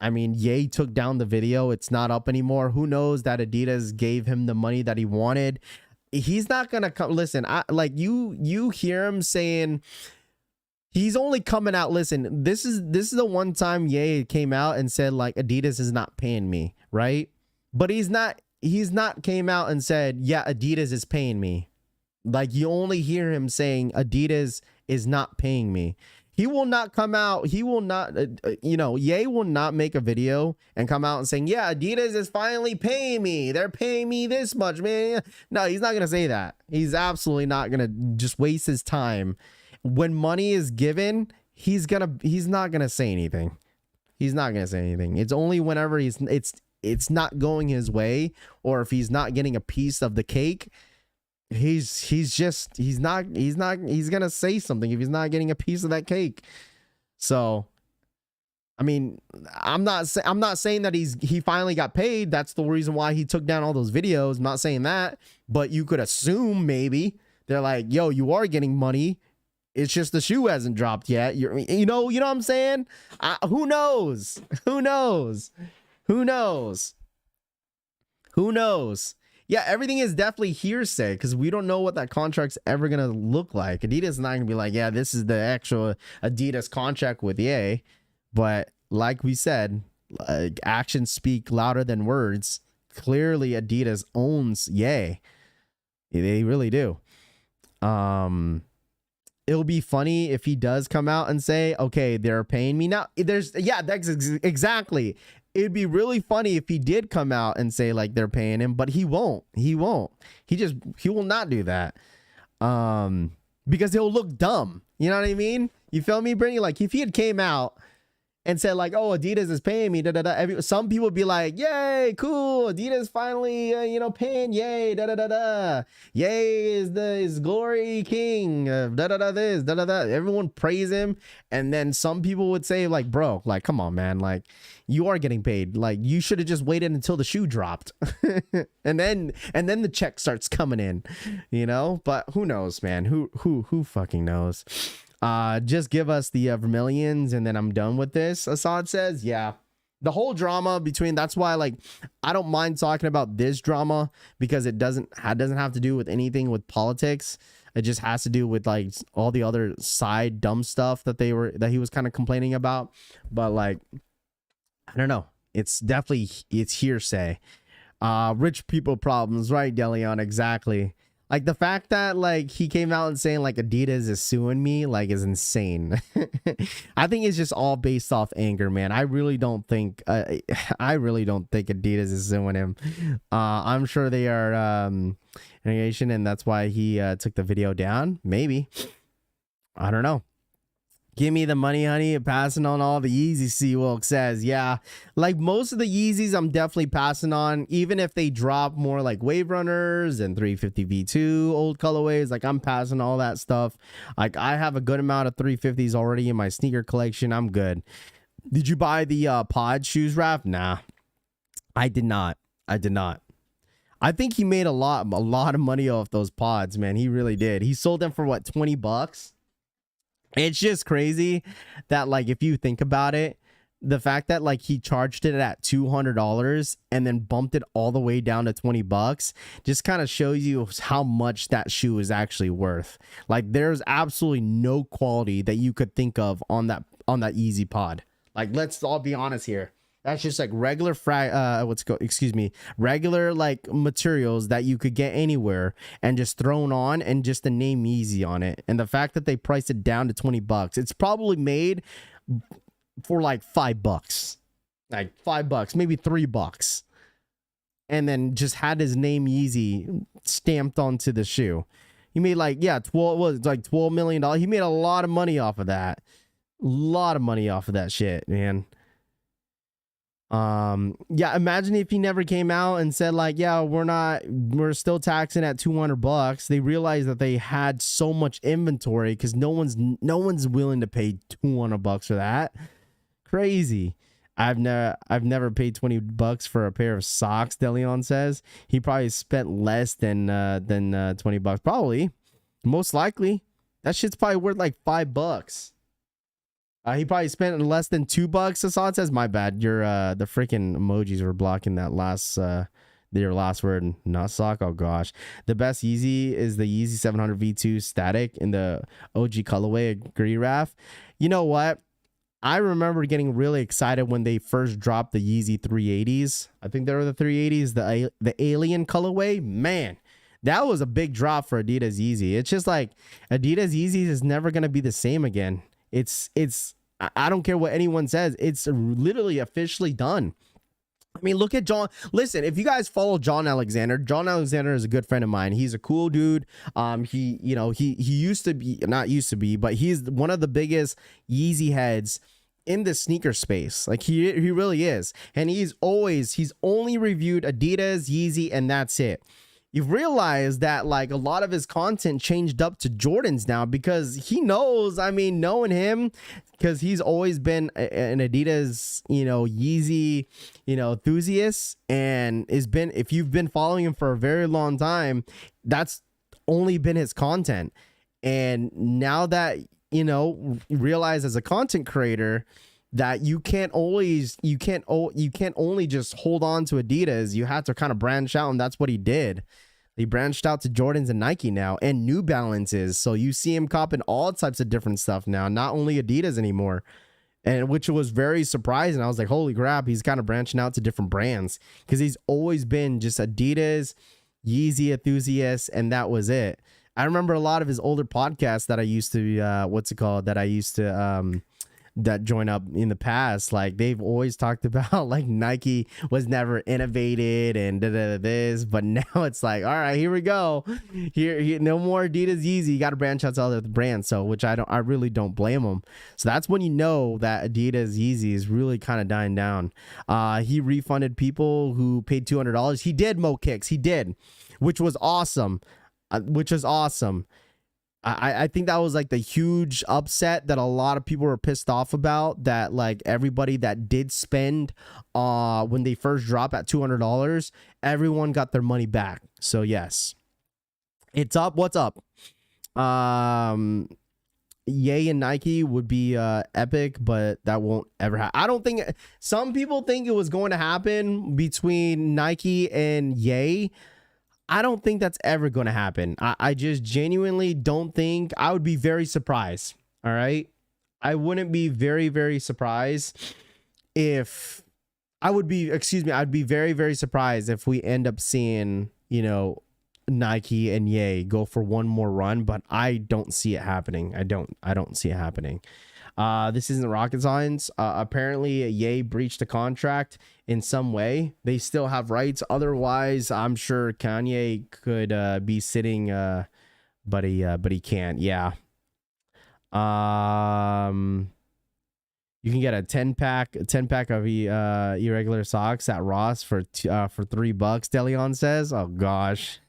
mean, Ye took down the video. It's not up anymore. Who knows that Adidas gave him the money that he wanted. He's not gonna come. Listen, you hear him saying he's only coming out. Listen, this is the one time Ye came out and said, like, Adidas is not paying me, right? But he's not came out and said, yeah, Adidas is paying me. Like, you only hear him saying Adidas is not paying me. He will not come out. He will not, Ye will not make a video and come out and saying, yeah, Adidas is finally paying me. They're paying me this much, man. No, he's not going to say that. He's absolutely not going to just waste his time. When money is given, he's not going to say anything. He's not going to say anything. It's only whenever it's not going his way, or if he's not getting a piece of the cake, he's gonna say something if he's not getting a piece of that cake. So, I mean, I'm not saying that he finally got paid. That's the reason why he took down all those videos. I'm not saying that, but you could assume maybe they're like, yo, you are getting money. It's just the shoe hasn't dropped yet. You know what I'm saying? Who knows? Yeah, everything is definitely hearsay because we don't know what that contract's ever going to look like. Adidas is not going to be like, yeah, this is the actual Adidas contract with Ye. But like we said, actions speak louder than words. Clearly, Adidas owns Ye. They really do. it'll be funny if he does come out and say, okay, they're paying me now. That's exactly. It'd be really funny if he did come out and say like they're paying him, but he won't. He will not do that. Because he'll look dumb. You know what I mean? You feel me, Brittany? Like if he had came out and said like, oh, Adidas is paying me, some people would be like, yay, cool, Adidas finally, paying, yay, yay is glory king, this, everyone praise him. And then some people would say like, bro, like, come on, man, like you are getting paid, like you should have just waited until the shoe dropped. and then the check starts coming in, but who knows, man, who fucking knows. Just give us the Vermilions and then I'm done with this, Assad says. Yeah, the whole drama between, that's why like I don't mind talking about this drama, because it doesn't have to do with anything with politics. It just has to do with like all the other side dumb stuff that he was kind of complaining about. But like, I don't know, it's hearsay. Rich people problems, right, Deleon? Exactly. Like the fact that like he came out and saying like Adidas is suing me, like, is insane. I think it's just all based off anger, man. I really don't think Adidas is suing him. I'm sure they are negation, and that's why he took the video down. Maybe, I don't know. Give me the money, honey. Passing on all the Yeezy, Seawolk says. Yeah, like most of the Yeezys, I'm definitely passing on. Even if they drop more like Wave Runners and 350 V2 old colorways, like I'm passing all that stuff. Like I have a good amount of 350s already in my sneaker collection. I'm good. Did you buy the pod shoes, Raph? Nah, I did not. I think he made a lot of money off those pods, man. He really did. He sold them for what, $20? It's just crazy that like if you think about it, the fact that like he charged it at $200 and then bumped it all the way down to $20 just kind of shows you how much that shoe is actually worth. Like there's absolutely no quality that you could think of on that Yeezy pod. Like let's all be honest here. That's just like regular regular like materials that you could get anywhere and just thrown on, and just the name Yeezy on it. And the fact that they priced it down to $20, it's probably made for like $5, like $5, maybe $3, and then just had his name Yeezy stamped onto the shoe. He made like, yeah, $12 million. He made a lot of money off of that. A lot of money off of that shit, man. Yeah, imagine if he never came out and said like, yeah, we're still taxing at $200. They realized that they had so much inventory, because no one's willing to pay $200 for that. Crazy. I've never paid $20 for a pair of socks, Deleon says. He probably spent less than $20. Probably, most likely. That shit's probably worth like $5. He probably spent less than $2. Assad says, my bad. Your the freaking emojis were blocking that last your last word, not sock. Oh gosh. The best Yeezy is the Yeezy 700 V2 static in the OG colorway. Agree, Raph? You know what? I remember getting really excited when they first dropped the Yeezy 380s. I think they were the 380s, the alien colorway. Man, that was a big drop for Adidas Yeezy. It's just like Adidas Yeezy is never gonna be the same again. I don't care what anyone says. It's literally officially done. I mean, look at John. Listen, if you guys follow John Alexander is a good friend of mine. He's a cool dude. He used to be, not used to be, but he's one of the biggest Yeezy heads in the sneaker space. Like he really is. And he's only reviewed Adidas, Yeezy, and that's it. You've realized that like a lot of his content changed up to Jordans now, because he knows, I mean, knowing him, because he's always been an Adidas, Yeezy, enthusiast, and if you've been following him for a very long time, that's only been his content. And now that, realize as a content creator that you can't only just hold on to Adidas. You have to kind of branch out, and that's what he did. He branched out to Jordans and Nike now, and New Balances. So you see him copping all types of different stuff now, not only Adidas anymore, and which was very surprising. I was like, holy crap, he's kind of branching out to different brands, because he's always been just Adidas, Yeezy enthusiast, and that was it. I remember a lot of his older podcasts that I used to that join up in the past. Like they've always talked about like Nike was never innovated and this, but now it's like, all right, here we go. Here no more Adidas Yeezy. You got to branch out to other brands. So which I really don't blame him. So that's when you know that Adidas Yeezy is really kind of dying down. He refunded people who paid $200. He did, Mo Kicks. He did, which was awesome. I think that was like the huge upset that a lot of people were pissed off about, that like everybody that did spend when they first dropped at $200, everyone got their money back. So yes, it's up. What's up? Ye and Nike would be epic, but that won't ever happen. I don't think, some people think it was going to happen between Nike and Ye. I don't think that's ever going to happen. I just genuinely don't think. I would be very surprised. All right. I wouldn't be very, very surprised if I'd be very, very surprised if we end up seeing, Nike and Ye go for one more run, but I don't see it happening. I don't see it happening. This isn't rocket science. Apparently Ye breached a contract in some way. They still have rights. Otherwise, I'm sure Kanye could be sitting, but he can't. Yeah. You can get a 10-pack of irregular socks at Ross for $3. Deleon says. Oh gosh.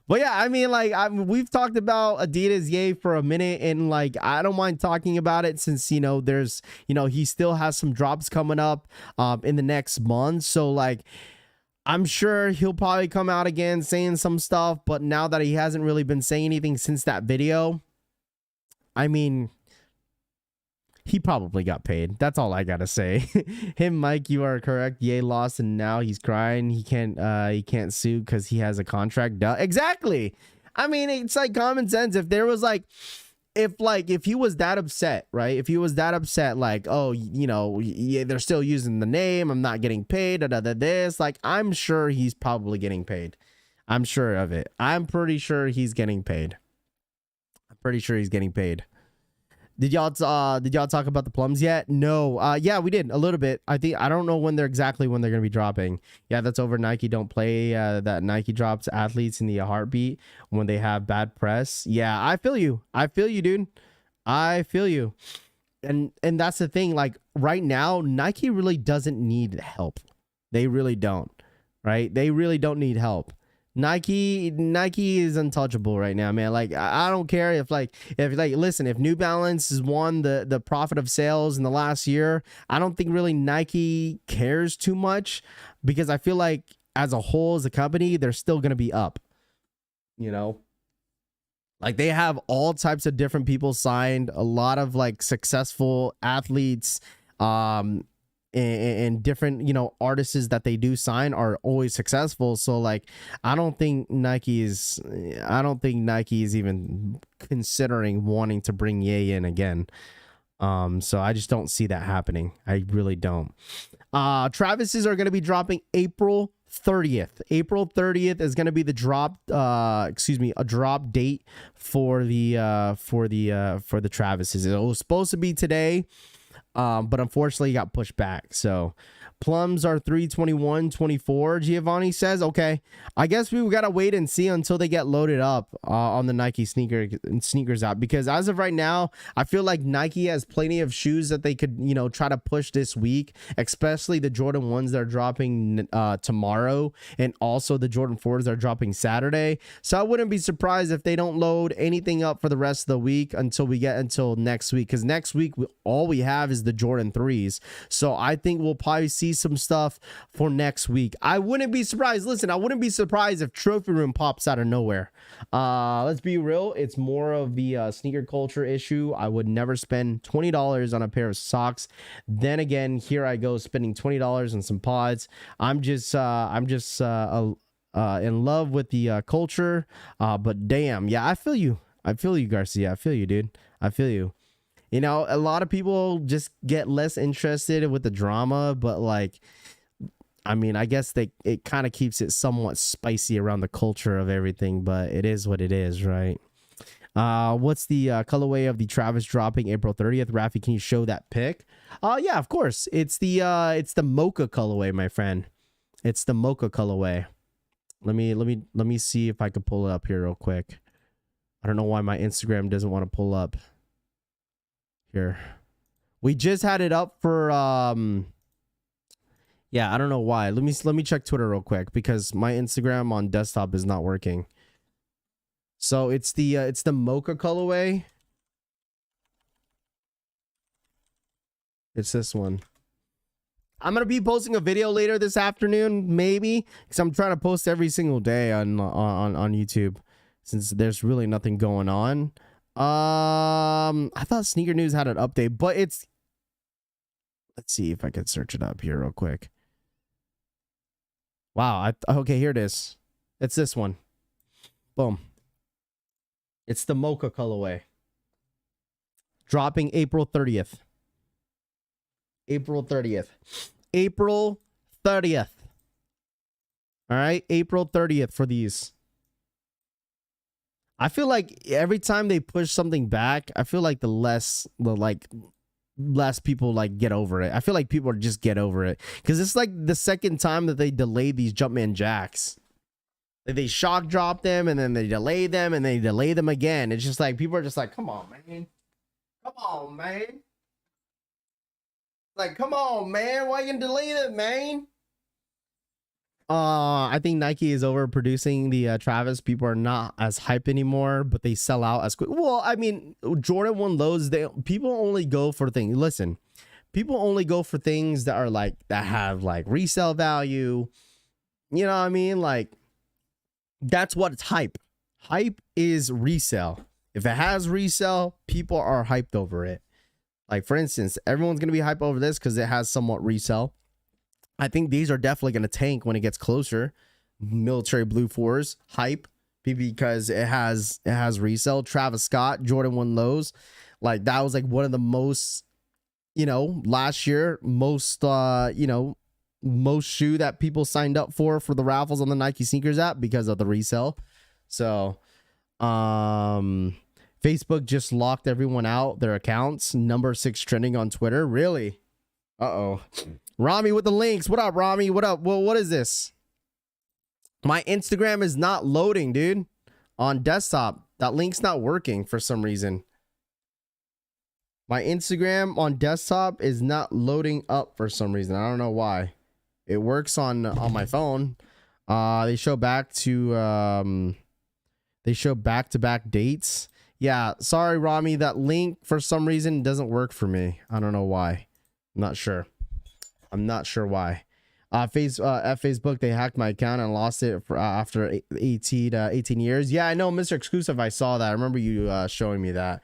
But yeah, I mean, like, we've talked about Adidas Ye for a minute, and like, I don't mind talking about it since, there's, he still has some drops coming up in the next month. So like, I'm sure he'll probably come out again saying some stuff, but now that he hasn't really been saying anything since that video, I mean, he probably got paid. That's all I gotta say. Him, Mike, you are correct. Ye lost and now he's crying. He can't sue because he has a contract. Duh. Exactly. I mean, it's like common sense. If there was like, if he was that upset, right? If he was that upset, like, oh, yeah, they're still using the name, I'm not getting paid, this, like, I'm sure he's probably getting paid. I'm sure of it. I'm pretty sure he's getting paid. Did y'all talk about the plums yet? No. Yeah, we did a little bit. I don't know when they're gonna be dropping. Yeah, that's over. Nike don't play. That Nike drops athletes in the heartbeat when they have bad press. Yeah, I feel you, dude. I feel you. And that's the thing. Like right now, Nike really doesn't need help. They really don't. Right? They really don't need help. Nike is untouchable right now, man. Like I don't care if listen, if New Balance has won the profit of sales in the last year, I don't think really Nike cares too much, because I feel like as a whole, as a company, they're still gonna be up. Like they have all types of different people signed, a lot of like successful athletes, and different artists that they do sign are always successful. So like I don't think Nike is even considering wanting to bring Ye in again. So I just don't see that happening. I really don't. Travis's are going to be dropping April 30th. April 30th is going to be the drop a drop date for the Travis's. It was supposed to be today, but unfortunately it got pushed back. So plums are 321.24. Giovanni says, okay, I guess we gotta wait and see until they get loaded up on the Nike sneakers app, because as of right now, I feel like Nike has plenty of shoes that they could try to push this week, especially the Jordan 1s that are dropping tomorrow, and also the Jordan 4s that are dropping Saturday. So I wouldn't be surprised if they don't load anything up for the rest of the week until next week, because next week all we have is the Jordan 3s. So I think we'll probably see some stuff for next week. I wouldn't be surprised. Listen, I wouldn't be surprised if Trophy Room pops out of nowhere. Let's be real. It's more of the sneaker culture issue. I would never spend $20 on a pair of socks. Then again, here I go spending $20 on some pods. I'm just in love with the culture. But damn, yeah, I feel you. Garcia. I feel you, dude. I feel you. A lot of people just get less interested with the drama, but like, I mean, I guess it kind of keeps it somewhat spicy around the culture of everything, but it is what it is, right? What's the colorway of the Travis dropping April 30th? Rafi, can you show that pic? Yeah, of course. It's the mocha colorway, my friend. It's the mocha colorway. Let me see if I can pull it up here real quick. I don't know why my Instagram doesn't want to pull up. Here. We just had it up for yeah, I don't know why. Let me check Twitter real quick because my Instagram on desktop is not working. So it's the mocha colorway. It's this one. I'm gonna be posting a video later this afternoon, maybe, because I'm trying to post every single day on YouTube, since there's really nothing going on. I thought Sneaker News had an update, but it's. Let's see if I can search it up here real quick. Wow. Okay, here it is. It's this one. Boom. It's the mocha colorway. Dropping April 30th. April 30th. April 30th. All right, April 30th for these. I feel like every time they push something back, I feel like less people like get over it. I feel like people just get over it because it's like the second time that they delayed these Jumpman jacks. They shock drop them and then they delay them and they delay them again. It's just like people are just like, come on, man. Come on, man. Like, come on, man. Why you delay it, man? I think Nike is overproducing the Travis. People are not as hype anymore, but they sell out as quick. Well, I mean, Jordan 1 lows, people only go for things. Listen, people only go for things that are like that have like resale value. You know what I mean? Like, that's what it's hype. Hype is resale. If it has resale, people are hyped over it. Like, for instance, everyone's going to be hyped over this because it has somewhat resale. I think these are definitely going to tank when it gets closer. Military Blue 4s, hype, because it has resale. Travis Scott, Jordan 1 lows. Like, that was like one of the most, last year, most shoe that people signed up for the raffles on the Nike Snkrs app because of the resale. So, Facebook just locked everyone out, their accounts. Number 6 trending on Twitter. Really? Uh-oh. Rami with the links. What up, Rami? What up? Well, what is this? My Instagram is not loading, dude. On desktop. That link's not working for some reason. My Instagram on desktop is not loading up for some reason. I don't know why. It works on my phone. They show back-to-back dates. Yeah, sorry, Rami. That link for some reason doesn't work for me. I don't know why. I'm not sure why. Facebook, they hacked my account and lost it for after 18 years. Yeah, I know, Mr. Exclusive. I saw that. I remember you showing me that.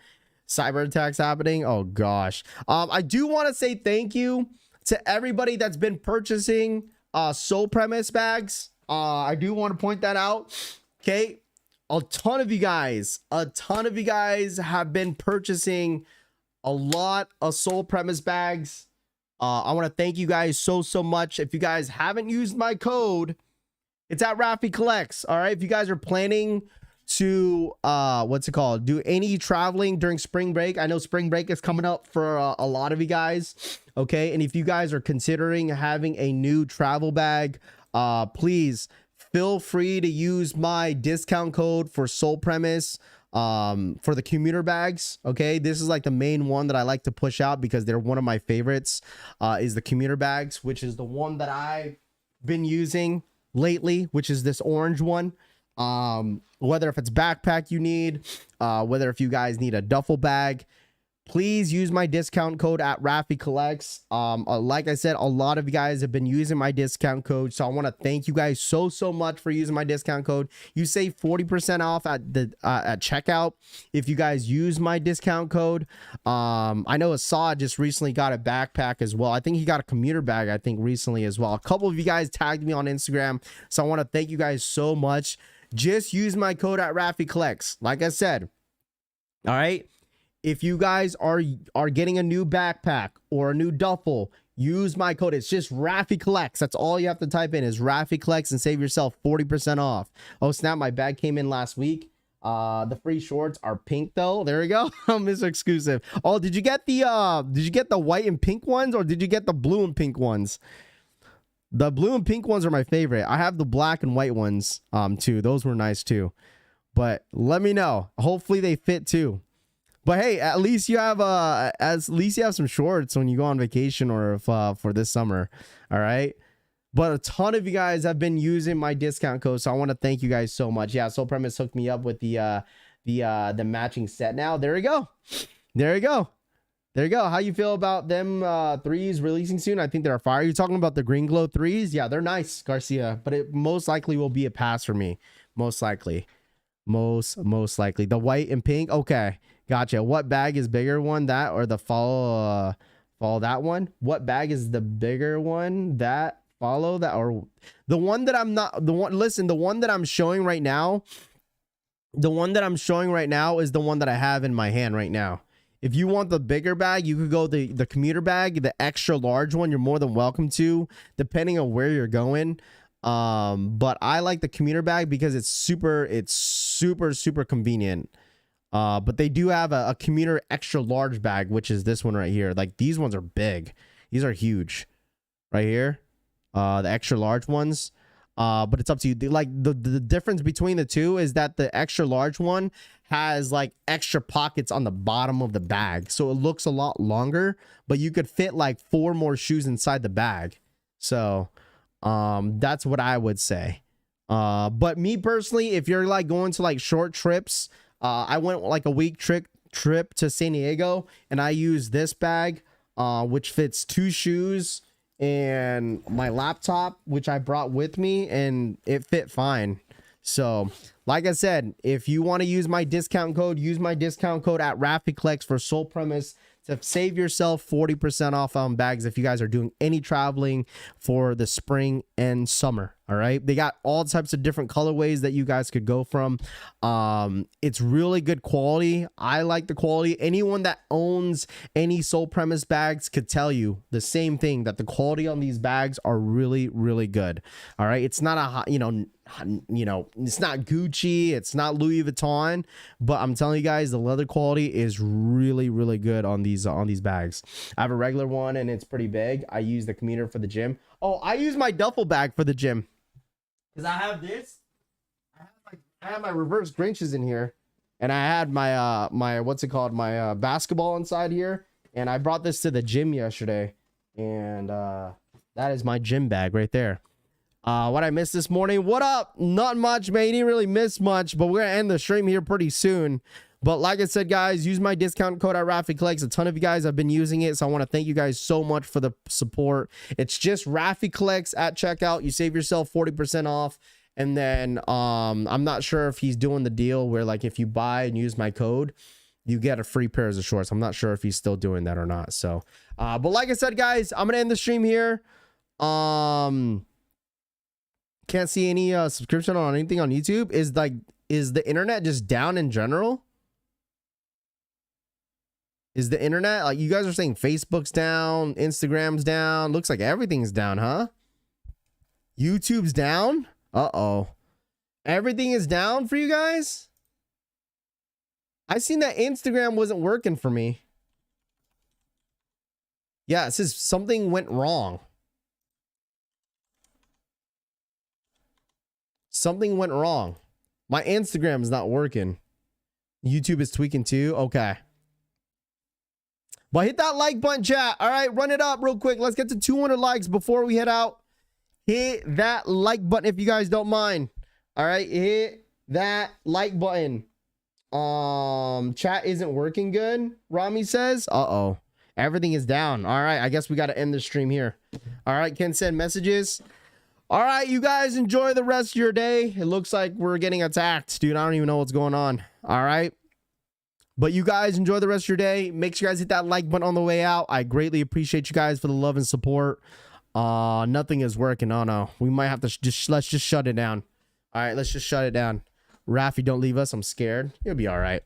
Cyber attacks happening. Oh gosh. I do want to say thank you to everybody that's been purchasing Soul Premise bags. I do want to point that out. Okay, a ton of you guys have been purchasing a lot of Soul Premise bags. I want to thank you guys so much. If you guys haven't used my code, it's at Rafi Collects. All right. If you guys are planning to do any traveling during spring break, I know spring break is coming up for a lot of you guys. Okay. And if you guys are considering having a new travel bag, please feel free to use my discount code for Soul Premise. For the commuter bags. Okay, this is like the main one that I like to push out because they're one of my favorites. Is the commuter bags, which is the one that I've been using lately, which is this orange one. Whether if it's backpack you need, whether if you guys need a duffel bag, please use my discount code at Rafi Collects. Like I said, a lot of you guys have been using my discount code, so I want to thank you guys so much for using my discount code. You save 40% off at the at checkout if you guys use my discount code. I know Assad just recently got a backpack as well. I think he got a commuter bag, I think, recently as well. A couple of you guys tagged me on Instagram, so I want to thank you guys so much. Just use my code at Rafi Collects. Like I said, all right. If you guys are getting a new backpack or a new duffel, use my code. It's just Raffy Collects. That's all you have to type in is Raffy Collects and save yourself 40% off. Oh snap, my bag came in last week. The free shorts are pink though. There we go. Mr. Exclusive. Oh, did you get the white and pink ones, or did you get the blue and pink ones? The blue and pink ones are my favorite. I have the black and white ones too. Those were nice too. But let me know. Hopefully they fit too. But hey, at least you have some shorts when you go on vacation, or if for this summer. All right. But a ton of you guys have been using my discount code, so I want to thank you guys so much. Yeah, Soul Premise hooked me up with the matching set. Now there we go. There you go. There you go. How you feel about them threes releasing soon? I think they're fire. You're talking about the green glow threes? Yeah, they're nice, Garcia. But it most likely will be a pass for me. Most likely. Most likely. The white and pink. Okay. Gotcha. What bag is bigger one? That or the follow that one? What bag is the bigger one? That follow that, or the one that I'm not the one. Listen, the one that I'm showing right now. The one that I'm showing right now is the one that I have in my hand right now. If you want the bigger bag, you could go the commuter bag, the extra large one. You're more than welcome to, depending on where you're going. But I like the commuter bag because it's super convenient. But they do have a commuter extra large bag, which is this one right here. Like these ones are big. These are huge right here. The extra large ones. But it's up to you. Like the difference between the two is that the extra large one has like extra pockets on the bottom of the bag. So it looks a lot longer, but you could fit like 4 more shoes inside the bag. So, that's what I would say. But me personally, if you're like going to like short trips, I went like a week trip to San Diego, and I used this bag, which fits 2 shoes and my laptop, which I brought with me, and it fit fine. So like I said, if you want to use my discount code at RaffiClex for Soul Premise to save yourself 40% off on bags if you guys are doing any traveling for the spring and summer. All right, they got all types of different colorways that you guys could go from. It's really good quality. I like the quality. Anyone that owns any Soul Premise bags could tell you the same thing, that the quality on these bags are really good. All right, it's not a it's not Gucci, it's not Louis Vuitton, but I'm telling you guys, the leather quality is really good on these bags. I have a regular one and it's pretty big. I use the commuter for the gym. Oh, I use my duffel bag for the gym because I have this. I have my reverse Grinches in here, and I had my my basketball inside here, and I brought this to the gym yesterday, and that is my gym bag right there. What I missed this morning? What up? Not much, man. You didn't really miss much, but we're gonna end the stream here pretty soon. But like I said, guys, use my discount code at RaffiClex. A ton of you guys have been using it, so I want to thank you guys so much for the support. It's just RaffiClex at checkout. You save yourself 40% off. And then I'm not sure if he's doing the deal where like if you buy and use my code, you get a free pair of shorts. I'm not sure if he's still doing that or not. So, but like I said, guys, I'm gonna end the stream here. Can't see any subscription on anything on YouTube. Is the internet just down in general? Is the internet, like, you guys are saying Facebook's down, Instagram's down, looks like everything's down, huh? YouTube's down? Uh-oh. Everything is down for you guys? I seen that Instagram wasn't working for me. Yeah, it says something went wrong. Something went wrong. My Instagram is not working. YouTube is tweaking too. Okay. But hit that like button, chat. All right, run it up real quick. Let's get to 200 likes before we head out. Hit that like button if you guys don't mind. All right, hit that like button. Chat isn't working good, Rami says. Uh-oh. Everything is down. All right, I guess we got to end the stream here. All right, Ken send messages. All right, you guys enjoy the rest of your day. It looks like we're getting attacked, dude. I don't even know what's going on. All right. But you guys enjoy the rest of your day. Make sure you guys hit that like button on the way out. I greatly appreciate you guys for the love and support. Nothing is working. Oh no. We might have to let's just shut it down. All right, let's just shut it down. Raffy, don't leave us. I'm scared. You'll be all right.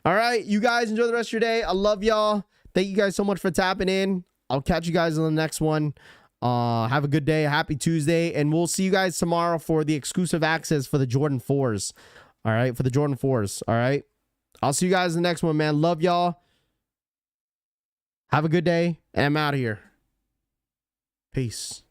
All right, you guys enjoy the rest of your day. I love y'all. Thank you guys so much for tapping in. I'll catch you guys on the next one. Have a good day. Happy Tuesday. And we'll see you guys tomorrow for the exclusive access for the Jordan 4s. All right. For the Jordan 4s. All right. I'll see you guys in the next one, man. Love y'all. Have a good day. And I'm out of here. Peace.